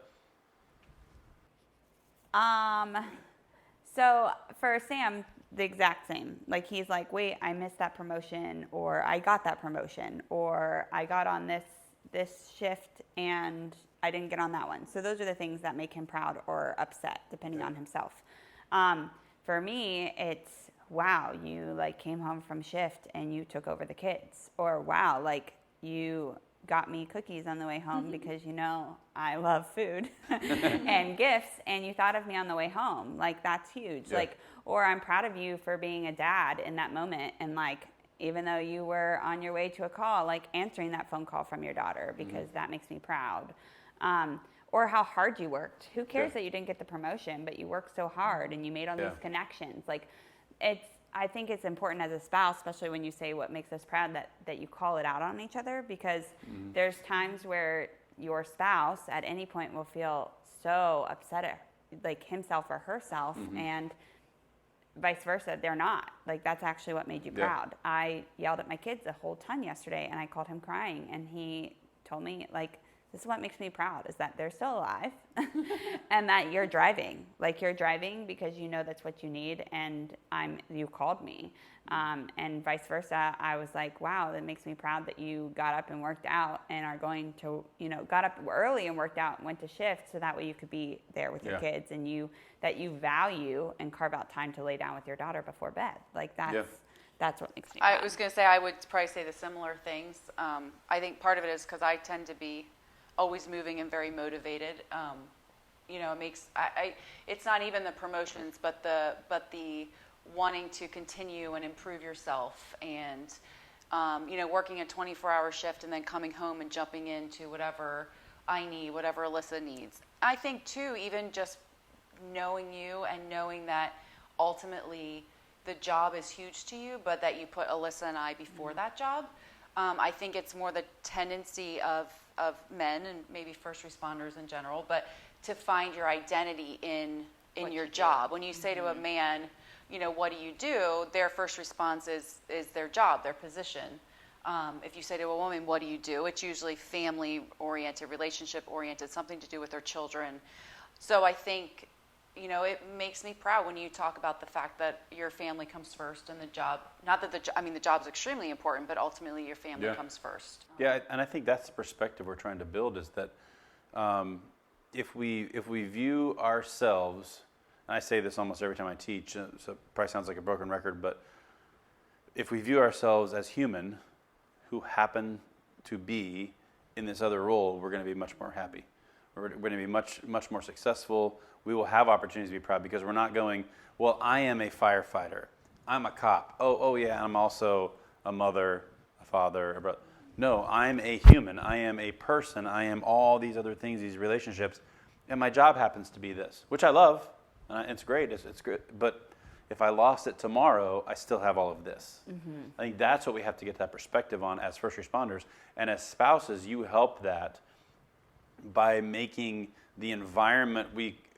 So for Sam, the exact same. Like, he's like, wait, I missed that promotion, or I got that promotion, or I got on this shift and I didn't get on that one. So those are the things that make him proud or upset, depending on himself. For me, it's, wow, you came home from shift and you took over the kids, or wow, you got me cookies on the way home because I love food and gifts, and you thought of me on the way home. That's huge. Yeah. Or I'm proud of you for being a dad in that moment, and even though you were on your way to a call, answering that phone call from your daughter, because that makes me proud. Or how hard you worked. Who cares that you didn't get the promotion, but you worked so hard and you made all these connections. I think it's important as a spouse, especially when you say what makes us proud, that you call it out on each other, because there's times where your spouse at any point will feel so upset at himself or herself, and vice versa, they're not. That's actually what made you proud. I yelled at my kids a whole ton yesterday, and I called him crying, and he told me, this is what makes me proud, is that they're still alive and that you're driving. You're driving because that's what you need, and you called me. And vice versa, I was like, wow, that makes me proud that you got up and worked out and are going to, got up early and worked out and went to shift, so that way you could be there with your kids, and that you value and carve out time to lay down with your daughter before bed. That's what makes me proud. I was going to say, I would probably say the similar things. I think part of it is because I tend to be always moving and very motivated. It makes it's not even the promotions, but the wanting to continue and improve yourself, and working a 24-hour shift and then coming home and jumping into whatever I need, whatever Alyssa needs. I think too, even just knowing you and knowing that ultimately the job is huge to you, but that you put Alyssa and I before that job. I think it's more the tendency of men and maybe first responders in general, but to find your identity in your job. When you say to a man, what do? Their first response is their job, their position. If you say to a woman, what do? It's usually family-oriented, relationship-oriented, something to do with their children. So I think, it makes me proud when you talk about the fact that your family comes first, and the job, not that the job's extremely important, but ultimately your family comes first. Yeah, and I think that's the perspective we're trying to build, is that if we view ourselves, and I say this almost every time I teach, so it probably sounds like a broken record, but if we view ourselves as human who happen to be in this other role, we're going to be much more happy. We're going to be much, much more successful. We will have opportunities to be proud, because we're not going, well, I am a firefighter, I'm a cop, oh yeah, I'm also a mother, a father, a brother. No, I'm a human, I am a person, I am all these other things, these relationships, and my job happens to be this, which I love, and it's great, it's good, but if I lost it tomorrow, I still have all of this. I think that's what we have to get that perspective on as first responders, and as spouses, you help that by making the environment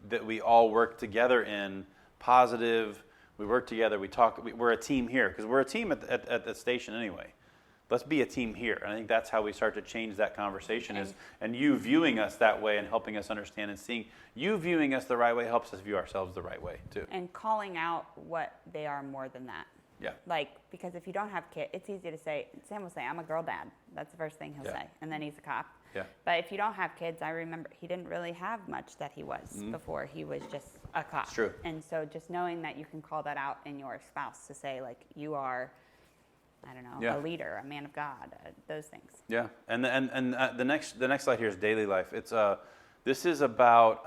that we all work together in, positive. We work together. We talk. We're a team here because we're a team at the station anyway. Let's be a team here. And I think that's how we start to change that conversation. And you viewing us that way and helping us understand and seeing you viewing us the right way helps us view ourselves the right way too. And calling out what they are more than that. Yeah. Like, because if you don't have kids, it's easy to say, Sam will say, I'm a girl dad. That's the first thing he'll say. And then he's a cop. Yeah. But if you don't have kids, I remember he didn't really have much that he was before he was just a cop. It's true. And so just knowing that you can call that out in your spouse to say, like, you are, I don't know, a leader, a man of God, those things. Yeah. And the next slide here is daily life. It's this is about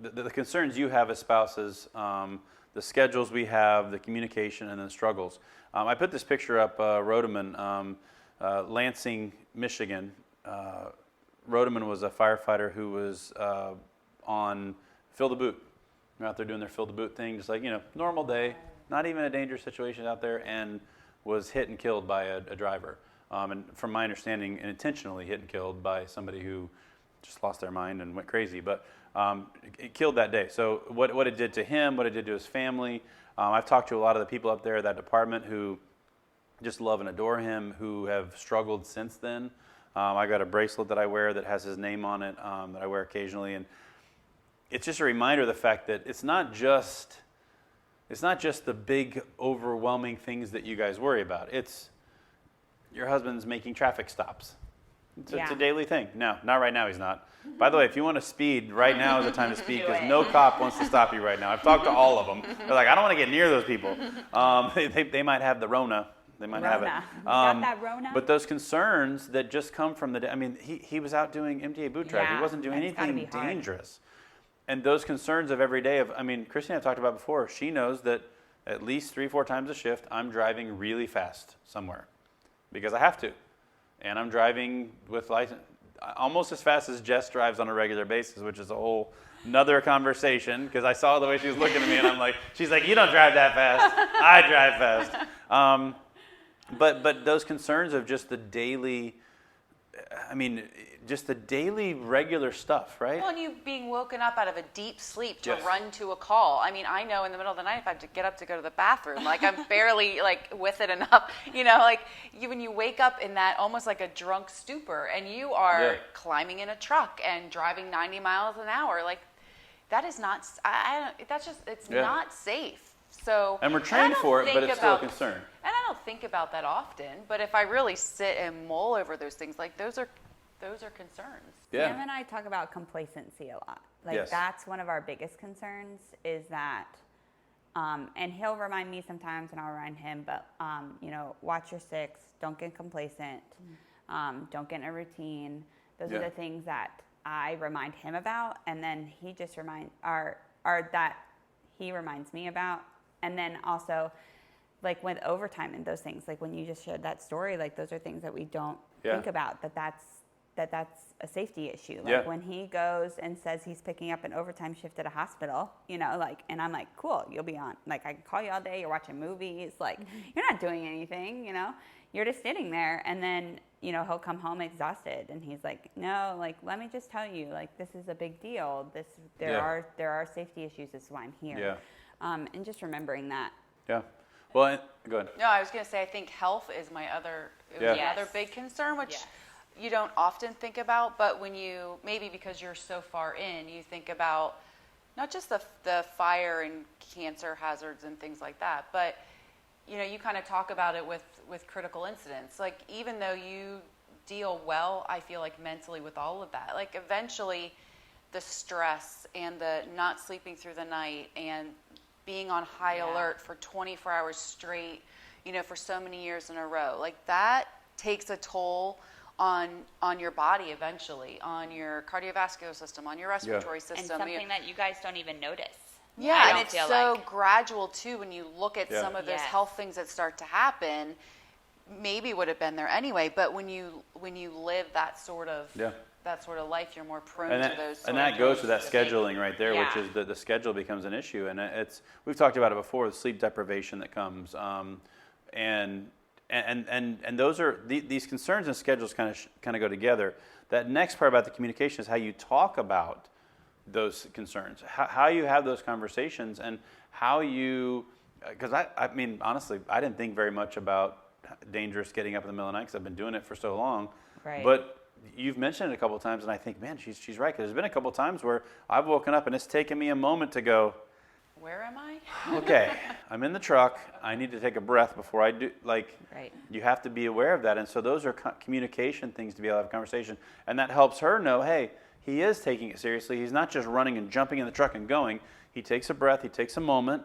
the concerns you have as spouses, the schedules we have, the communication, and the struggles. I put this picture up, Rodeman, Lansing, Michigan. Rodeman was a firefighter who was on Fill the Boot. They're out there doing their Fill the Boot thing, just like, normal day, not even a dangerous situation out there, and was hit and killed by a driver. And from my understanding, intentionally hit and killed by somebody who just lost their mind and went crazy. But it killed that day. So what it did to him, what it did to his family. I've talked to a lot of the people up there at that department who just love and adore him, who have struggled since then. I got a bracelet that I wear that has his name on it that I wear occasionally. And it's just a reminder of the fact that it's not just the big, overwhelming things that you guys worry about. It's your husband's making traffic stops. It's a daily thing. No, not right now, he's not. By the way, if you want to speed, right now is the time to speed because no cop wants to stop you right now. I've talked to all of them. They're like, I don't want to get near those people. They might have the Rona. They might have it. Got that Rona? But those concerns that just come from the day, I mean, he was out doing MTA boot drive. He wasn't doing anything dangerous. And those concerns of every day Christine and I talked about before, she knows that at least 3-4 times a shift, I'm driving really fast somewhere because I have to. And I'm driving with license almost as fast as Jess drives on a regular basis, which is a whole another conversation because I saw the way she was looking at me and I'm like, she's like, you don't drive that fast. I drive fast. But those concerns of just the daily, just the daily regular stuff, right? Well, and you being woken up out of a deep sleep to run to a call. I mean, I know in the middle of the night if I have to get up to go to the bathroom, like I'm barely with it enough, when you wake up in that almost like a drunk stupor and you are climbing in a truck and driving 90 miles an hour, like that is not, it's not safe. So, and we're trained for it, but it's still a concern. And I don't think about that often, but if I really sit and mull over those things, like those are concerns. Yeah. Sam and I talk about complacency a lot. That's one of our biggest concerns is that, and he'll remind me sometimes and I'll remind him, but, watch your six, don't get complacent, don't get in a routine. Those are the things that I remind him about. And then he just that he reminds me about. And then also, with overtime and those things, when you just shared that story, those are things that we don't think about, that's a safety issue. When he goes and says he's picking up an overtime shift at a hospital, and I'm like, cool, you'll be on. I can call you all day, you're watching movies, you're not doing anything, you're just sitting there. And then, he'll come home exhausted and he's like, no, let me just tell you, this is a big deal. There are safety issues. This is why I'm here. Yeah. And just remembering that. Yeah. Well, go ahead. No, I was going to say, I think health is my other big concern, which you don't often think about, but when maybe because you're so far in, you think about not just the fire and cancer hazards and things like that, but, you kind of talk about it with critical incidents. Even though you deal well, I feel mentally with all of that, eventually the stress and the not sleeping through the night and being on high alert for 24 hours straight, for so many years in a row, that takes a toll on your body eventually, on your cardiovascular system, on your respiratory system. And something that you guys don't even notice. Yeah, and it's so gradual too when you look at some of those health things that start to happen, maybe would have been there anyway, but when you live that sort of life, you're more prone to those. And that goes to that scheduling right there, which is the schedule becomes an issue. And we've talked about it before, the sleep deprivation that comes. And And those are these concerns and schedules kind of go together. That next part about the communication is how you talk about those concerns, how you have those conversations, and how you, because I mean, honestly, I didn't think very much about dangerous getting up in the middle of the night because I've been doing it for so long. Right. But you've mentioned it a couple of times, and I think, man, she's right. Because there's been a couple of times where I've woken up and it's taken me a moment to go, where am I? okay, I'm in the truck. I need to take a breath before I do. Like, Right. you have to be aware of that. And so those are communication things to be able to have a conversation. And that helps her know, hey, he is taking it seriously. He's not just running and jumping in the truck and going. He takes a breath. He takes a moment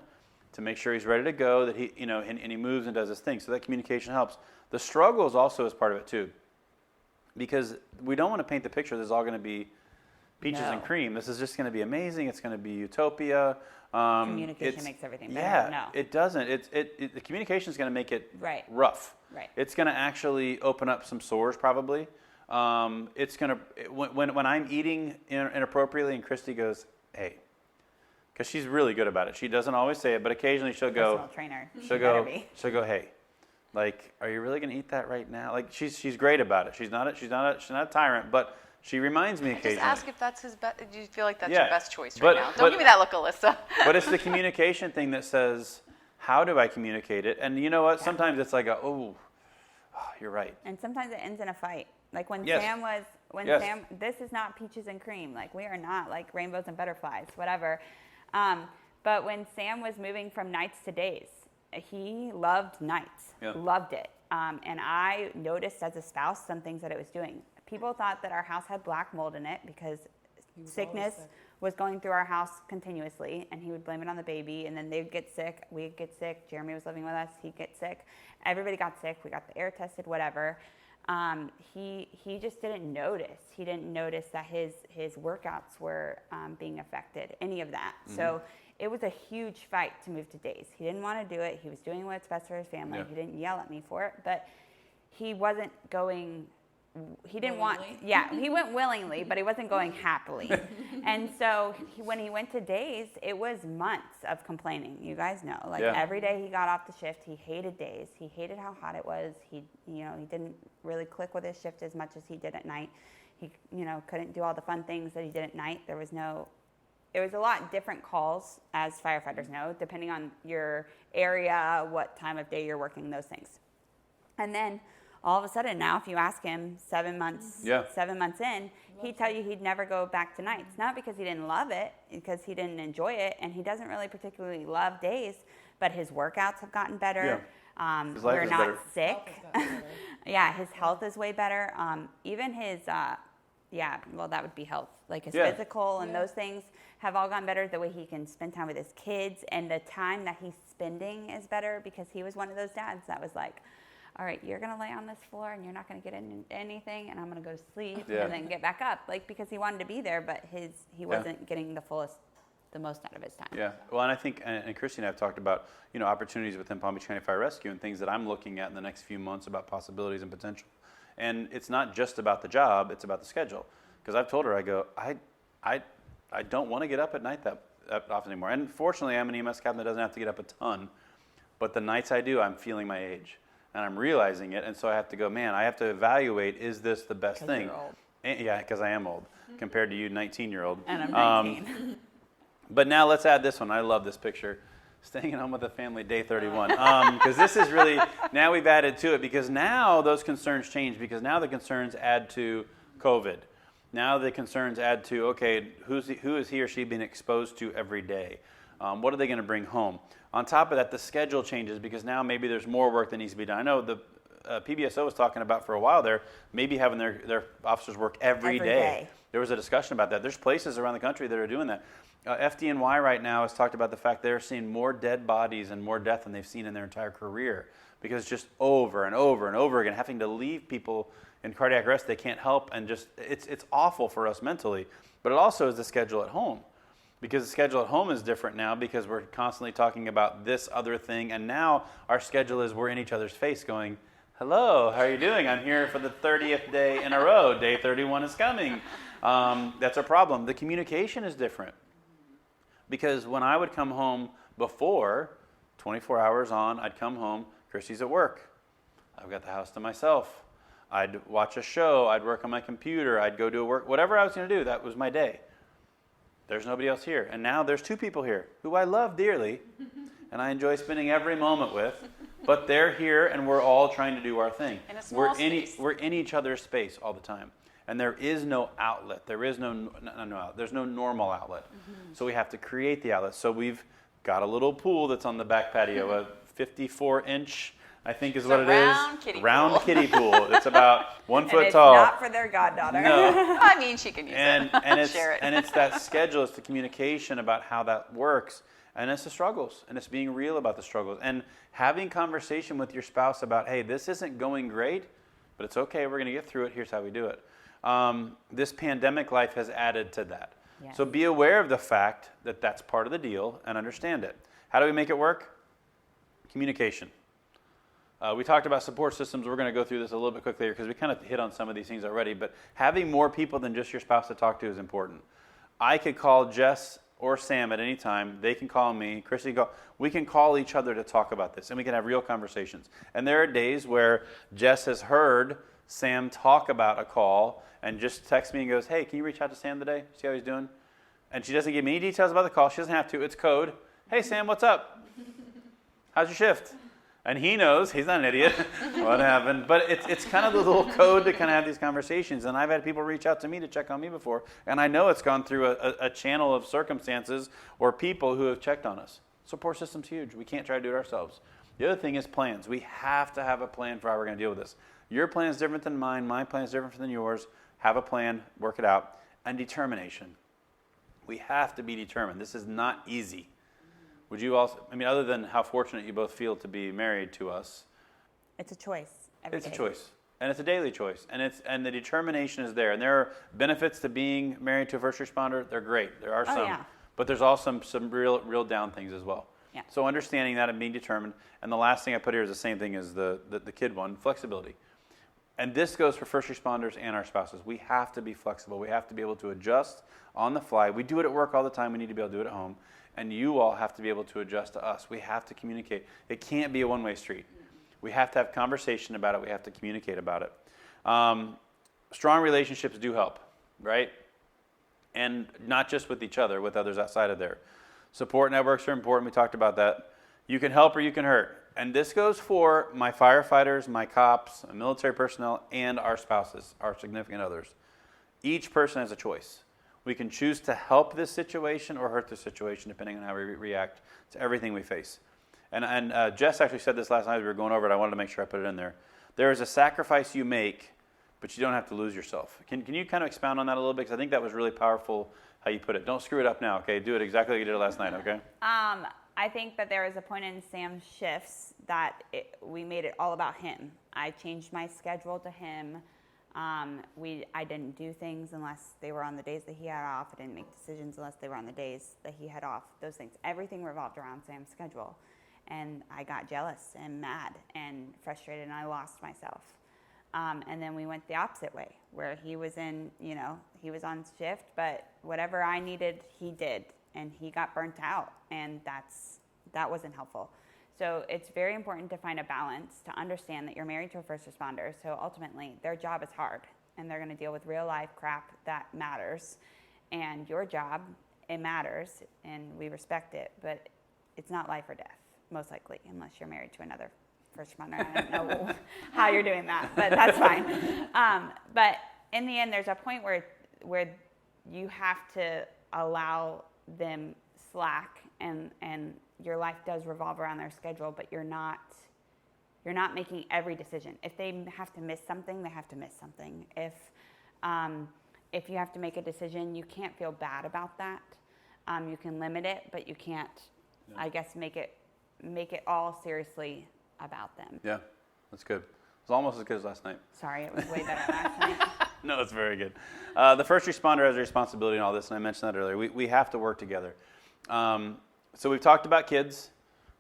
to make sure he's ready to go, that he, and he moves and does his thing. So that communication helps. The struggle is also as part of it too. Because we don't want to paint the picture this is all going to be peaches and cream. This is just going to be amazing. It's going to be utopia. Communication makes everything better. Yeah, No. it doesn't. The communication is going to make it Right. rough. Right. It's going to actually open up some sores probably. It's going to, when I'm eating inappropriately and Christy goes, hey, because she's really good about it. She doesn't always say it, but occasionally she'll go, Personal trainer. she'll go, hey, like, are you really going to eat that right now? Like, she's great about it. She's not a tyrant, but she reminds me occasionally. Just ask if that's his best. Do you feel like that's Yeah, your best choice right but- now? but- Don't give me that look, Alyssa. But it's the communication thing that says, how do I communicate it? And you know what? Sometimes it's like, you're right. And sometimes it ends in a fight. Like when Yes. Yes. this is not peaches and cream. Like we are not like rainbows and butterflies, whatever. But when Sam was moving from nights to days, he loved nights, loved it. And I noticed as a spouse some things that it was doing. People thought that our house had black mold in it because sickness was going through our house continuously, and he would blame it on the baby, and then they'd get sick, we'd get sick, Jeremy was living with us, he'd get sick, everybody got sick, we got the air tested, whatever. He just didn't notice. He didn't notice that his workouts were being affected, any of that. Mm-hmm. So it was a huge fight to move to days. He didn't want to do it. He was doing what's best for his family. Yeah. He didn't yell at me for it, but he wasn't going. He didn't willingly? He went willingly, but he wasn't going happily. And so when he went to days, it was months of complaining. You guys know, every day he got off the shift, he hated days. He hated how hot it was. He didn't really click with his shift as much as he did at night. He, couldn't do all the fun things that he did at night. There was a lot different calls, as firefighters know, depending on your area, what time of day you're working, those things. And then all of a sudden now, if you ask him 7 months in, he'd tell you he'd never go back to nights. Not because he didn't love it, because he didn't enjoy it, and he doesn't really particularly love days, but his workouts have gotten better. Yeah. His life we're is not better. sick. His health is way better. Even his, that would be health. Like his physical and those things have all gotten better. The way he can spend time with his kids and the time that he's spending is better, because he was one of those dads that was like, all right, you're going to lay on this floor and you're not going to get into anything, and I'm going to go to sleep and then get back up. Like, because he wanted to be there, but he wasn't getting the most out of his time. Yeah. Well, and I think, and Christy and I have talked about, opportunities within Palm Beach County Fire Rescue and things that I'm looking at in the next few months about possibilities and potential. And it's not just about the job, it's about the schedule. Because I've told her, I go, I don't want to get up at night that often anymore. And fortunately, I'm an EMS captain that doesn't have to get up a ton. But the nights I do, I'm feeling my age. And I'm realizing it, and so I have to go, man, I have to evaluate, is this the best thing? You're old. Yeah, because I am old, compared to you, 19-year-old. And I'm 19. But now let's add this one. I love this picture. Staying at home with the family, day 31. Because this is really, now we've added to it, because now those concerns change, because now the concerns add to COVID. Now the concerns add to, okay, who is he or she being exposed to every day? What are they going to bring home? On top of that, the schedule changes, because now maybe there's more work that needs to be done. I know the PBSO was talking about for a while there, maybe having their officers work every day. There was a discussion about that. There's places around the country that are doing that. FDNY right now has talked about the fact they're seeing more dead bodies and more death than they've seen in their entire career, because it's just over and over and over again, having to leave people in cardiac arrest they can't help, and just it's awful for us mentally. But it also is the schedule at home. Because the schedule at home is different now, because we're constantly talking about this other thing. And now our schedule is we're in each other's face going, hello, how are you doing? I'm here for the 30th day in a row. Day 31 is coming. That's a problem. The communication is different. Because when I would come home before, 24 hours on, I'd come home, Christy's at work. I've got the house to myself. I'd watch a show. I'd work on my computer. I'd go do work. Whatever I was going to do, that was my day. There's nobody else here. And now there's 2 people here who I love dearly and I enjoy spending every moment with. But they're here and we're all trying to do our thing. In a small space. We're in each other's space all the time. And there is no outlet. There is there's no normal outlet. Mm-hmm. So we have to create the outlet. So we've got a little pool that's on the back patio, a 54-inch, I think is what it is. Round kiddie pool. It's about 1 foot tall. It's not for their goddaughter. No. I mean, she can use it. And Share it. and it's that schedule. It's the communication about how that works. And it's the struggles. And it's being real about the struggles. And having conversation with your spouse about, hey, this isn't going great, but it's okay. We're going to get through it. Here's how we do it. This pandemic life has added to that. Yes. So be aware of the fact that that's part of the deal and understand it. How do we make it work? Communication. We talked about support systems. We're going to go through this a little bit quickly because we kind of hit on some of these things already. But having more people than just your spouse to talk to is important. I could call Jess or Sam at any time. They can call me. Chrissy can call. We can call each other to talk about this, and we can have real conversations. And there are days where Jess has heard Sam talk about a call and just texts me and goes, hey, can you reach out to Sam today? See how he's doing? And she doesn't give me any details about the call. She doesn't have to. It's code. Hey, Sam, what's up? How's your shift? And he knows, he's not an idiot, what happened. But it's kind of the little code to kind of have these conversations. And I've had people reach out to me to check on me before. And I know it's gone through a channel of circumstances or people who have checked on us. Support system's huge. We can't try to do it ourselves. The other thing is plans. We have to have a plan for how we're going to deal with this. Your plan is different than mine. My plan is different than yours. Have a plan. Work it out. And determination. We have to be determined. This is not easy. Would you also, other than how fortunate you both feel to be married to us? It's a choice. It's a choice. And it's a daily choice. And the determination is there. And there are benefits to being married to a first responder. They're great. There are some. Yeah. But there's also some real down things as well. Yeah. So understanding that and being determined. And the last thing I put here is the same thing as the kid one, flexibility. And this goes for first responders and our spouses. We have to be flexible. We have to be able to adjust on the fly. We do it at work all the time. We need to be able to do it at home. And you all have to be able to adjust to us. We have to communicate. It can't be a one-way street. We have to have conversation about it. We have to communicate about it. Strong relationships do help, right? And not just with each other, with others outside of there. Support networks are important. We talked about that. You can help or you can hurt. And this goes for my firefighters, my cops, military personnel, and our spouses, our significant others. Each person has a choice. We can choose to help this situation or hurt this situation, depending on how we react to everything we face. And Jess actually said this last night as we were going over it. I wanted to make sure I put it in there. There is a sacrifice you make, but you don't have to lose yourself. Can you kind of expound on that a little bit? Because I think that was really powerful how you put it. Don't screw it up now, okay? Do it exactly like you did it last night, okay? I think that there was a point in Sam's shifts that we made it all about him. I changed my schedule to him. I didn't do things unless they were on the days that he had off. I didn't make decisions unless they were on the days that he had off. Those things. Everything revolved around Sam's schedule. And I got jealous and mad and frustrated, and I lost myself. And then we went the opposite way, where he was he was on shift, but whatever I needed, he did. And he got burnt out, and that wasn't helpful. So it's very important to find a balance, to understand that you're married to a first responder. So ultimately, their job is hard, and they're going to deal with real life crap that matters. And your job, it matters, and we respect it, but it's not life or death, most likely, unless you're married to another first responder. I don't know how you're doing that, but that's fine. But in the end, there's a point where you have to allow them slack, and your life does revolve around their schedule, but you're not making every decision. If they have to miss something, they have to miss something. If you have to make a decision, you can't feel bad about that. You can limit it, but you can't, I guess, make it all seriously about them. Yeah, that's good. It was almost as good as last night. Sorry, it was way better last night. No, it's very good. The first responder has a responsibility in all this, and I mentioned that earlier. We have to work together. So we've talked about kids.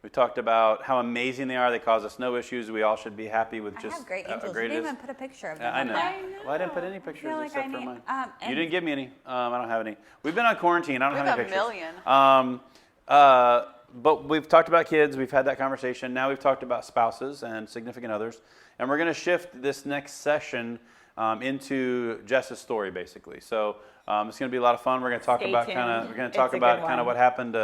We've talked about how amazing they are. They cause us no issues. We all should be happy with just I have great angels. a great You didn't even put a picture of them. I know. I know. Well, I didn't put any pictures like except I for need- mine. and- You didn't give me any. I don't have any. We've been on quarantine. I don't have any We pictures. have a million. But we've talked about kids. We've had that conversation. Now we've talked about spouses and significant others. And we're going to shift this next session into Jess's story, basically. So it's going to be a lot of fun. We're going to talk Stay about tuned. what happened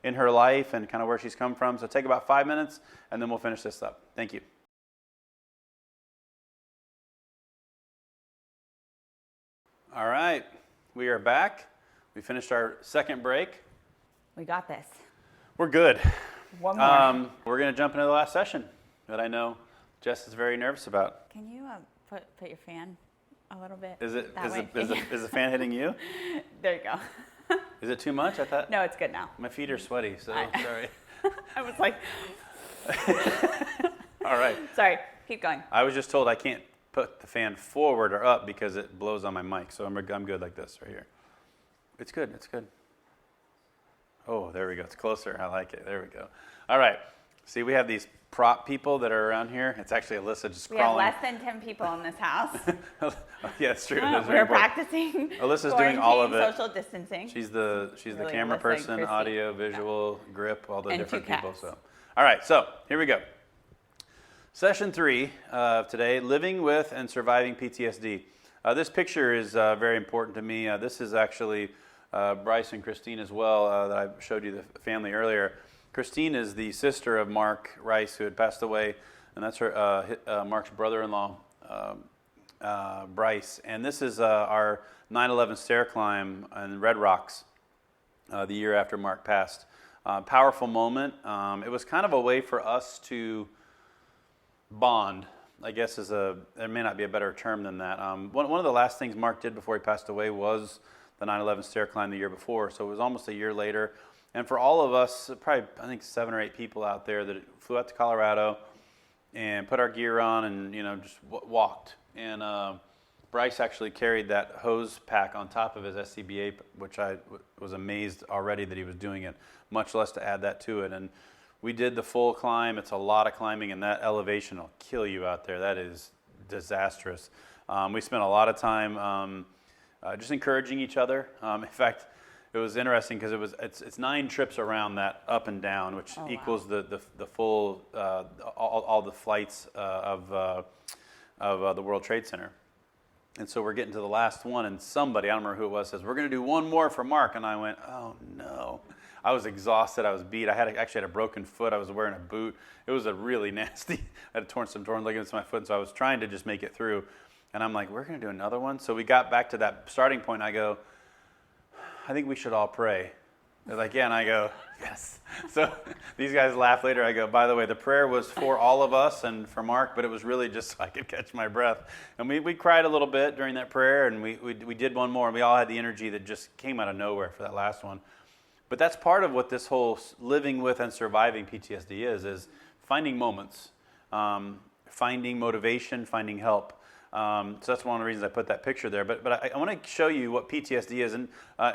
in her life and kind of where she's come from. So take about 5 minutes, and then we'll finish this up. Thank you. All right, we are back. We finished our second break. We got this. We're good. One more. We're going to jump into the last session that I know Jess is very nervous about. Can you put your fan a little bit? Is way? the fan hitting you? There you go. Is it too much? I thought. No, it's good now. My feet are sweaty, so sorry. I was like. All right. Sorry. Keep going. I was just told I can't put the fan forward or up because it blows on my mic, so I'm good like this right here. It's good. It's good. Oh, there we go. It's closer. I like it. There we go. All right. See, we have these prop people that are around here. It's actually Alyssa just crawling. We have less than 10 people in this house. Yeah, it's true. We're practicing. Alyssa's doing all of it. Social distancing. She's the Really, camera Alyssa person, and Christy. audio, visual, grip, all the And different 2 people. cats. So, all right. So here we go. Session 3 of today: living with and surviving PTSD. This picture is very important to me. This is actually Bryce and Christine as well. That I showed you the family earlier. Christine is the sister of Mark Rice, who had passed away, and that's her Mark's brother-in-law, Bryce. And this is our 9/11 stair climb in Red Rocks, the year after Mark passed. Powerful moment. It was kind of a way for us to bond, I guess there may not be a better term than that. One of the last things Mark did before he passed away was the 9/11 stair climb the year before, so it was almost a year later. And for all of us, probably I think 7 or 8 people out there that flew out to Colorado and put our gear on and just walked. And Bryce actually carried that hose pack on top of his SCBA, which I was amazed already that he was doing it, much less to add that to it. And we did the full climb. It's a lot of climbing, and that elevation will kill you out there. That is disastrous. We spent a lot of time just encouraging each other. In fact, it was interesting because it's 9 trips around that up and down, which equals the full all the flights of the World Trade Center. And so we're getting to the last one, and somebody, I don't remember who it was, says, "We're going to do one more for Mark." And I went, "Oh no." I was exhausted. I was beat. I actually had a broken foot. I was wearing a boot. It was a really nasty. I had some torn ligaments in my foot, and so I was trying to just make it through. And I'm like, "We're going to do another one." So we got back to that starting point. I go, "I think we should all pray." They're like, "Yeah," and I go, "Yes." So these guys laugh later. I go, "By the way, the prayer was for all of us and for Mark, but it was really just so I could catch my breath." And we cried a little bit during that prayer, and we did one more, and we all had the energy that just came out of nowhere for that last one. But that's part of what this whole living with and surviving PTSD is finding moments, finding motivation, finding help. So that's one of the reasons I put that picture there. But I want to show you what PTSD is. And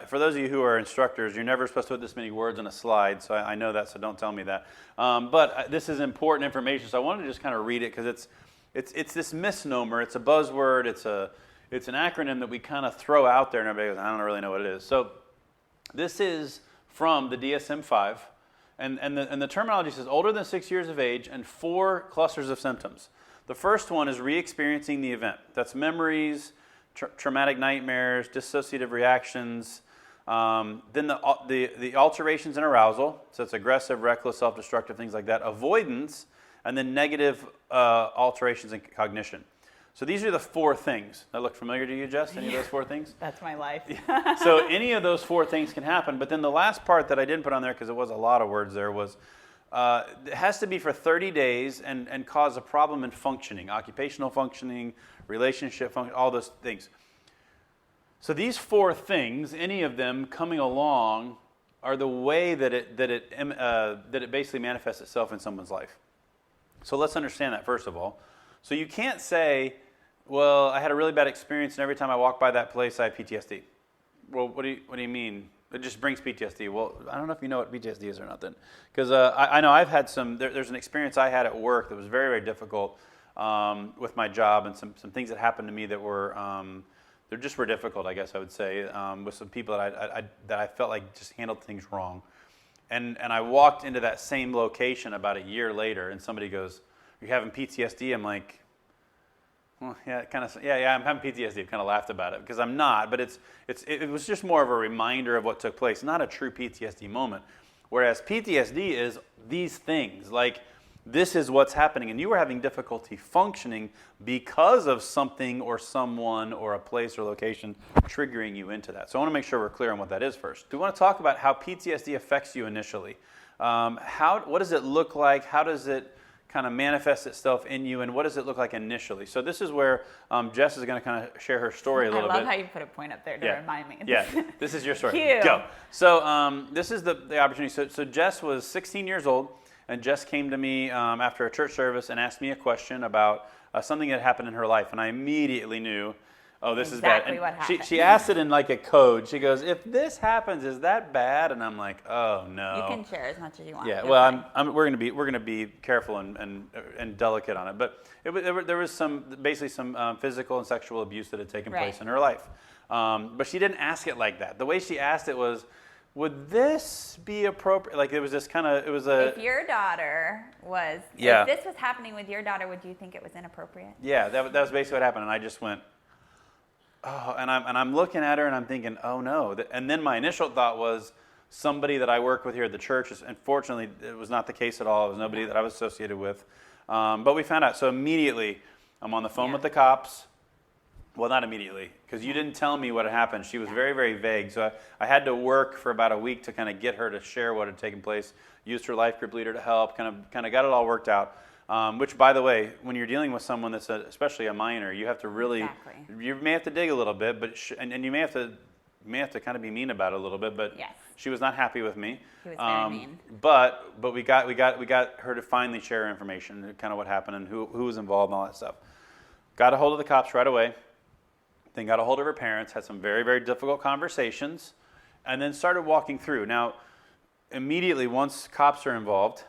for those of you who are instructors, you're never supposed to put this many words on a slide. So I know that, so don't tell me that. But this is important information. So I wanted to just kind of read it because it's this misnomer. It's a buzzword. It's an acronym that we kind of throw out there, and everybody goes, "I don't really know what it is." So this is from the DSM-5. And the terminology says older than 6 years of age and 4 clusters of symptoms. The first one is re-experiencing the event. That's memories, traumatic nightmares, dissociative reactions. Then the alterations in arousal. So it's aggressive, reckless, self-destructive, things like that. Avoidance, and then negative alterations in cognition. So these are the 4 things. That look familiar to you, Jess? Any of those 4 things? That's my life. So any of those 4 things can happen. But then the last part that I didn't put on there, because it was a lot of words there, was it has to be for 30 days and cause a problem in functioning, occupational functioning, relationship functioning, all those things. So these 4 things, any of them coming along, are the way that it basically manifests itself in someone's life. So let's understand that first of all. So you can't say, "Well, I had a really bad experience, and every time I walk by that place, I have PTSD." Well, what do you mean? It just brings PTSD. Well, I don't know if you know what PTSD is or not then. Because I know I've had there's an experience I had at work that was very, very difficult with my job, and some things that happened to me that were, they just were difficult, I guess I would say, with some people that I felt like just handled things wrong. And I walked into that same location about a year later, and somebody goes, "Are you having PTSD?" I'm like, Well, yeah, kind of. Yeah. I'm having PTSD. I've kind of laughed about it because I'm not, but it was just more of a reminder of what took place, not a true PTSD moment. Whereas PTSD is these things, like this is what's happening, and you were having difficulty functioning because of something or someone or a place or location triggering you into that. So I want to make sure we're clear on what that is first. We want to talk about how PTSD affects you initially. What does it look like? How does it kind of manifest itself in you, and what does it look like initially? So this is where Jess is going to kind of share her story a little bit. I love how you put a point up there to remind me. Yeah, this is your story. Cute. Go. So this is the opportunity. So Jess was 16 years old, and Jess came to me after a church service and asked me a question about something that happened in her life, and I immediately knew, oh, this is bad. Exactly what happened. She asked it in like a code. She goes, if this happens, is that bad? And I'm like, oh no. You can share as much as you want. Yeah, You're well, fine. we're gonna be careful and delicate on it. But there was some physical and sexual abuse that had taken place in her life. But she didn't ask it like that. The way she asked it was, would this be appropriate? Like it was this kind of, it was a. If your daughter was, Yeah. if this was happening with your daughter, would you think it was inappropriate? Yeah, that was basically what happened, and I just went, oh, and I'm looking at her and I'm thinking, oh no. And then my initial thought was somebody that I work with here at the church. Unfortunately, it was not the case at all. It was nobody that I was associated with. But we found out. So immediately, I'm on the phone with the cops. Well, not immediately, because you didn't tell me what had happened. She was very, very vague. So I had to work for about a week to kind of get her to share what had taken place. Used her life group leader to help. Kind of got it all worked out. Which, by the way, when you're dealing with someone that's especially a minor, you have to really, you may have to dig a little bit, but and you may have to kind of be mean about it a little bit. But she was not happy with me. He was very mean. But we got her to finally share information, kind of what happened and who was involved and all that stuff. Got a hold of the cops right away. Then got a hold of her parents, had some very, very difficult conversations, and then started walking through. Now, immediately once cops are involved,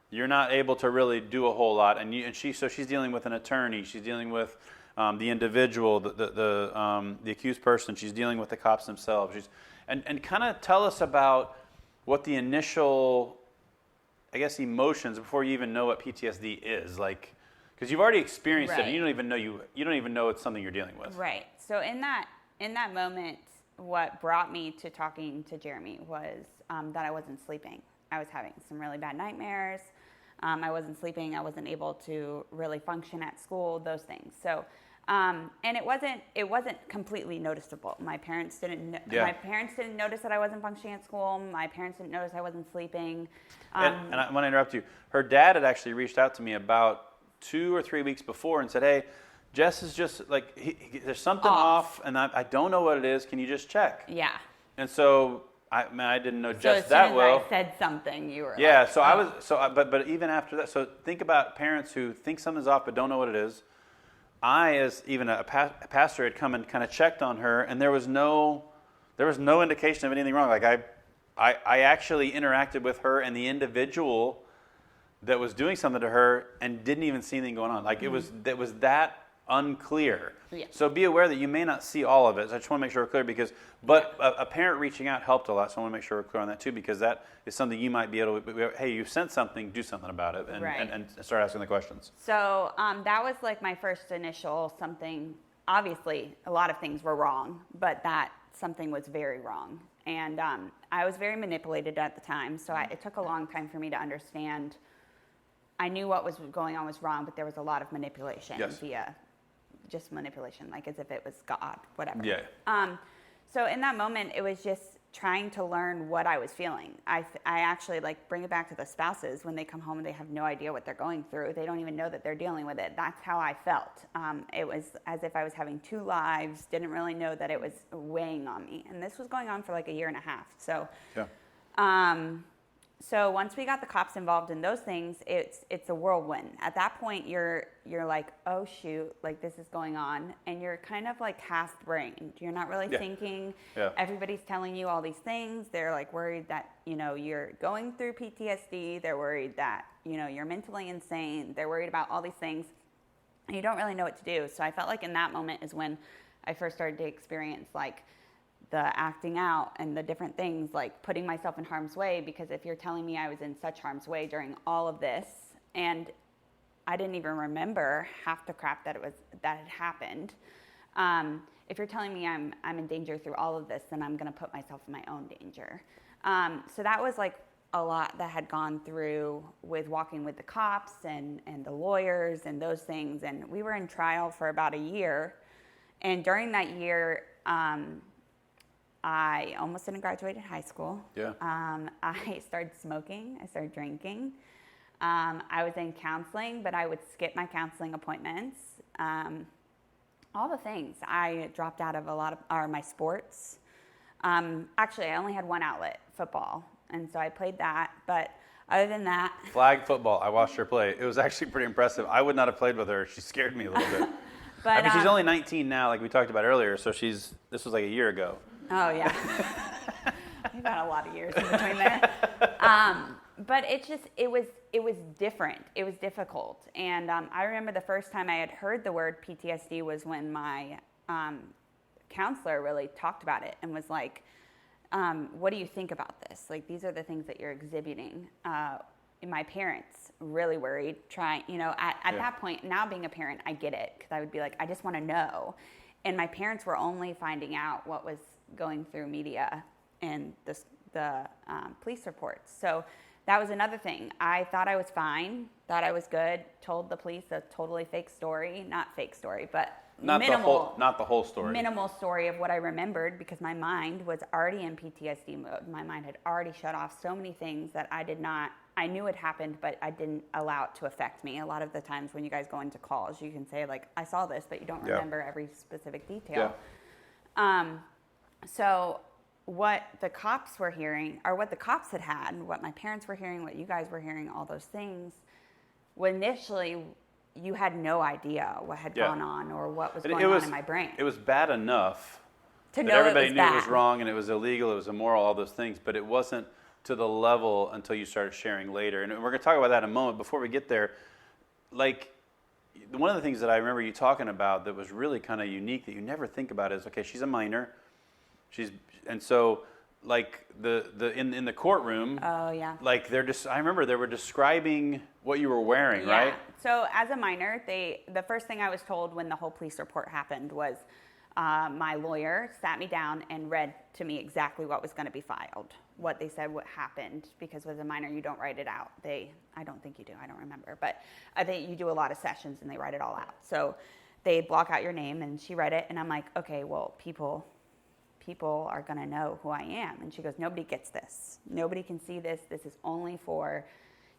you're not able to really do a whole lot, and she's dealing with an attorney, she's dealing with the individual, the accused person, she's dealing with the cops themselves, and kind of tell us about what the initial, I guess, emotions before you even know what PTSD is, like, because you've already experienced it, and you don't even know it's something you're dealing with. Right. So in that moment, what brought me to talking to Jeremy was that I wasn't sleeping. I was having some really bad nightmares. I wasn't sleeping. I wasn't able to really function at school. Those things. So, and it wasn't completely noticeable. My parents didn't. My parents didn't notice that I wasn't functioning at school. My parents didn't notice I wasn't sleeping. And I want to interrupt you. Her dad had actually reached out to me about 2 or 3 weeks before and said, "Hey, Jess is just like there's something off, and I don't know what it is. Can you just check?" Yeah. And so I didn't know Jess as that soon as well. I said something, you were Yeah. like, So I was but even after that, so think about parents who think something's off but don't know what it is. I, as even a pastor, had come and kind of checked on her, and there was no indication of anything wrong. Like I actually interacted with her and the individual that was doing something to her and didn't even see anything going on. Like it was that unclear. Yeah. So be aware that you may not see all of it. So I just want to make sure we're clear but a parent reaching out helped a lot. So I want to make sure we're clear on that too, because that is something you might be able to, hey, you sent something, do something about it and start asking the questions. So that was like my first initial something. Obviously, a lot of things were wrong, but that something was very wrong. And I was very manipulated at the time. So it took a long time for me to understand. I knew what was going on was wrong, but there was a lot of manipulation via just manipulation, like as if it was God, whatever. Yeah. So in that moment, it was just trying to learn what I was feeling. I actually like bring it back to the spouses when they come home and they have no idea what they're going through. They don't even know that they're dealing with it. That's how I felt. It was as if I was having two lives, didn't really know that it was weighing on me. And this was going on for like a year and a half. So, So once we got the cops involved in those things, it's a whirlwind. At that point, you're like, oh shoot, like this is going on, and you're kind of like half-brained. You're not really thinking. Yeah. Everybody's telling you all these things. They're like worried that you're going through PTSD. They're worried that you're mentally insane. They're worried about all these things, and you don't really know what to do. So I felt like in that moment is when I first started to experience like the acting out and the different things, like putting myself in harm's way, because if you're telling me I was in such harm's way during all of this, and I didn't even remember half the crap that had happened. If you're telling me I'm in danger through all of this, then I'm going to put myself in my own danger. So that was like a lot that had gone through with walking with the cops and the lawyers and those things. And we were in trial for about a year. And during that year, I almost didn't graduate high school. Yeah. I started smoking. I started drinking. I was in counseling, but I would skip my counseling appointments. All the things. I dropped out of my sports. Actually, I only had one outlet, football. And so I played that. But other than that... Flag football. I watched her play. It was actually pretty impressive. I would not have played with her. She scared me a little bit. But, I mean, she's only 19 now, like we talked about earlier. So this was like a year ago. Oh, yeah. We've got a lot of years in between there. But it was different. It was difficult. And I remember the first time I had heard the word PTSD was when my counselor really talked about it and was like, what do you think about this? Like, these are the things that you're exhibiting. My parents really worried, at that point, now being a parent, I get it. Because I would be like, I just want to know. And my parents were only finding out what was going through media and the police reports. So that was another thing. I thought I was fine, thought I was good, told the police a totally fake story. Not fake story, but not the whole story. Minimal story of what I remembered, because my mind was already in PTSD mode. My mind had already shut off so many things that I knew it happened, but I didn't allow it to affect me. A lot of the times when you guys go into calls, you can say like, I saw this, but you don't remember every specific detail. Yeah. So what the cops were hearing, or what the cops had, what my parents were hearing, what you guys were hearing, all those things, when initially you had no idea what had gone on or what was going on in my brain. It was bad enough to that know everybody it was knew bad. It was wrong and it was illegal, it was immoral, all those things, but it wasn't to the level until you started sharing later. And we're going to talk about that in a moment. Before we get there, like, one of the things that I remember you talking about that was really kind of unique that you never think about is, okay, she's a minor. And so, like, in the courtroom. Oh, yeah. Like, I remember they were describing what you were wearing, right? So as a minor, the first thing I was told when the whole police report happened was my lawyer sat me down and read to me exactly what was going to be filed, what they said, what happened, because as a minor, you don't write it out. I don't think you do. I don't remember. But you do a lot of sessions and they write it all out. So they block out your name, and she read it, and I'm like, okay, well, people are going to know who I am. And she goes, nobody gets this. Nobody can see this. This is only for,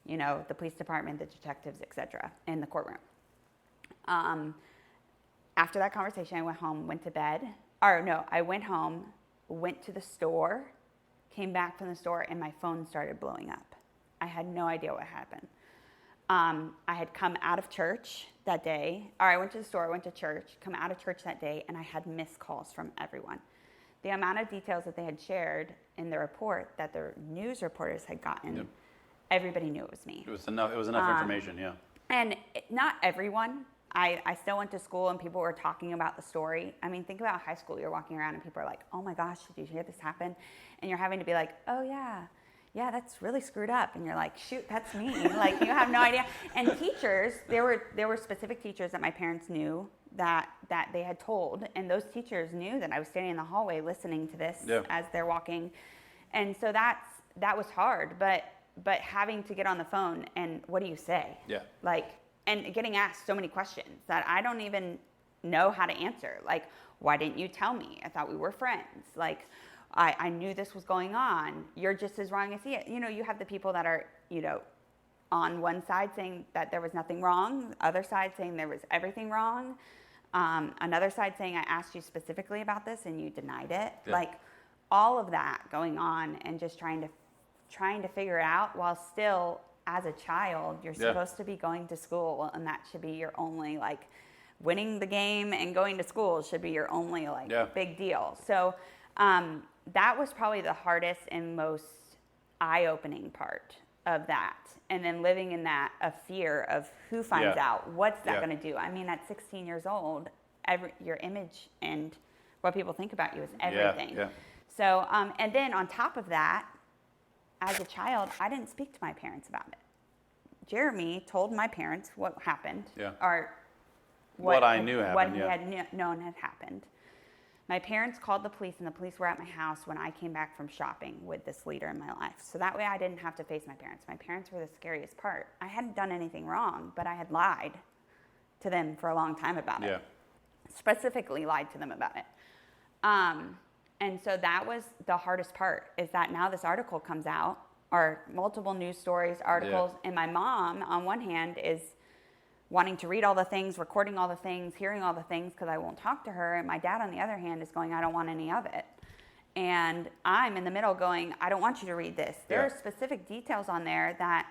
the police department, the detectives, etc., in the courtroom. After that conversation, I went home, went to bed. I went home, went to the store, came back from the store, and my phone started blowing up. I had no idea what happened. I had come out of church that day. I went to the store, went to church, come out of church that day, and I had missed calls from everyone. The amount of details that they had shared in the report that the news reporters had gotten, everybody knew it was me. It was enough information, yeah. And not everyone. I still went to school and people were talking about the story. I mean, think about high school. You're walking around and people are like, oh my gosh, did you hear this happen? And you're having to be like, oh yeah, that's really screwed up. And you're like, shoot, that's me. Like, you have no idea. And teachers, there were specific teachers that my parents knew that they had told. And those teachers knew that I was standing in the hallway listening to this as they're walking. And so that was hard. But having to get on the phone and what do you say? Yeah. Like, and getting asked so many questions that I don't even know how to answer. Like, why didn't you tell me? I thought we were friends. Like, I knew this was going on. You're just as wrong as he is. You have the people that are, on one side saying that there was nothing wrong, other side saying there was everything wrong, another side saying I asked you specifically about this and you denied it. Yeah. Like, all of that going on and just trying to figure it out while still, as a child, you're supposed to be going to school, and that should be your only, like, winning the game and going to school should be your only, big deal. So that was probably the hardest and most eye-opening part of that. And then living in that of fear of who finds out, what's that going to do? I mean, at 16 years old, your image and what people think about you is everything. Yeah. So, and then on top of that, as a child, I didn't speak to my parents about it. Jeremy told my parents what happened, Yeah. or What I knew what happened, he yeah. had known had happened. My parents called the police, and the police were at my house when I came back from shopping with this leader in my life. So that way I didn't have to face my parents. My parents were the scariest part. I hadn't done anything wrong, but I had lied to them for a long time about Yeah. it. Specifically lied to them about it. And so that was the hardest part, is that now this article comes out, or multiple news stories, articles, and my mom, on one hand, is wanting to read all the things, recording all the things, hearing all the things, because I won't talk to her. And my dad, on the other hand, is going, I don't want any of it. And I'm in the middle going, I don't want you to read this. There Yeah. are specific details on there that,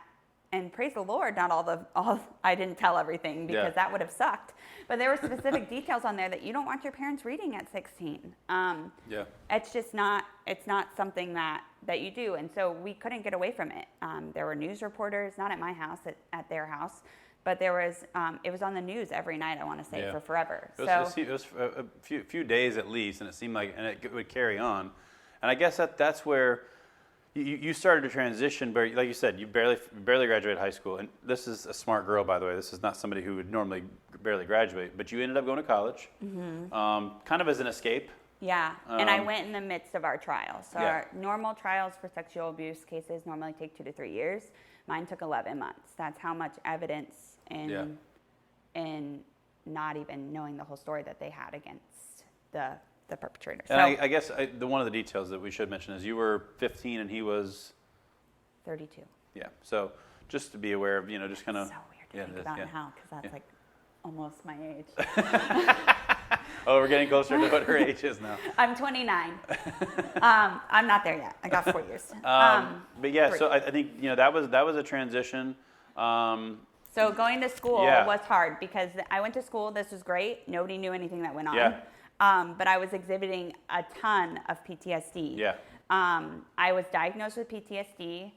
and praise the Lord, not all I didn't tell everything, because Yeah. that would have sucked. But there were specific details on there that you don't want your parents reading at 16. Yeah. It's just not, it's not something that you do. And so we couldn't get away from it. There were news reporters, not at my house, at their house, but there was, it was on the news every night, I want to say, Yeah. for forever. It was a few days at least, and it seemed like, and it would carry on. And I guess that's where you started to transition. But like you said, you barely graduated high school, and this is a smart girl, by the way. This is not somebody who would normally barely graduate, but you ended up going to college, kind of as an escape. Yeah, and I went in the midst of our trials. So Yeah. our normal trials for sexual abuse cases normally take 2 to 3 years. Mine took 11 months. That's how much evidence in not even knowing the whole story that they had against the perpetrator. And So I guess one of the details that we should mention is you were 15 and he was 32. Yeah. So just to be aware of, just kind of. So weird to think about now, because that's like almost my age. Oh, we're getting closer to what her age is now. I'm 29. I'm not there yet. I got 4 years. But yeah, 3. so I think that was a transition. So going to school Yeah. was hard, because I went to school. This was great. Nobody knew anything that went on. Yeah. But I was exhibiting a ton of PTSD. Yeah. I was diagnosed with PTSD,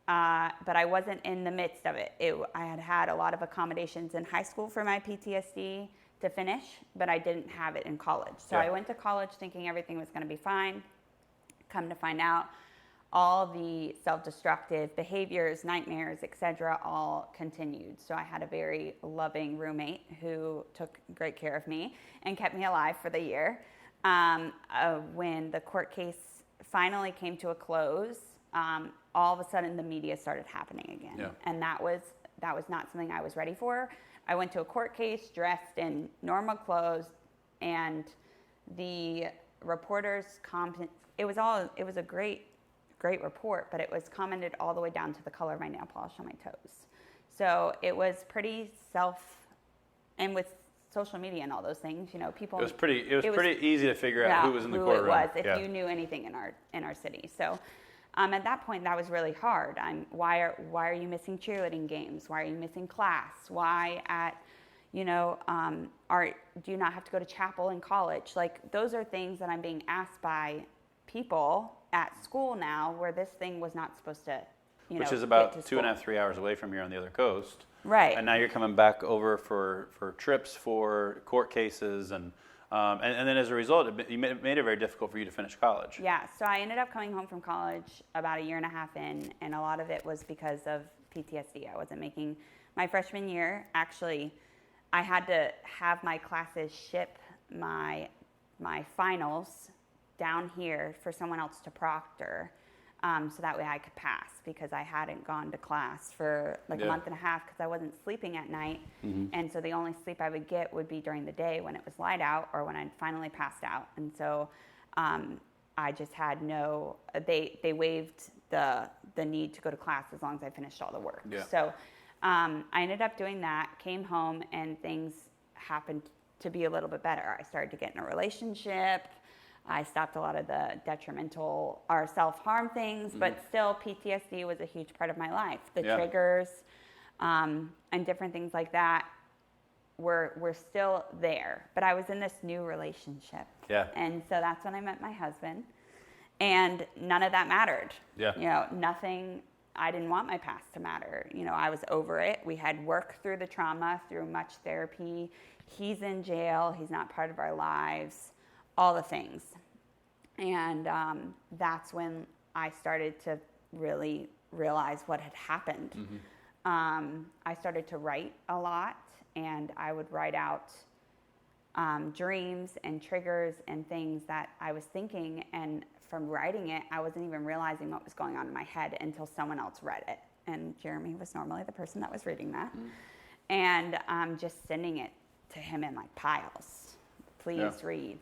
but I wasn't in the midst of it. I had had a lot of accommodations in high school for my PTSD to finish, but I didn't have it in college. So Yeah. I went to college thinking everything was going to be fine. Come to find out, all the self-destructive behaviors, nightmares, etc., all continued. So I had a very loving roommate who took great care of me and kept me alive for the year. When the court case finally came to a close, all of a sudden the media started happening again. Yeah. And that was not something I was ready for. I went to a court case dressed in normal clothes, and the reporters it was a great report, but it was commented all the way down to the color of my nail polish on my toes. So it was pretty and with social media and all those things, people. It was pretty easy to figure out who was in the courtroom. Who it was, if you knew anything in our city. So at that point, that was really hard. Why are you missing cheerleading games? Why are you missing class? Why do you not have to go to chapel in college? Like, those are things that I'm being asked by people at school now, where this thing was not supposed to, Which is about 2.5, 3 hours away from here on the other coast. Right. And now you're coming back over for trips, for court cases, and then as a result, it made it very difficult for you to finish college. Yeah, so I ended up coming home from college about 1.5 years in, and a lot of it was because of PTSD. I wasn't making my freshman year. Actually, I had to have my classes ship my finals down here for someone else to proctor, so that way I could pass, because I hadn't gone to class for a month and a half, because I wasn't sleeping at night. And so the only sleep I would get would be during the day when it was light out, or when I'd finally passed out. And so I just had they waived the need to go to class as long as I finished all the work. Yeah. So I ended up doing that, came home, and things happened to be a little bit better. I started to get in a relationship. I stopped a lot of the detrimental or self-harm things, but still PTSD was a huge part of my life. The triggers and different things like that were still there. But I was in this new relationship. Yeah. And so that's when I met my husband. And none of that mattered. Yeah. Nothing, I didn't want my past to matter. I was over it. We had worked through the trauma, through much therapy. He's in jail. He's not part of our lives. All the things. And that's when I started to really realize what had happened. I started to write a lot, and I would write out dreams and triggers and things that I was thinking, and from writing it, I wasn't even realizing what was going on in my head until someone else read it. And Jeremy was normally the person that was reading that. And just sending it to him in like piles. Please read.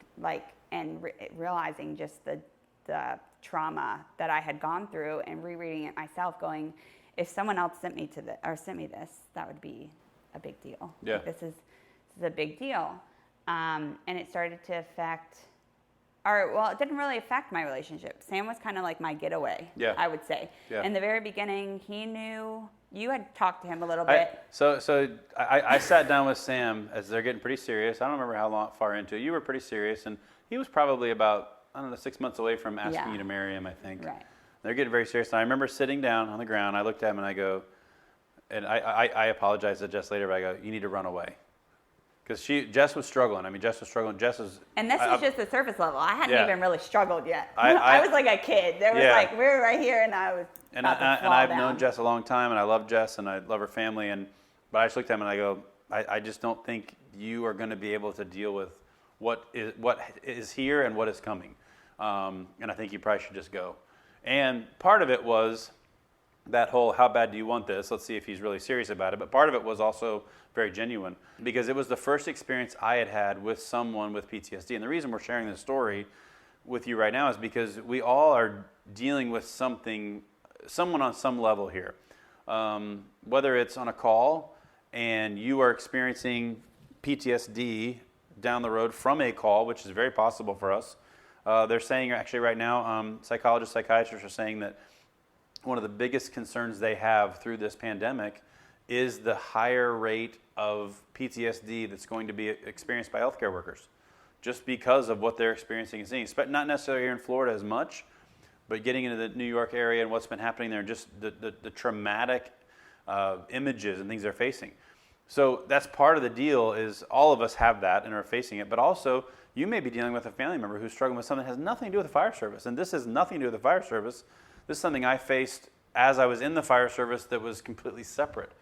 And realizing just the trauma that I had gone through, and rereading it myself, going, if someone else sent me this, that would be a big deal. Yeah. Like, this is a big deal. And it started to affect, it didn't really affect my relationship. Sam was kind of like my getaway, I would say. Yeah. In the very beginning, he knew, you had talked to him a little bit. I sat down with Sam as they're getting pretty serious. I don't remember how far into it. You were pretty serious, and he was probably about, 6 months away from asking you to marry him, I think. Right. They're getting very serious. And I remember sitting down on the ground. I looked at him and I go, and I apologized to Jess later, but I go, you need to run away. Because Jess was struggling. And this is just the surface level. I hadn't even really struggled yet. I I was like a kid. There was we were right here, and I was about to fall I've down. known Jess a long time, and I love Jess, and I love her family. But I just looked at him and I go, I just don't think you are going to be able to deal with what is here and what is coming. And I think you probably should just go. And part of it was that whole, how bad do you want this? Let's see if he's really serious about it. But part of it was also very genuine, because it was the first experience I had with someone with PTSD. And the reason we're sharing this story with you right now is because we all are dealing with someone on some level here. Whether it's on a call and you are experiencing PTSD down the road from a call, which is very possible for us. They're saying actually right now, psychologists, psychiatrists are saying that one of the biggest concerns they have through this pandemic is the higher rate of PTSD that's going to be experienced by healthcare workers, just because of what they're experiencing and seeing. But not necessarily here in Florida as much, but getting into the New York area and what's been happening there, just the traumatic images and things they're facing. So that's part of the deal, is all of us have that and are facing it, but also you may be dealing with a family member who's struggling with something that has nothing to do with the fire service. And this has nothing to do with the fire service. This is something I faced as I was in the fire service that was completely separate.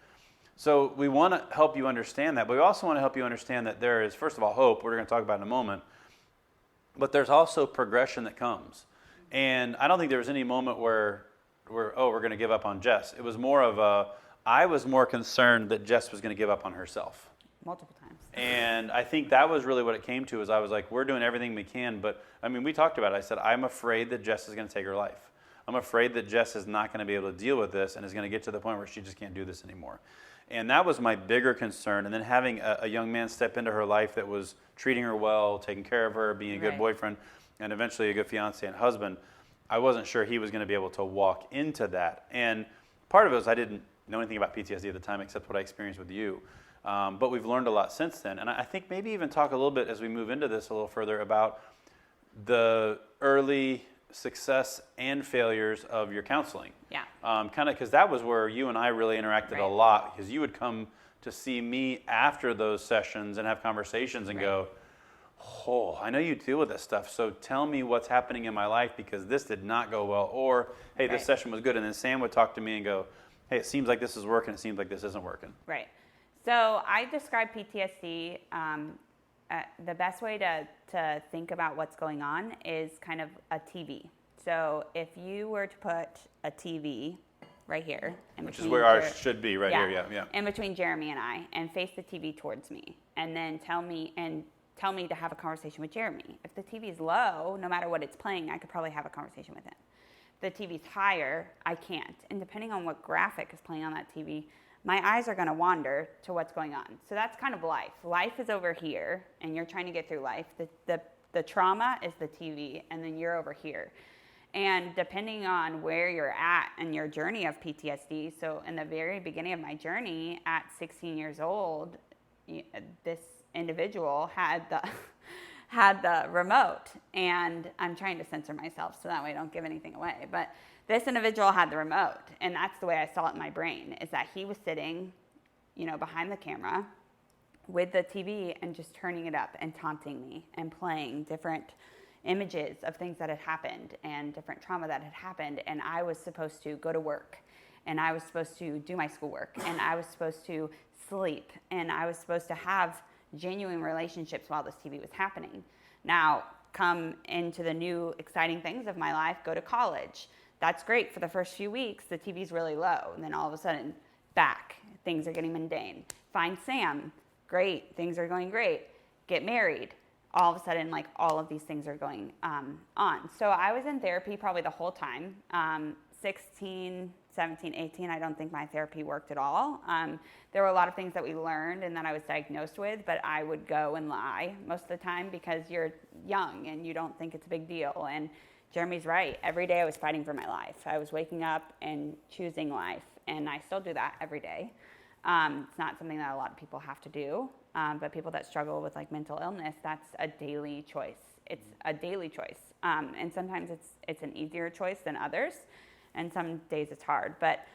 So we want to help you understand that, but we also want to help you understand that there is, first of all, hope, we're going to talk about in a moment, but there's also progression that comes. And I don't think there was any moment where we're going to give up on Jess. It was more of I was more concerned that Jess was going to give up on herself. Multiple times. And I think that was really what it came to, is I was like, we're doing everything we can, but I mean, we talked about it. I said, I'm afraid that Jess is going to take her life. I'm afraid that Jess is not going to be able to deal with this and is going to get to the point where she just can't do this anymore. And that was my bigger concern. And then having a young man step into her life that was treating her well, taking care of her, being a good boyfriend, and eventually a good fiance and husband, I wasn't sure he was going to be able to walk into that. And part of it was I didn't know anything about PTSD at the time except what I experienced with you. But we've learned a lot since then. And I think maybe even talk a little bit as we move into this a little further about the early success and failures of your counseling. Yeah. Kind of because that was where you and I really interacted a lot, because you would come to see me after those sessions and have conversations and go, oh, I know you deal with this stuff, so tell me what's happening in my life because this did not go well. Or, hey, this session was good. And then Sam would talk to me and go, hey, it seems like this is working. It seems like this isn't working. Right. So I describe PTSD, the best way to think about what's going on is kind of a TV. So if you were to put a TV right here. Which is where ours should be, right here, yeah. In between Jeremy and I, and face the TV towards me. And then tell me to have a conversation with Jeremy. If the TV is low, no matter what it's playing, I could probably have a conversation with him. If the TV's higher, I can't. And depending on what graphic is playing on that TV, my eyes are going to wander to what's going on. So that's kind of life. Life is over here, and you're trying to get through life. The trauma is the TV, and then you're over here. And depending on where you're at in your journey of PTSD, so in the very beginning of my journey at 16 years old, this individual had the remote, and I'm trying to censor myself so that way I don't give anything away, but this individual had the remote, and that's the way I saw it in my brain, is that he was sitting, behind the camera with the TV and just turning it up and taunting me and playing different images of things that had happened and different trauma that had happened, and I was supposed to go to work and I was supposed to do my schoolwork, and I was supposed to sleep, and I was supposed to have genuine relationships while this TV was happening. Now, come into the new exciting things of my life, go to college. That's great for the first few weeks. The TV's really low, and then all of a sudden, back, things are getting mundane. Find Sam, great, things are going great. Get married, all of a sudden, like, all of these things are going on. So I was in therapy probably the whole time. 16, 17, 18, I don't think my therapy worked at all. There were a lot of things that we learned and that I was diagnosed with, but I would go and lie most of the time because you're young and you don't think it's a big deal. And Jeremy's right. Every day I was fighting for my life. I was waking up and choosing life, and I still do that every day. It's not something that a lot of people have to do, but people that struggle with like mental illness, that's a daily choice. It's a daily choice, and sometimes it's an easier choice than others, and some days it's hard. But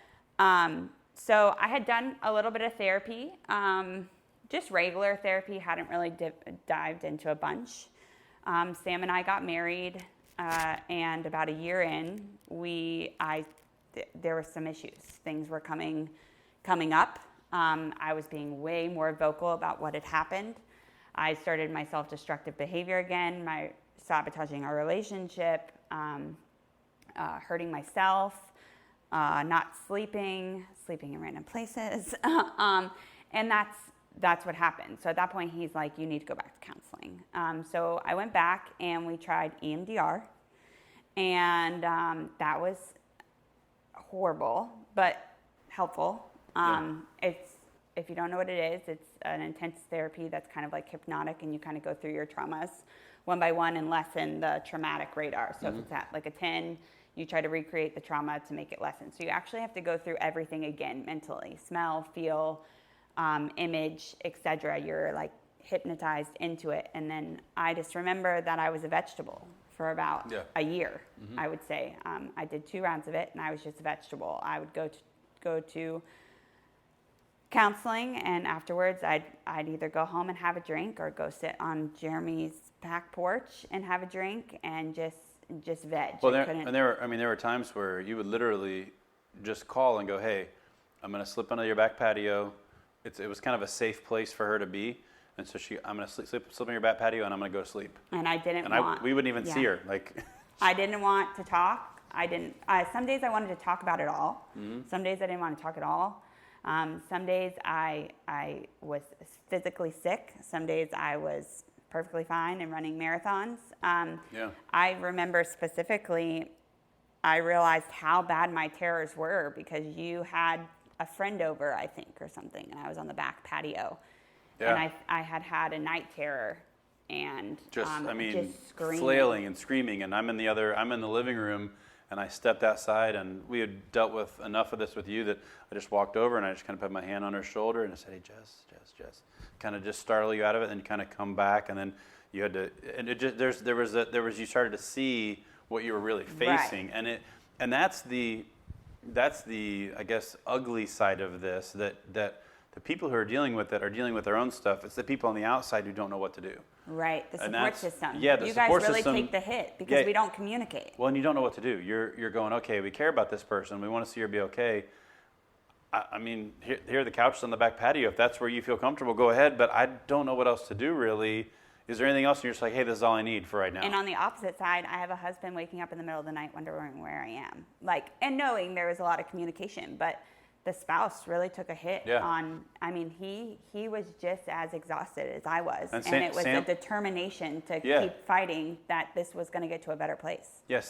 so I had done a little bit of therapy, just regular therapy. Hadn't really dived into a bunch. Sam and I got married, and about a year in, there were some issues. Things were coming up. I was being way more vocal about what had happened. I started my self-destructive behavior again, sabotaging our relationship, hurting myself, not sleeping in random places, and that's what happened. So at that point, he's like, "You need to go back to counseling." So I went back and we tried EMDR, and that was horrible but helpful. If you don't know what it is, it's an intense therapy that's kind of like hypnotic, and you kind of go through your traumas one by one and lessen the traumatic radar. So if it's at like a 10, you try to recreate the trauma to make it lessen. So you actually have to go through everything again mentally: smell, feel, image, etc. You're like hypnotized into it. And then I just remember that I was a vegetable for about a year, I would say. I did 2 rounds of it, and I was just a vegetable. I would go to counseling, and afterwards I'd either go home and have a drink or go sit on Jeremy's back porch and have a drink and just veg. Well, there were times where you would literally just call and go, "Hey, I'm going to slip under your back patio." It was kind of a safe place for her to be, and so I'm going to slip on your back patio, and I'm going to go to sleep. And I didn't we wouldn't even see her. Like, I didn't want to talk. Some days I wanted to talk about it all. Some days I didn't want to talk at all. Some days I was physically sick. Some days I was perfectly fine and running marathons. I remember specifically, I realized how bad my terrors were because you had a friend over, I think, or something, and I was on the back patio. And I had a night terror and just screaming. Flailing and screaming, and I'm in the living room. And I stepped outside, and we had dealt with enough of this with you that I just walked over and I just kind of put my hand on her shoulder and I said, "Hey, Jess," kind of just startle you out of it, and kind of come back, and then you had to. And it just you started to see what you were really facing, right. and that's the I guess ugly side of this that the people who are dealing with it are dealing with their own stuff. It's the people on the outside who don't know what to do. Right, the support system. Yeah, the you support guys really system, take the hit because we don't communicate. Well, and you don't know what to do. You're going, okay, we care about this person. We want to see her be okay. I mean, here are the couches on the back patio. If that's where you feel comfortable, go ahead. But I don't know what else to do, really. Is there anything else? And you're just like, hey, this is all I need for right now. And on the opposite side, I have a husband waking up in the middle of the night wondering where I am. And knowing there was a lot of communication, but the spouse really took a hit on, he was just as exhausted as I was. And it was a determination to keep fighting that this was going to get to a better place. Yeah,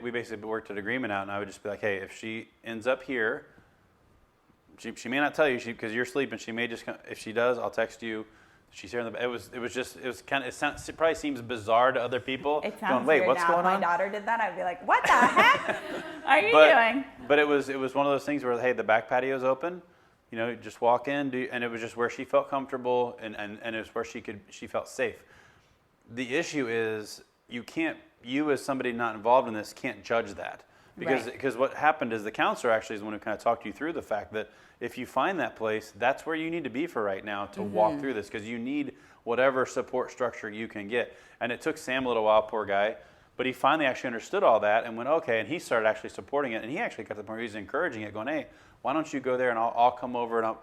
we basically worked an agreement out, and I would just be like, hey, if she ends up here, she may not tell you because you're sleeping. She may just come, if she does, I'll text you. She's here in the. It probably seems bizarre to other people. It sounds wait, weird what's now. going If my on? daughter did that, I'd be like, what the heck are you doing? But it was one of those things where, hey, the back patio's open. You know, just walk in, and it was just where she felt comfortable, and it was where she felt safe. The issue is you as somebody not involved in this can't judge that. Because what happened is the counselor actually is the one who kind of talked you through the fact that if you find that place, that's where you need to be for right now to walk through this, because you need whatever support structure you can get. And it took Sam a little while, poor guy, But he finally actually understood all that and went, okay, and he started actually supporting it. And he actually got to the point where he was encouraging it, going, hey, why don't you go there and I'll come over and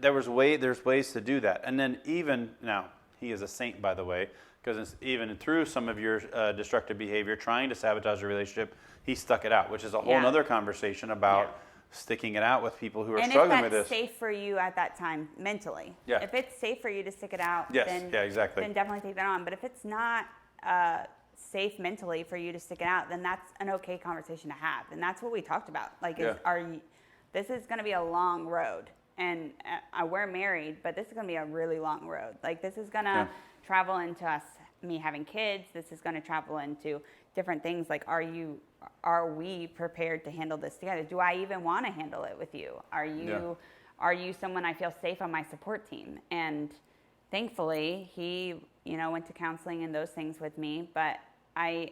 there's ways to do that. And then even now, he is a saint, by the way, because even through some of your destructive behavior, trying to sabotage the relationship, he stuck it out, which is a whole other conversation about sticking it out with people who are struggling with this. And if that's safe for you at that time mentally. Yeah. If it's safe for you to stick it out, yes. then, exactly. then definitely take that on. But if it's not safe mentally for you to stick it out, then that's an okay conversation to have. And that's what we talked about. Like, this is going to be a long road. And we're married, but this is going to be a really long road. Like, this is going to travel into me having kids. This is going to travel into different things. Like, are we prepared to handle this together? Do I even want to handle it with you? Are you someone I feel safe on my support team? And thankfully, he, went to counseling and those things with me. But I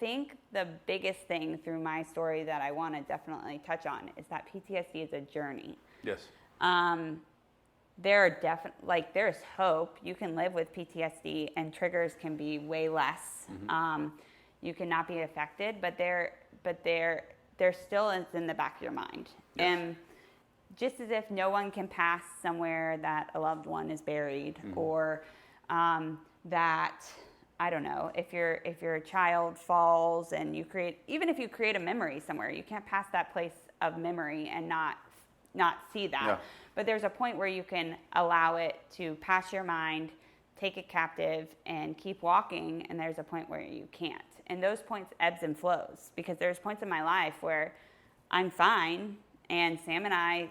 think the biggest thing through my story that I want to definitely touch on is that PTSD is a journey. Yes. There are there's hope. You can live with PTSD and triggers can be way less. Mm-hmm. You cannot be affected, but they're still is in the back of your mind. Yes. And just as if no one can pass somewhere that a loved one is buried, or that, I don't know, if your child falls and even if you create a memory somewhere, you can't pass that place of memory and not see that. Yeah. But there's a point where you can allow it to pass your mind, take it captive, and keep walking, and there's a point where you can't. And those points ebbs and flows, because there's points in my life where I'm fine, and Sam and I,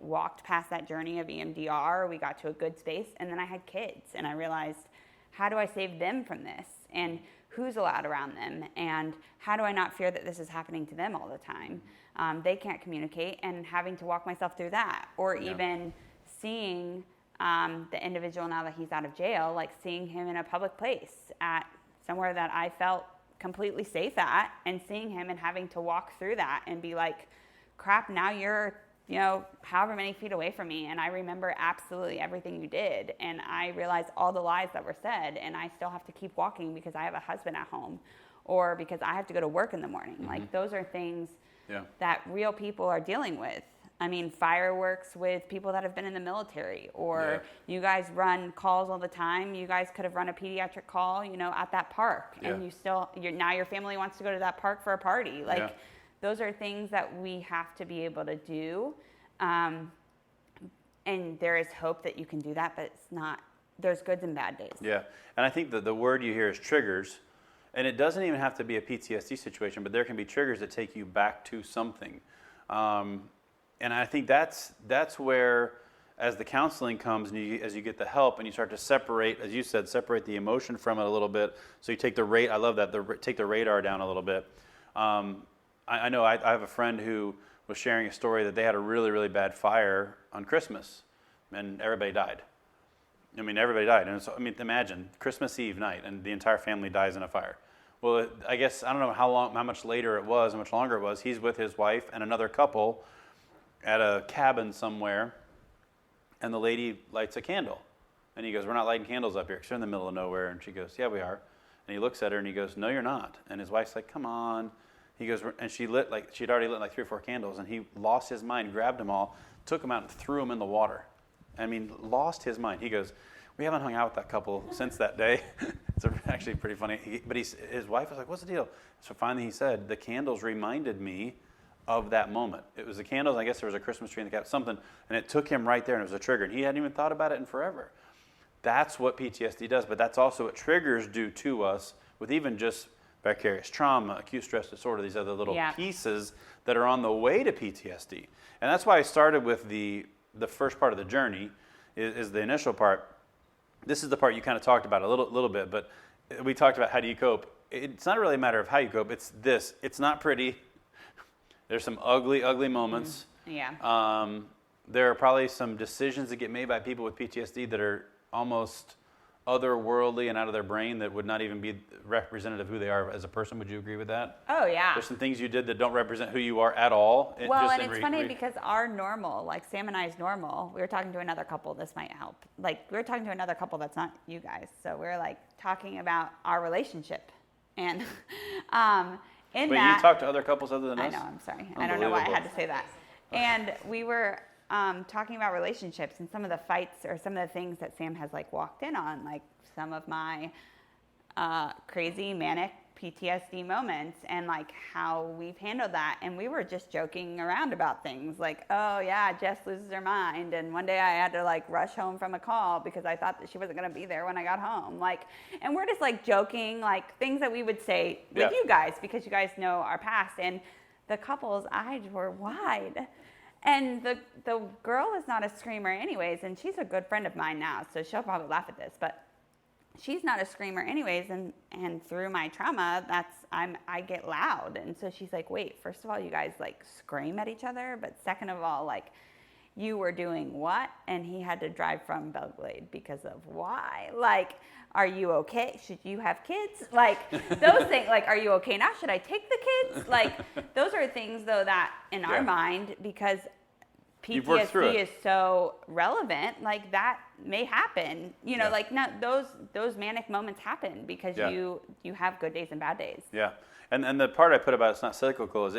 walked past that journey of EMDR, we got to a good space, and then I had kids, and I realized, how do I save them from this? And who's allowed around them? And how do I not fear that this is happening to them all the time? They can't communicate, and having to walk myself through that. Or even seeing the individual, now that he's out of jail, like seeing him in a public place at somewhere that I felt completely safe at, and seeing him and having to walk through that and be like, crap, now you're, however many feet away from me, and I remember absolutely everything you did, and I realized all the lies that were said, and I still have to keep walking because I have a husband at home, or because I have to go to work in the morning. Mm-hmm. Like, those are things that real people are dealing with. I mean, fireworks with people that have been in the military, or you guys run calls all the time. You guys could have run a pediatric call, at that park, and now your family wants to go to that park for a party. Like, those are things that we have to be able to do. And there is hope that you can do that, but it's not, there's goods and bad days. Yeah. And I think that the word you hear is triggers. And it doesn't even have to be a PTSD situation, but there can be triggers that take you back to something. And I think that's where, as the counseling comes and as you get the help and you start to separate, as you said, separate the emotion from it a little bit. So you take I love that, take the radar down a little bit. I know I have a friend who was sharing a story that they had a really, really bad fire on Christmas, and everybody died. I mean, everybody died. And so, imagine Christmas Eve night and the entire family dies in a fire. Well, I guess, I don't know how much later it was, how much longer it was. He's with his wife and another couple at a cabin somewhere, and the lady lights a candle. And he goes, we're not lighting candles up here because you're in the middle of nowhere. And she goes, yeah, we are. And he looks at her and he goes, no, you're not. And his wife's like, come on. He goes, and she'd already lit like 3 or 4 candles, and he lost his mind, grabbed them all, took them out and threw them in the water. Lost his mind. He goes, we haven't hung out with that couple since that day. It's actually pretty funny. But his wife was like, what's the deal? So finally he said, the candles reminded me of that moment. It was the candles, I guess there was a Christmas tree in the cabin, something, and it took him right there, and it was a trigger. And he hadn't even thought about it in forever. That's what PTSD does, but that's also what triggers do to us with even just vicarious trauma, acute stress disorder, these other little pieces that are on the way to PTSD. And that's why I started with the first part of the journey, is the initial part. This is the part you kind of talked about a little bit, but we talked about how do you cope. It's not really a matter of how you cope. It's this. It's not pretty. There's some ugly, ugly moments. Yeah. There are probably some decisions that get made by people with PTSD that are almost otherworldly and out of their brain that would not even be representative of who they are as a person. Would you agree with that? Oh, yeah. There's some things you did that don't represent who you are at all. And it's funny because our normal, like Sam and I's normal, we were talking to another couple, this might help. Like, we were talking to another couple that's not you guys. So we were like talking about our relationship. And But you talk to other couples other than us? I know, I'm sorry. I don't know why I had to say that. And we were talking about relationships and some of the fights or some of the things that Sam has like walked in on, like some of my crazy manic PTSD moments and like how we've handled that. And we were just joking around about things like, oh yeah, Jess loses her mind. And one day I had to like rush home from a call because I thought that she wasn't going to be there when I got home. Like, and we're just like joking, like things that we would say with you guys because you guys know our past. And the couple's eyes were wide. And the girl is not a screamer anyways. And she's a good friend of mine now. So she'll probably laugh at this, but she's not a screamer anyways, and through my trauma, I get loud. And so she's like, wait, first of all, you guys like scream at each other, but second of all, like you were doing what? And he had to drive from Belgrade because of why? Like, are you okay? Should you have kids? Like those things, like, are you okay now? Should I take the kids? Like those are things though that in our mind, because PTSD is so relevant, like that may happen, you know, like not those manic moments happen because you have good days and bad days. Yeah. And the part I put about it's not cyclical is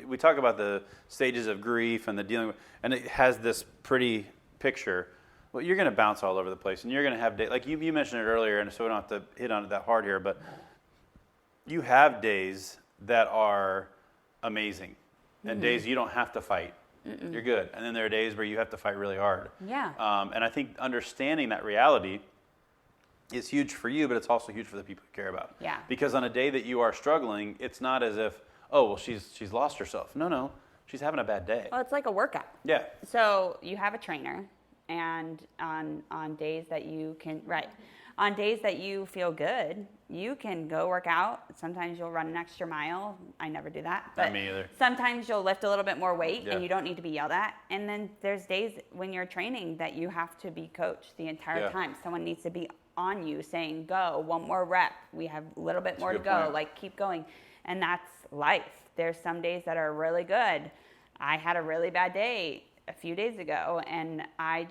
we talk about the stages of grief and the dealing with, and it has this pretty picture. Well, you're going to bounce all over the place and you're going to have days, like you mentioned it earlier, and so we don't have to hit on it that hard here, but you have days that are amazing and days you don't have to fight. Mm-mm. You're good. And then there are days where you have to fight really hard. Yeah. And I think understanding that reality is huge for you, but it's also huge for the people you care about. Yeah. Because on a day that you are struggling, it's not as if, oh, well, she's lost herself. No, she's having a bad day. Well, it's like a workout. Yeah. So you have a trainer, and on days that you can, on days that you feel good, you can go work out. Sometimes you'll run an extra mile. I never do that. But not me either. Sometimes you'll lift a little bit more weight and you don't need to be yelled at. And then there's days when you're training that you have to be coached the entire time. Someone needs to be on you saying, go, one more rep. We have a little bit more to go. Point. Like, keep going. And that's life. There's some days that are really good. I had a really bad day a few days ago, and I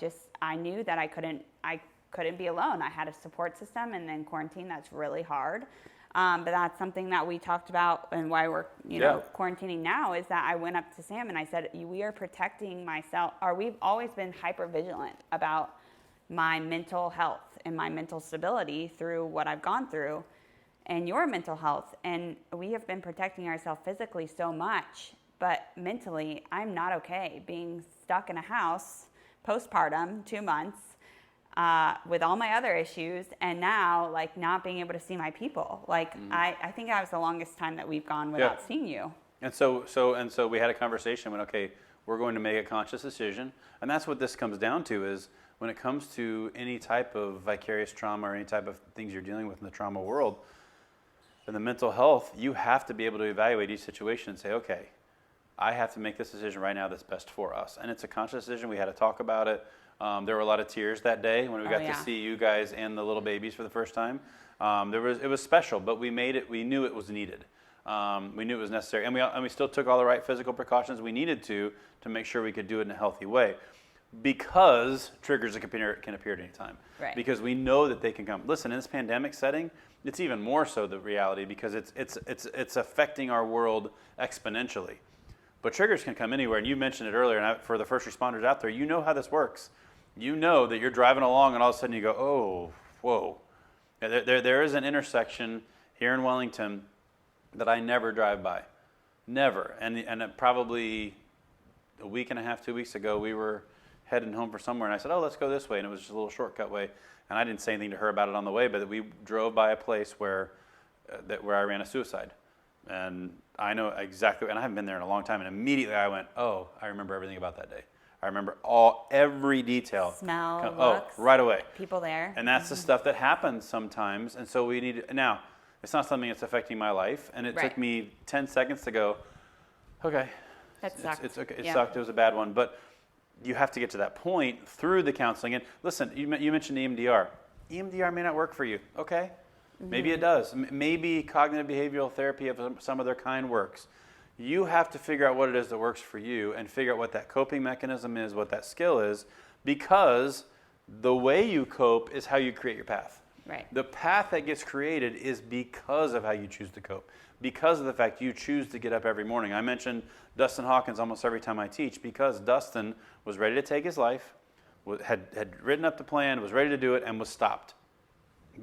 knew that I couldn't be alone. I had a support system, and then quarantine, that's really hard. But that's something that we talked about, and why we're quarantining now is that I went up to Sam and I said, we are protecting myself, or we've always been hyper vigilant about my mental health and my mental stability through what I've gone through and your mental health. And we have been protecting ourselves physically so much, but mentally, I'm not okay being stuck in a house postpartum, 2 months, with all my other issues, and now like not being able to see my people. Like I think that was the longest time that we've gone without seeing you. And so we had a conversation when, okay, we're going to make a conscious decision. And that's what this comes down to is when it comes to any type of vicarious trauma or any type of things you're dealing with in the trauma world, in the mental health, you have to be able to evaluate each situation and say, okay, I have to make this decision right now that's best for us. And it's a conscious decision. We had to talk about it. There were a lot of tears that day when we got to see you guys and the little babies for the first time. It was special, but we knew it was needed. We knew it was necessary. And we still took all the right physical precautions we needed to make sure we could do it in a healthy way. Because triggers can appear at any time. Right. Because we know that they can come. Listen, in this pandemic setting, it's even more so the reality because it's affecting our world exponentially. But triggers can come anywhere, and you mentioned it earlier, and for the first responders out there, you know how this works. You know that you're driving along, and all of a sudden you go, oh, whoa. There is an intersection here in Wellington that I never drive by. Never. And probably a week and a half, 2 weeks ago, we were heading home for somewhere, and I said, oh, let's go this way, and it was just a little shortcut way. And I didn't say anything to her about it on the way, but we drove by a place where I ran a suicide. And I know exactly, and I haven't been there in a long time, and immediately I went, oh, I remember everything about that day. I remember every detail. Smell, looks, right away. People there. And that's the stuff that happens sometimes, and so we need, now, it's not something that's affecting my life, and it took me 10 seconds to go, okay. That sucked. It's okay. It sucked. It was a bad one, but you have to get to that point through the counseling. And listen, you mentioned EMDR. EMDR may not work for you, okay? Maybe it does. Maybe cognitive behavioral therapy of some other kind works. You have to figure out what it is that works for you and figure out what that coping mechanism is, what that skill is, because the way you cope is how you create your path. Right. The path that gets created is because of how you choose to cope, because of the fact you choose to get up every morning. I mention Dustin Hawkins almost every time I teach because Dustin was ready to take his life, had written up the plan, was ready to do it, and was stopped.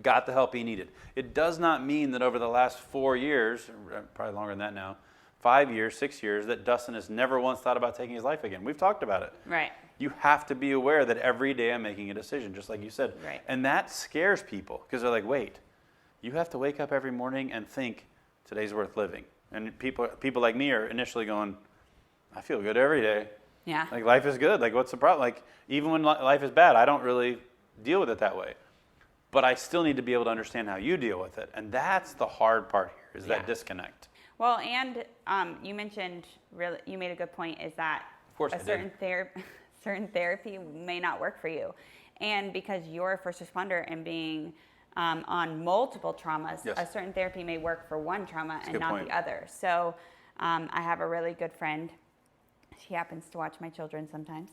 Got the help he needed. It does not mean that over the last 4 years, probably longer than that now, 5 years, 6 years, that Dustin has never once thought about taking his life again. We've talked about it. Right. You have to be aware that every day I'm making a decision, just like you said. Right. And that scares people because they're like, wait, you have to wake up every morning and think today's worth living. And people like me are initially going, I feel good every day. Yeah. Like life is good. Like what's the problem? Like even when life is bad, I don't really deal with it that way. But I still need to be able to understand how you deal with it. And that's the hard part here is that disconnect. Well, and you mentioned, you made a good point, is that Of course a certain therapy may not work for you. And because you're a first responder and being on multiple traumas, Yes. a certain therapy may work for one trauma That's a and good not point. the other. So I have a really good friend. She happens to watch my children sometimes.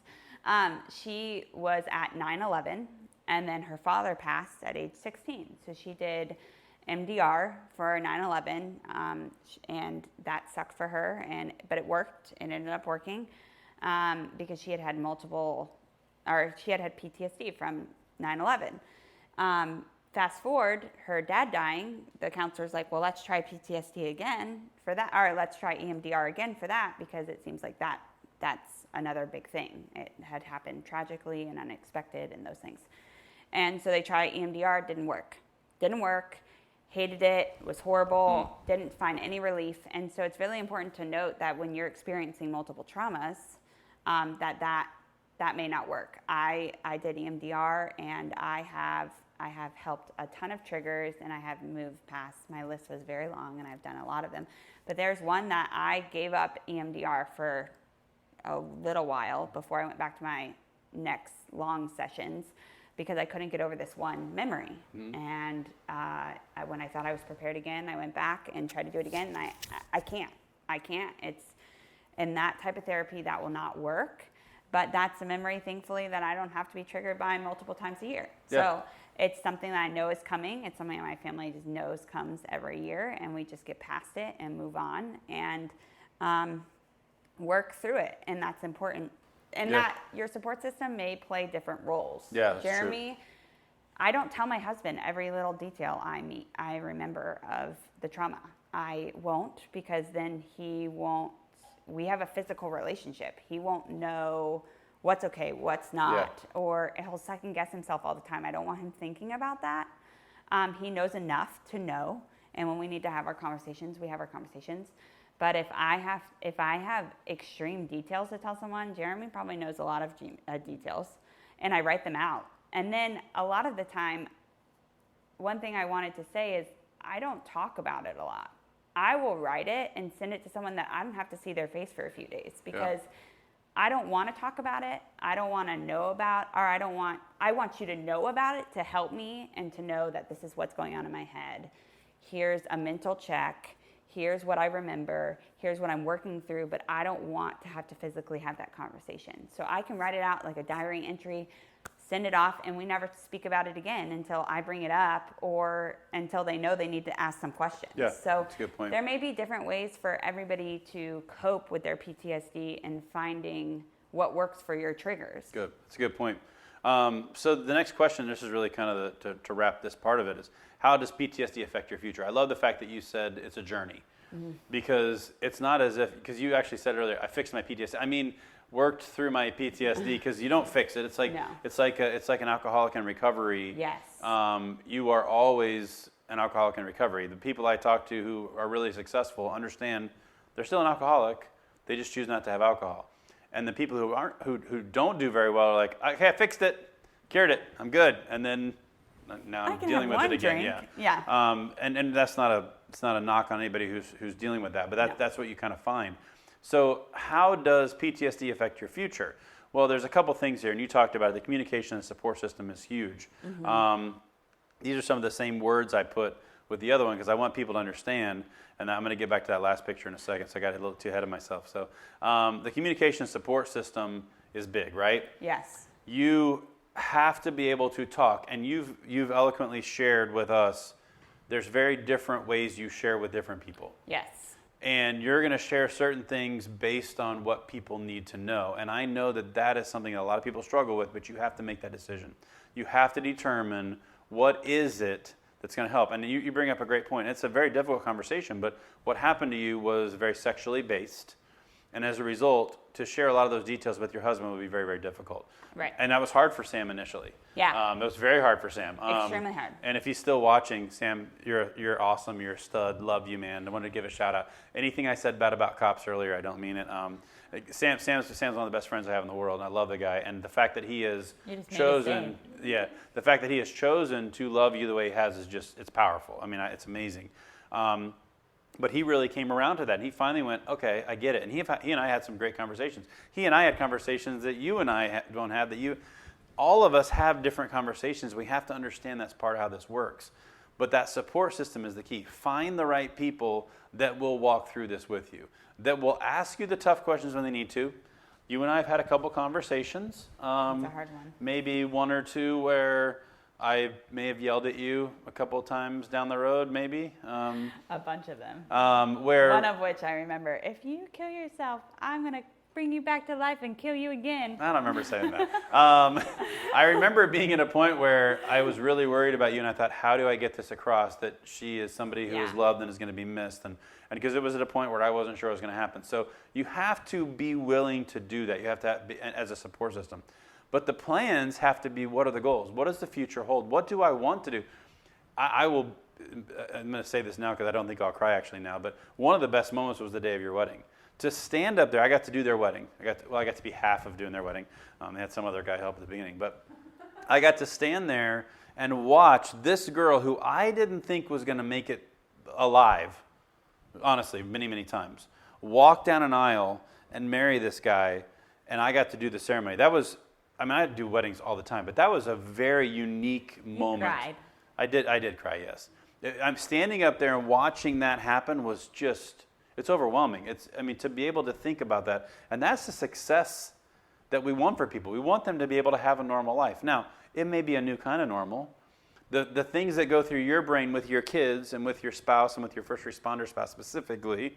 She was at 9/11, and then her father passed at age 16. So she did MDR for 9/11, and that sucked for her. But it worked. It ended up working because she had had PTSD from 9/11. Fast forward, her dad dying, the counselor's like, well, let's try PTSD again for that, or let's try EMDR again for that, because it seems like that's another big thing. It had happened tragically and unexpected and those things. And so they tried EMDR, didn't work, hated it, was horrible, didn't find any relief. And so it's really important to note that when you're experiencing multiple traumas, that may not work. I did EMDR, and I have helped a ton of triggers, and I have moved past. My list was very long, and I've done a lot of them. But there's one that I gave up EMDR for a little while before I went back to my next long sessions because I couldn't get over this one memory. And when I thought I was prepared again, I went back and tried to do it again, and I can't. It's in that type of therapy that will not work. But that's a memory, thankfully, that I don't have to be triggered by multiple times a year. Yeah. So it's something that I know is coming. It's something that my family just knows comes every year, and we just get past it and move on and work through it. And that's important. And that your support system may play different roles. Yeah, that's Jeremy, true. I don't tell my husband every little detail I remember of the trauma. I won't, because then he won't. We have a physical relationship. He won't know what's okay, what's not, or he'll second guess himself all the time. I don't want him thinking about that. He knows enough to know, and when we need to have our conversations, we have our conversations. But if I have extreme details to tell someone, Jeremy probably knows a lot of details, and I write them out. And then a lot of the time, one thing I wanted to say is I don't talk about it a lot. I will write it and send it to someone that I don't have to see their face for a few days, because I don't want to talk about it. I don't want to know about, or I want you to know about it to help me and to know that this is what's going on in my head. Here's a mental check. Here's what I remember. Here's what I'm working through, but I don't want to have to physically have that conversation. So I can write it out like a diary entry, send it off, and we never speak about it again until I bring it up or until they know they need to ask some questions. Yeah, so that's a good point. There may be different ways for everybody to cope with their PTSD and finding what works for your triggers. Good. That's a good point. So the next question, this is really kind of to wrap this part of it, is how does PTSD affect your future? I love the fact that you said it's a journey, because it's not as if, because you actually said earlier, I fixed my PTSD. I mean, worked through my PTSD, because you don't fix it. It's like it's like an alcoholic in recovery. Yes. You are always an alcoholic in recovery. The people I talk to who are really successful understand they're still an alcoholic. They just choose not to have alcohol. And the people who don't do very well are like, okay, I fixed it, cured it, I'm good, and then now I'm dealing with it again. Yeah. And that's not a knock on anybody who's dealing with that, but that's what you kind of find. So how does PTSD affect your future? Well, there's a couple things here, and you talked about it. The communication and support system is huge. These are some of the same words I put with the other one because I want people to understand, and I'm going to get back to that last picture in a second, so I got a little too ahead of myself. So the communication and support system is big, right? Yes. You have to be able to talk. And you've eloquently shared with us, there's very different ways you share with different people. Yes. And you're going to share certain things based on what people need to know. And I know that that is something that a lot of people struggle with, but you have to make that decision. You have to determine what is it that's going to help. And you bring up a great point. It's a very difficult conversation, but what happened to you was very sexually based. And as a result, to share a lot of those details with your husband would be very, very difficult. Right. And that was hard for Sam initially. Yeah. It was very hard for Sam. Extremely hard. And if he's still watching, Sam, you're awesome. You're a stud. Love you, man. I wanted to give a shout out. Anything I said bad about cops earlier, I don't mean it. Sam's one of the best friends I have in the world, and I love the guy. And the fact that he has chosen, the fact that he has chosen to love you the way he has is just, it's powerful. I mean, it's amazing. But he really came around to that. And he finally went, okay, I get it. And he and I had some great conversations. He and I had conversations that you and I don't have, all of us have different conversations. We have to understand that's part of how this works. But that support system is the key. Find the right people that will walk through this with you, that will ask you the tough questions when they need to. You and I have had a couple conversations. It's a hard one. Maybe one or two where I may have yelled at you a couple of times down the road, maybe. A bunch of them. One of which I remember, if you kill yourself, I'm going to bring you back to life and kill you again. I don't remember saying that. I remember being at a point where I was really worried about you, and I thought, how do I get this across that she is somebody who is loved and is going to be missed? And because it was at a point where I wasn't sure what was going to happen. So you have to be willing to do that. You have to be, as a support system. But the plans have to be, what are the goals? What does the future hold? What do I want to do? I'm going to say this now because I don't think I'll cry actually now, but one of the best moments was the day of your wedding. To stand up there, I got to do their wedding. I got to be half of doing their wedding. They had some other guy help at the beginning. But I got to stand there and watch this girl who I didn't think was going to make it alive, honestly, many, many times, walk down an aisle and marry this guy, and I got to do the ceremony. That was, I do weddings all the time, but that was a very unique moment. You cried. I did cry, yes. I'm standing up there and watching that happen was just, it's overwhelming. To be able to think about that, and that's the success that we want for people. We want them to be able to have a normal life. Now, it may be a new kind of normal. The things that go through your brain with your kids and with your spouse and with your first responder spouse specifically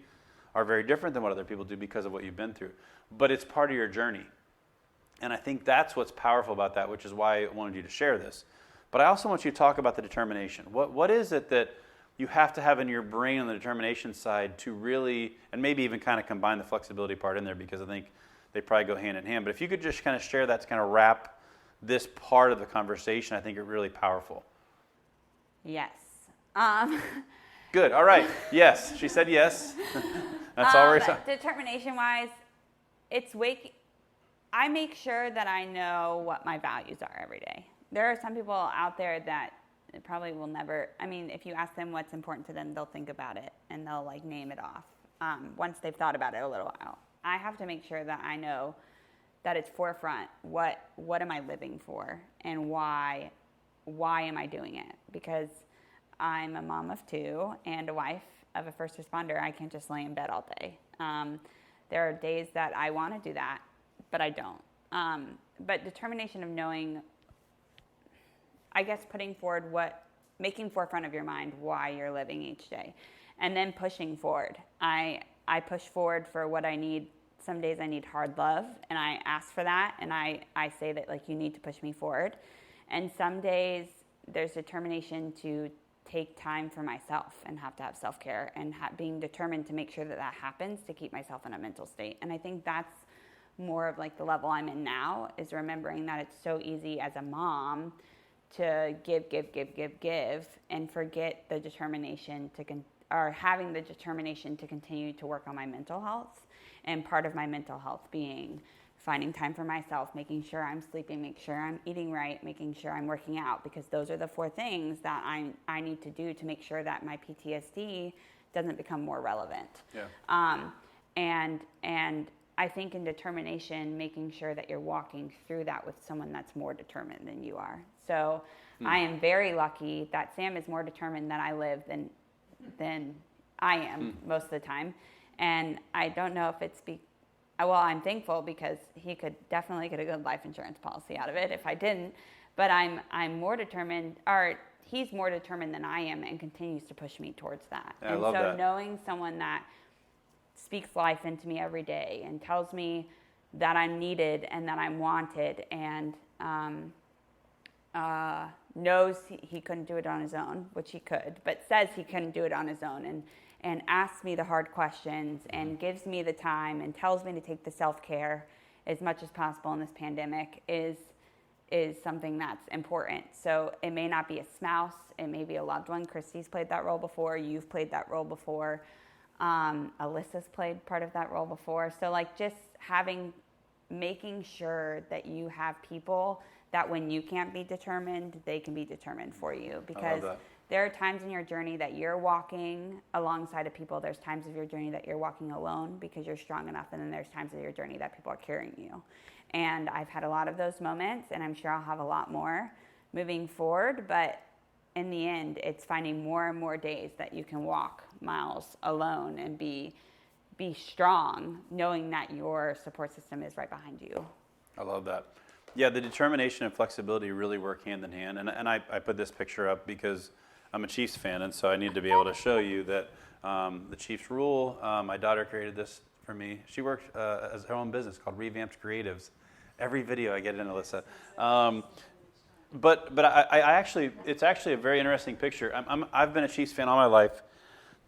are very different than what other people do because of what you've been through. But it's part of your journey. And I think that's what's powerful about that, which is why I wanted you to share this. But I also want you to talk about the determination. What is it that you have to have in your brain on the determination side to really, and maybe even kind of combine the flexibility part in there, because I think they probably go hand in hand. But if you could just kind of share that to kind of wrap this part of the conversation, I think it's really powerful. Yes. Good. All right. Yes. She said yes. That's all we're talking. Determination-wise, I make sure that I know what my values are every day. There are some people out there that probably will never, if you ask them what's important to them, they'll think about it and they'll name it off once they've thought about it a little while. I have to make sure that I know that it's forefront. What am I living for, and why am I doing it? Because I'm a mom of two and a wife of a first responder. I can't just lay in bed all day. There are days that I want to do that, but I don't. But determination of knowing, I guess, putting forward making forefront of your mind why you're living each day, and then pushing forward. I push forward for what I need. Some days I need hard love, and I ask for that, and I say that, you need to push me forward. And some days there's determination to take time for myself and have to have self-care, and being determined to make sure that happens to keep myself in a mental state. And I think that's more of the level I'm in now, is remembering that it's so easy as a mom to give, and forget the determination having the determination to continue to work on my mental health. And part of my mental health being finding time for myself, making sure I'm sleeping, making sure I'm eating right, making sure I'm working out, because those are the 4 things that I need to do to make sure that my PTSD doesn't become more relevant. Yeah. And I think in determination, making sure that you're walking through that with someone that's more determined than you are. So I am very lucky that Sam is more determined that I live than I am most of the time. And I don't know if it's I'm thankful because he could definitely get a good life insurance policy out of it if I didn't. But I'm more determined, or he's more determined than I am, and continues to push me towards that. Yeah, and I love so that. knowing someone that speaks life into me every day and tells me that I'm needed and that I'm wanted, and knows he couldn't do it on his own, which he could, but says he couldn't do it on his own, and asks me the hard questions and gives me the time and tells me to take the self-care as much as possible in this pandemic is something that's important. So it may not be a spouse, it may be a loved one. Christy's played that role before, you've played that role before, Alyssa's played part of that role before. So like just making sure that you have people that when you can't be determined, they can be determined for you. Because there are times in your journey that you're walking alongside of people. There's times of your journey that you're walking alone because you're strong enough. And then there's times of your journey that people are carrying you. And I've had a lot of those moments, and I'm sure I'll have a lot more moving forward. But in the end, it's finding more and more days that you can walk miles alone and be strong, knowing that your support system is right behind you. I love that. Yeah, the determination and flexibility really work hand in hand. And I put this picture up because I'm a Chiefs fan, and so I need to be able to show you that the Chiefs rule. My daughter created this for me. She works as her own business called Revamped Creatives. Every video I get in, Alyssa. But I actually, it's actually a very interesting picture. I've been a Chiefs fan all my life.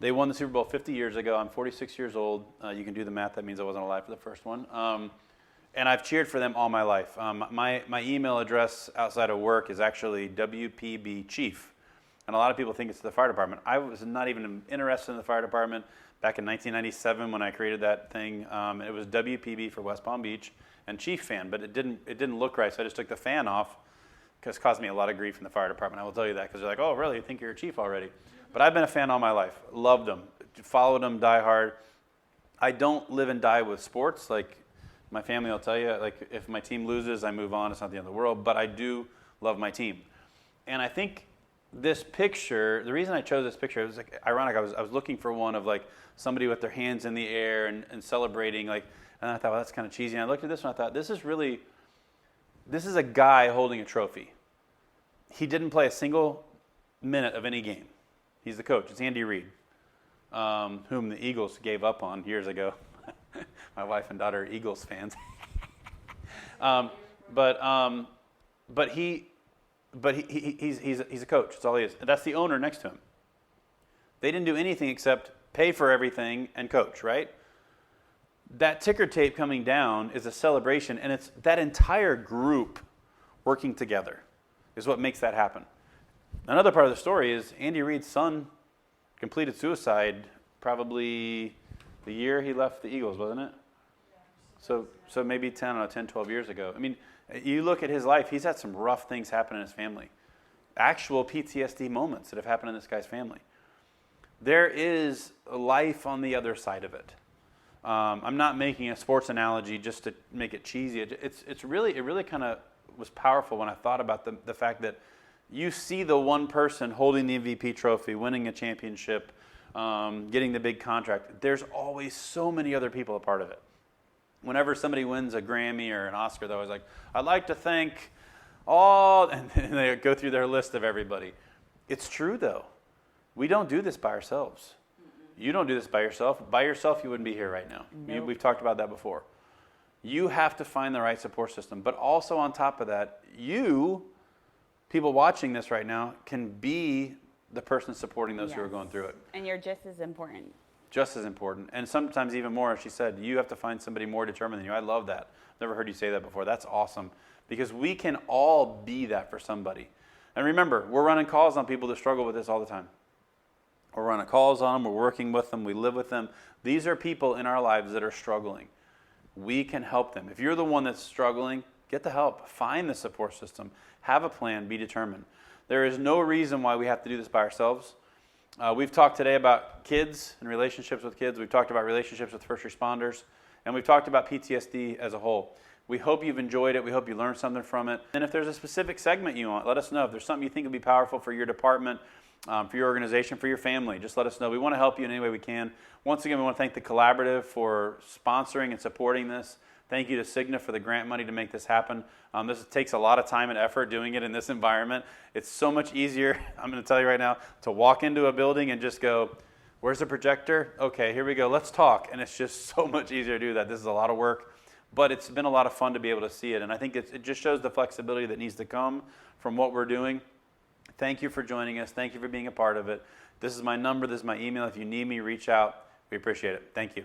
They won the Super Bowl 50 years ago. I'm 46 years old. You can do the math. That means I wasn't alive for the first one. And I've cheered for them all my life. My email address outside of work is actually WPB Chief. And a lot of people think it's the fire department. I was not even interested in the fire department back in 1997 when I created that thing. It was WPB for West Palm Beach and Chief fan, but it didn't look right, so I just took the fan off because it caused me a lot of grief in the fire department. I will tell you that because they're like, oh, really? You think you're a chief already? But I've been a fan all my life. Loved them. Followed them, die hard. I don't live and die with sports. Like my family will tell you, like if my team loses, I move on. It's not the end of the world. But I do love my team. And I think this picture, the reason I chose this picture, it was like ironic. I was looking for one of like somebody with their hands in the air and celebrating. Like, and I thought, well, that's kind of cheesy. And I looked at this one. I thought, this is a guy holding a trophy. He didn't play a single minute of any game. He's the coach. It's Andy Reid, whom the Eagles gave up on years ago. My wife and daughter are Eagles fans. But he's a coach. That's all he is. And that's the owner next to him. They didn't do anything except pay for everything and coach, right? That ticker tape coming down is a celebration, and it's that entire group working together is what makes that happen. Another part of the story is Andy Reid's son completed suicide probably the year he left the Eagles, wasn't it? So maybe 10, 12 years ago. I mean, you look at his life, he's had some rough things happen in his family. Actual PTSD moments that have happened in this guy's family. There is a life on the other side of it. I'm not making a sports analogy just to make it cheesy. It really kind of was powerful when I thought about the fact that you see the one person holding the MVP trophy, winning a championship, getting the big contract. There's always so many other people a part of it. Whenever somebody wins a Grammy or an Oscar, they're always like, I'd like to thank all, and they go through their list of everybody. It's true, though. We don't do this by ourselves. You don't do this by yourself. By yourself, you wouldn't be here right now. Nope. We've talked about that before. You have to find the right support system. But also on top of that, people watching this right now, can be the person supporting those who are going through it. And you're just as important. Just as important. And sometimes even more, as she said, you have to find somebody more determined than you. I love that. Never heard you say that before. That's awesome. Because we can all be that for somebody. And remember, we're running calls on people that struggle with this all the time. We're running calls on them. We're working with them. We live with them. These are people in our lives that are struggling. We can help them. If you're the one that's struggling, get the help. Find the support system. Have a plan. Be determined. There is no reason why we have to do this by ourselves. We've talked today about kids and relationships with kids. We've talked about relationships with first responders. And we've talked about PTSD as a whole. We hope you've enjoyed it. We hope you learned something from it. And if there's a specific segment you want, let us know. If there's something you think would be powerful for your department, for your organization, for your family. Just let us know. We want to help you in any way we can. Once again, we want to thank the Collaborative for sponsoring and supporting this. Thank you to Cigna for the grant money to make this happen. This takes a lot of time and effort doing it in this environment. It's so much easier, I'm going to tell you right now, to walk into a building and just go, where's the projector? Okay, here we go. Let's talk. And it's just so much easier to do that. This is a lot of work, but it's been a lot of fun to be able to see it. And I think it just shows the flexibility that needs to come from what we're doing. Thank you for joining us. Thank you for being a part of it. This is my number. This is my email. If you need me, reach out. We appreciate it. Thank you.